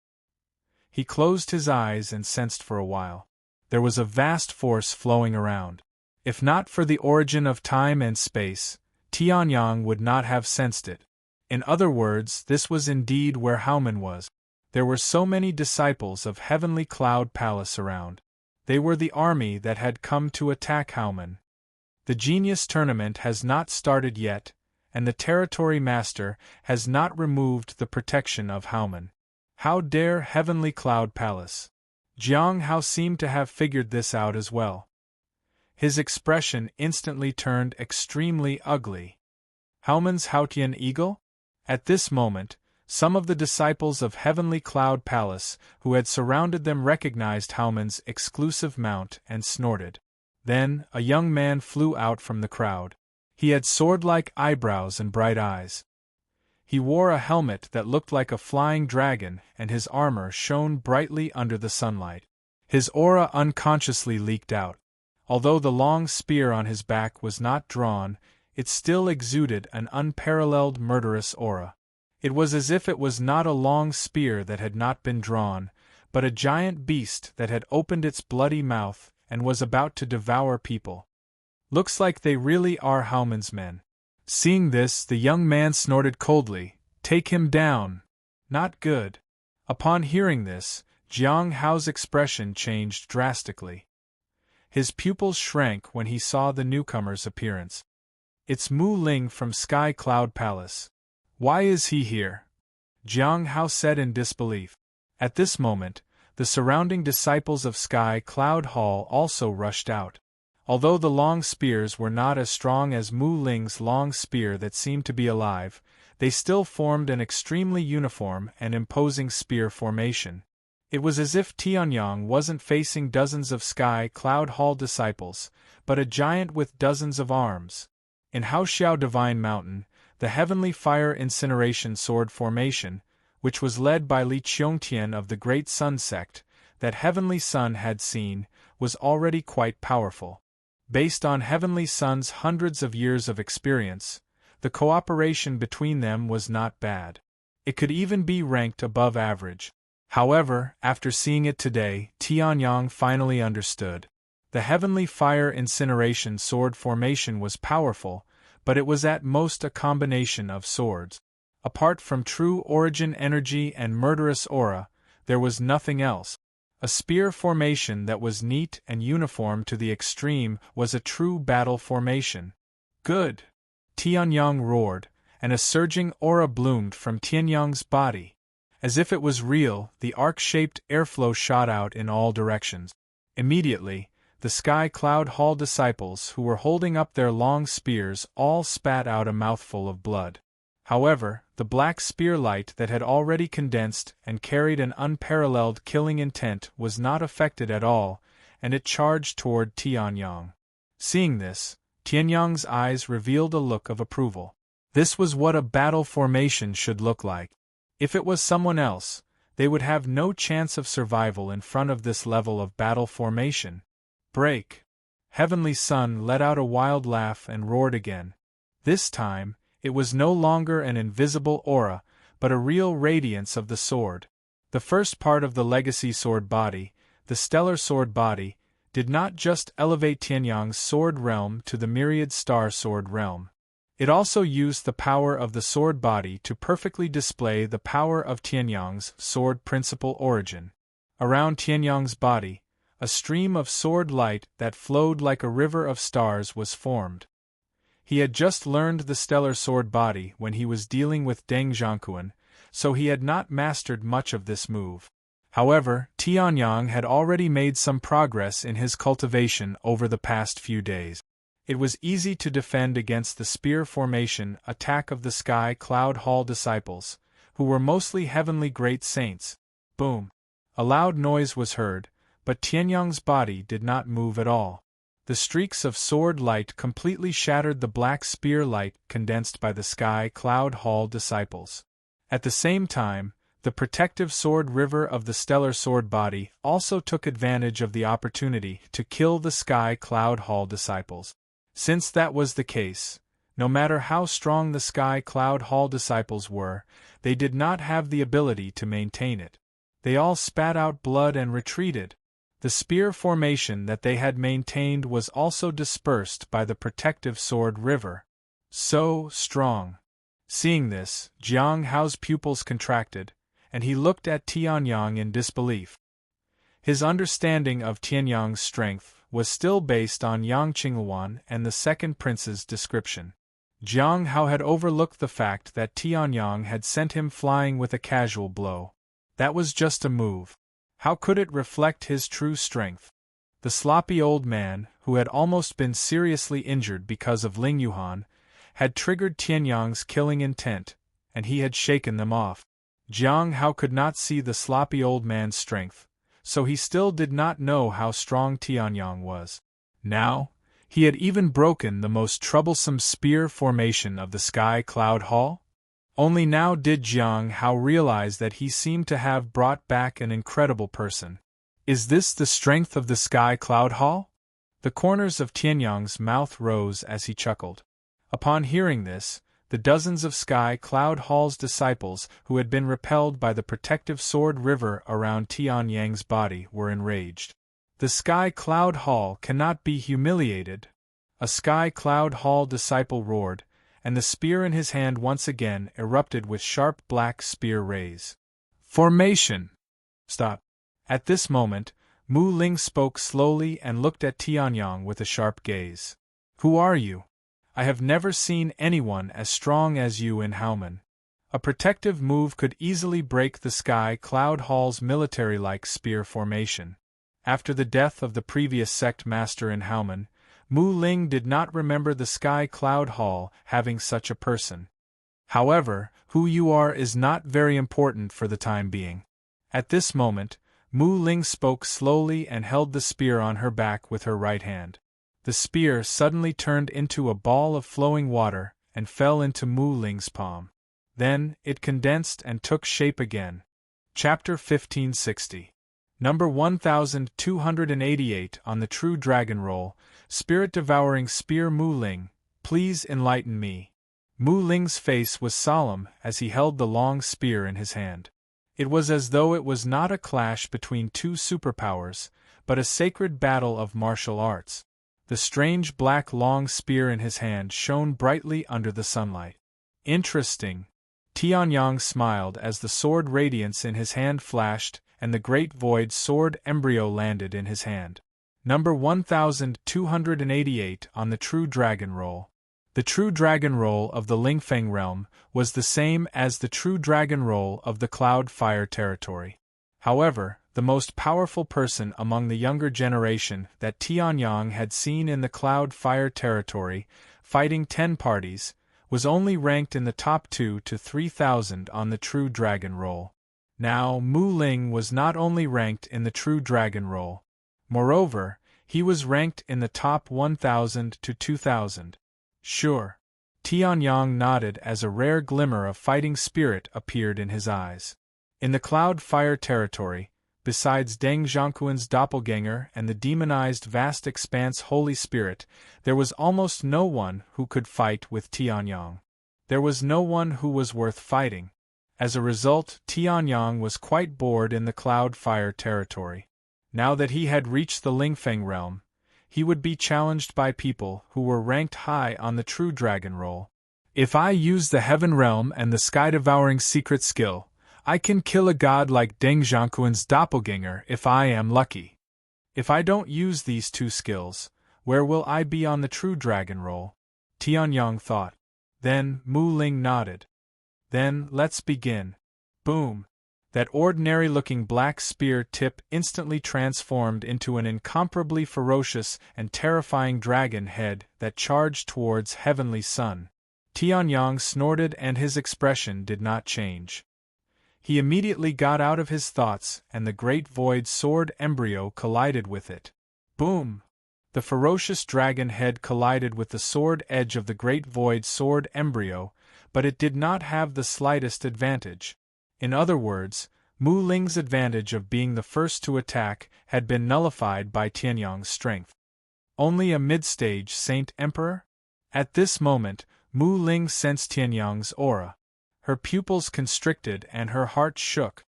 He closed his eyes and sensed for a while. There was a vast force flowing around. If not for the origin of time and space, Tianyang would not have sensed it. In other words, this was indeed where Haomen was. There were so many disciples of Heavenly Cloud Palace around. They were the army that had come to attack Haomen. The Genius Tournament has not started yet, and the Territory Master has not removed the protection of Haomen. How dare Heavenly Cloud Palace? Jiang Hao seemed to have figured this out as well. His expression instantly turned extremely ugly. Haomen's Haotian eagle? At this moment, some of the disciples of Heavenly Cloud Palace who had surrounded them recognized Haomen's exclusive mount and snorted. Then, a young man flew out from the crowd. He had sword-like eyebrows and bright eyes. He wore a helmet that looked like a flying dragon, and his armor shone brightly under the sunlight. His aura unconsciously leaked out. Although the long spear on his back was not drawn, it still exuded an unparalleled murderous aura. It was as if it was not a long spear that had not been drawn, but a giant beast that had opened its bloody mouth and was about to devour people. Looks like they really are Haomen's men. Seeing this, the young man snorted coldly, "Take him down!" Not good. Upon hearing this, Jiang Hao's expression changed drastically. His pupils shrank when he saw the newcomer's appearance. It's Mu Ling from Sky Cloud Palace. Why is he here? Jiang Hao said in disbelief. At this moment, the surrounding disciples of Sky Cloud Hall also rushed out. Although the long spears were not as strong as Mu Ling's long spear that seemed to be alive, they still formed an extremely uniform and imposing spear formation. It was as if Tianyang wasn't facing dozens of Sky Cloud Hall disciples, but a giant with dozens of arms. In Haoxiao Divine Mountain, the Heavenly Fire Incineration Sword Formation, which was led by Li Qiongtian of the Great Sun Sect, that Heavenly Sun had seen, was already quite powerful. Based on Heavenly Sun's hundreds of years of experience, the cooperation between them was not bad. It could even be ranked above average. However, after seeing it today, Tianyang finally understood. The Heavenly Fire Incineration Sword Formation was powerful, but it was at most a combination of swords. Apart from true origin energy and murderous aura, there was nothing else. A spear formation that was neat and uniform to the extreme was a true battle formation. Good! Tianyang roared, and a surging aura bloomed from Tianyang's body. As if it was real, the arc-shaped airflow shot out in all directions. Immediately, the Sky Cloud Hall disciples who were holding up their long spears all spat out a mouthful of blood. However, the black spear light that had already condensed and carried an unparalleled killing intent was not affected at all, and it charged toward Tianyang. Seeing this, Tianyang's eyes revealed a look of approval. This was what a battle formation should look like. If it was someone else, they would have no chance of survival in front of this level of battle formation. Break! Heavenly Sun let out a wild laugh and roared again. This time, it was no longer an invisible aura, but a real radiance of the sword. The first part of the legacy sword body, the stellar sword body, did not just elevate Tianyang's sword realm to the myriad star sword realm. It also used the power of the sword body to perfectly display the power of Tianyang's sword principal origin. Around Tianyang's body, a stream of sword light that flowed like a river of stars was formed. He had just learned the stellar sword body when he was dealing with Deng Zhangquan, so he had not mastered much of this move. However, Tianyang had already made some progress in his cultivation over the past few days. It was easy to defend against the spear formation attack of the Sky Cloud Hall disciples, who were mostly heavenly great saints. Boom! A loud noise was heard, but Tianyang's body did not move at all. The streaks of sword light completely shattered the black spear light condensed by the Sky Cloud Hall disciples. At the same time, the protective sword river of the stellar sword body also took advantage of the opportunity to kill the Sky Cloud Hall disciples. Since that was the case, no matter how strong the Sky Cloud Hall disciples were, they did not have the ability to maintain it. They all spat out blood and retreated. The spear formation that they had maintained was also dispersed by the protective sword river. So strong. Seeing this, Jiang Hao's pupils contracted, and he looked at Tianyang in disbelief. His understanding of Tianyang's strength was still based on Yang Qingluan and the second prince's description. Jiang Hao had overlooked the fact that Tianyang had sent him flying with a casual blow. That was just a move. How could it reflect his true strength? The sloppy old man, who had almost been seriously injured because of Ling Yuhan, had triggered Tianyang's killing intent, and he had shaken them off. Jiang Hao could not see the sloppy old man's strength, so he still did not know how strong Tianyang was. Now, he had even broken the most troublesome spear formation of the Sky Cloud Hall? Only now did Jiang Hao realize that he seemed to have brought back an incredible person. Is this the strength of the Sky Cloud Hall? The corners of Tianyang's mouth rose as he chuckled. Upon hearing this, the dozens of Sky Cloud Hall's disciples who had been repelled by the protective sword river around Tianyang's body were enraged. The Sky Cloud Hall cannot be humiliated. A Sky Cloud Hall disciple roared, and the spear in his hand once again erupted with sharp black spear rays. Formation! Stop. At this moment, Mu Ling spoke slowly and looked at Tianyang with a sharp gaze. Who are you? I have never seen anyone as strong as you in Haomen. A protective move could easily break the Sky Cloud Hall's military-like spear formation. After the death of the previous sect master in Haomen, Mu Ling did not remember the Sky Cloud Hall having such a person. However, who you are is not very important for the time being. At this moment, Mu Ling spoke slowly and held the spear on her back with her right hand. The spear suddenly turned into a ball of flowing water and fell into Mu Ling's palm. Then, it condensed and took shape again. Chapter 1560. Number 1288 on the True Dragon Roll, Spirit-Devouring Spear. Mu Ling, please enlighten me. Mu Ling's face was solemn as he held the long spear in his hand. It was as though it was not a clash between two superpowers, but a sacred battle of martial arts. The strange black long spear in his hand shone brightly under the sunlight. Interesting. Tianyang smiled as the sword radiance in his hand flashed and the great void sword embryo landed in his hand. Number 1288 on the True Dragon Roll. The True Dragon Roll of the Lingfeng realm was the same as the True Dragon Roll of the Cloud Fire territory. However, the most powerful person among the younger generation that Tianyang had seen in the Cloud Fire territory, fighting 10 parties, was only ranked in the top 2 to 3,000 on the True Dragon Roll. Now, Mu Ling was not only ranked in the True Dragon Roll. Moreover, he was ranked in the top 1,000 to 2,000. Sure. Tianyang nodded as a rare glimmer of fighting spirit appeared in his eyes. In the Cloud Fire territory, besides Deng Zhangquan's doppelganger and the demonized vast expanse Holy Spirit, there was almost no one who could fight with Tianyang. There was no one who was worth fighting. As a result, Tianyang was quite bored in the Cloud Fire territory. Now that he had reached the Lingfeng realm, he would be challenged by people who were ranked high on the true dragon roll. If I use the heaven realm and the sky-devouring secret skill, I can kill a god like Deng Zhangquan's doppelganger if I am lucky. If I don't use these two skills, where will I be on the true dragon roll? Tianyang thought. Then Mu Ling nodded. Then let's begin. Boom! That ordinary-looking black spear tip instantly transformed into an incomparably ferocious and terrifying dragon head that charged towards Heavenly Sun. Tianyang snorted and his expression did not change. He immediately got out of his thoughts and the great void sword embryo collided with it. Boom! The ferocious dragon head collided with the sword edge of the great void sword embryo, but it did not have the slightest advantage. In other words, Mu Ling's advantage of being the first to attack had been nullified by Tianyang's strength. Only a mid-stage Saint Emperor? At this moment, Mu Ling sensed Tianyang's aura. Her pupils constricted and her heart shook.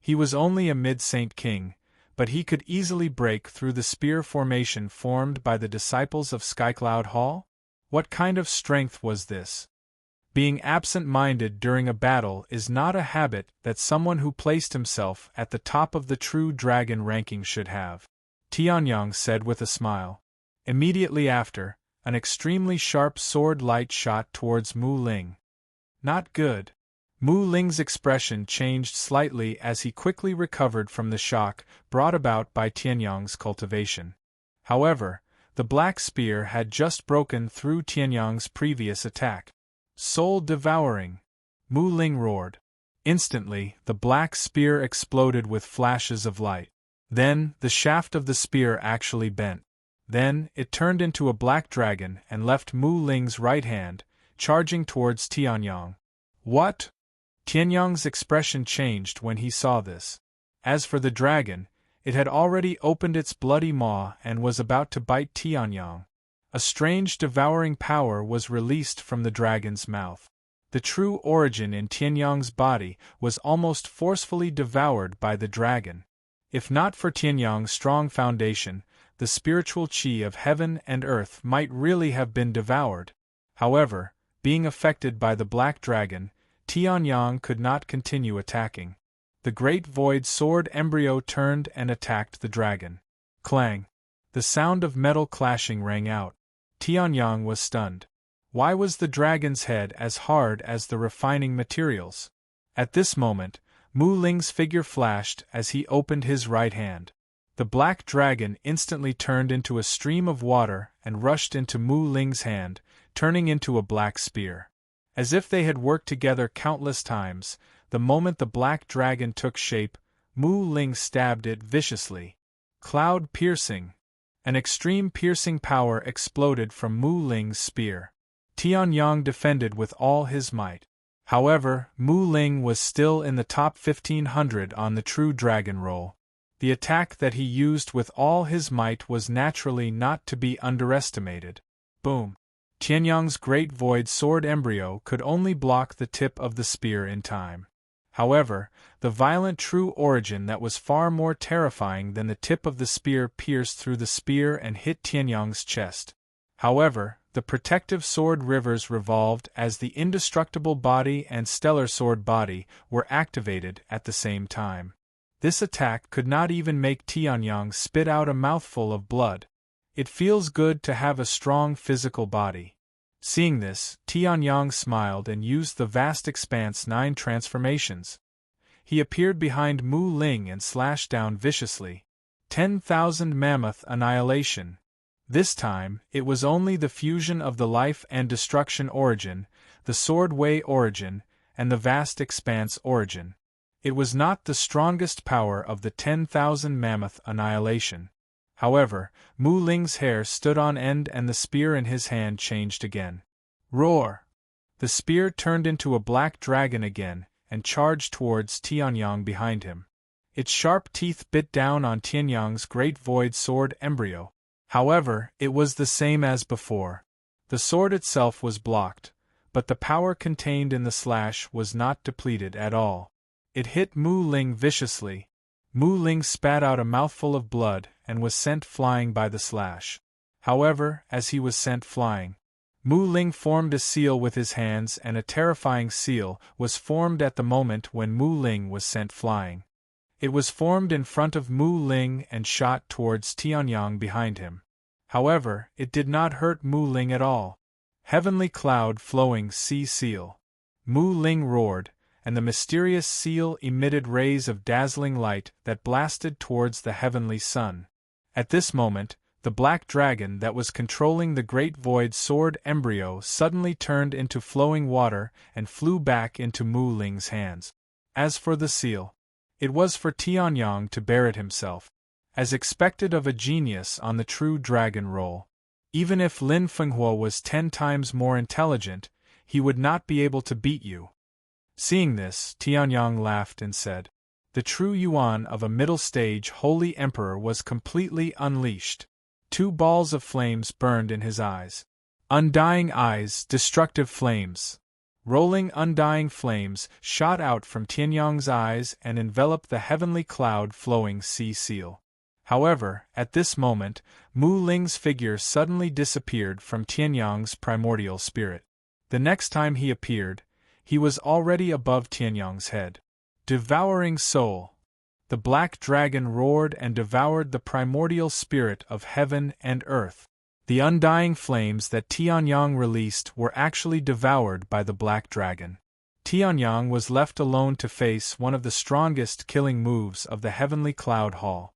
He was only a mid-Saint King, but he could easily break through the spear formation formed by the disciples of Skycloud Hall? What kind of strength was this? Being absent-minded during a battle is not a habit that someone who placed himself at the top of the true dragon ranking should have, Tianyang said with a smile. Immediately after, an extremely sharp sword light shot towards Mu Ling. Not good. Mu Ling's expression changed slightly as he quickly recovered from the shock brought about by Tianyang's cultivation. However, the black spear had just broken through Tianyang's previous attack. Soul-devouring! Mu Ling roared. Instantly, the black spear exploded with flashes of light. Then, the shaft of the spear actually bent. Then, it turned into a black dragon and left Mu Ling's right hand, charging towards Tianyang. What? Tianyang's expression changed when he saw this. As for the dragon, it had already opened its bloody maw and was about to bite Tianyang. A strange devouring power was released from the dragon's mouth. The true origin in Tianyang's body was almost forcefully devoured by the dragon. If not for Tianyang's strong foundation, the spiritual chi of heaven and earth might really have been devoured. However, being affected by the black dragon, Tianyang could not continue attacking. The great void sword embryo turned and attacked the dragon. Clang! The sound of metal clashing rang out. Tianyang was stunned. Why was the dragon's head as hard as the refining materials? At this moment, Mu Ling's figure flashed as he opened his right hand. The black dragon instantly turned into a stream of water and rushed into Mu Ling's hand, turning into a black spear. As if they had worked together countless times, the moment the black dragon took shape, Mu Ling stabbed it viciously. Cloud piercing! An extreme piercing power exploded from Mu Ling's spear. Tianyang defended with all his might. However, Mu Ling was still in the top 1500 on the true dragon roll. The attack that he used with all his might was naturally not to be underestimated. Boom! Tianyang's great void sword embryo could only block the tip of the spear in time. However, the violent true origin that was far more terrifying than the tip of the spear pierced through the spear and hit Tianyang's chest. However, the protective sword rivers revolved as the indestructible body and stellar sword body were activated at the same time. This attack could not even make Tianyang spit out a mouthful of blood. It feels good to have a strong physical body. Seeing this, Tianyang smiled and used the vast expanse 9 transformations. He appeared behind Mu Ling and slashed down viciously. 10,000 Mammoth Annihilation. This time, it was only the fusion of the life and destruction origin, the sword way origin, and the vast expanse origin. It was not the strongest power of the 10,000 Mammoth Annihilation. However, Mu Ling's hair stood on end and the spear in his hand changed again. Roar! The spear turned into a black dragon again and charged towards Tianyang behind him. Its sharp teeth bit down on Tianyang's great void sword embryo. However, it was the same as before. The sword itself was blocked, but the power contained in the slash was not depleted at all. It hit Mu Ling viciously. Mu Ling spat out a mouthful of blood and was sent flying by the slash. However, as he was sent flying, Mu Ling formed a seal with his hands, and a terrifying seal was formed at the moment when Mu Ling was sent flying. It was formed in front of Mu Ling and shot towards Tianyang behind him. However, it did not hurt Mu Ling at all. Heavenly cloud flowing sea seal. Mu Ling roared, and the mysterious seal emitted rays of dazzling light that blasted towards the heavenly sun. At this moment, the black dragon that was controlling the great void sword embryo suddenly turned into flowing water and flew back into Mu Ling's hands. As for the seal, it was for Tianyang to bear it himself, as expected of a genius on the true dragon roll. Even if Lin Fenghua was 10 times more intelligent, he would not be able to beat you. Seeing this, Tianyang laughed and said, "The true Yuan of a middle-stage holy emperor was completely unleashed." 2 balls of flames burned in his eyes. Undying eyes, destructive flames. Rolling undying flames shot out from Tianyang's eyes and enveloped the heavenly cloud flowing sea seal. However, at this moment, Mu Ling's figure suddenly disappeared from Tianyang's primordial spirit. The next time he appeared, he was already above Tianyang's head. Devouring soul. The black dragon roared and devoured the primordial spirit of heaven and earth. The undying flames that Tianyang released were actually devoured by the black dragon. Tianyang was left alone to face one of the strongest killing moves of the heavenly cloud hall.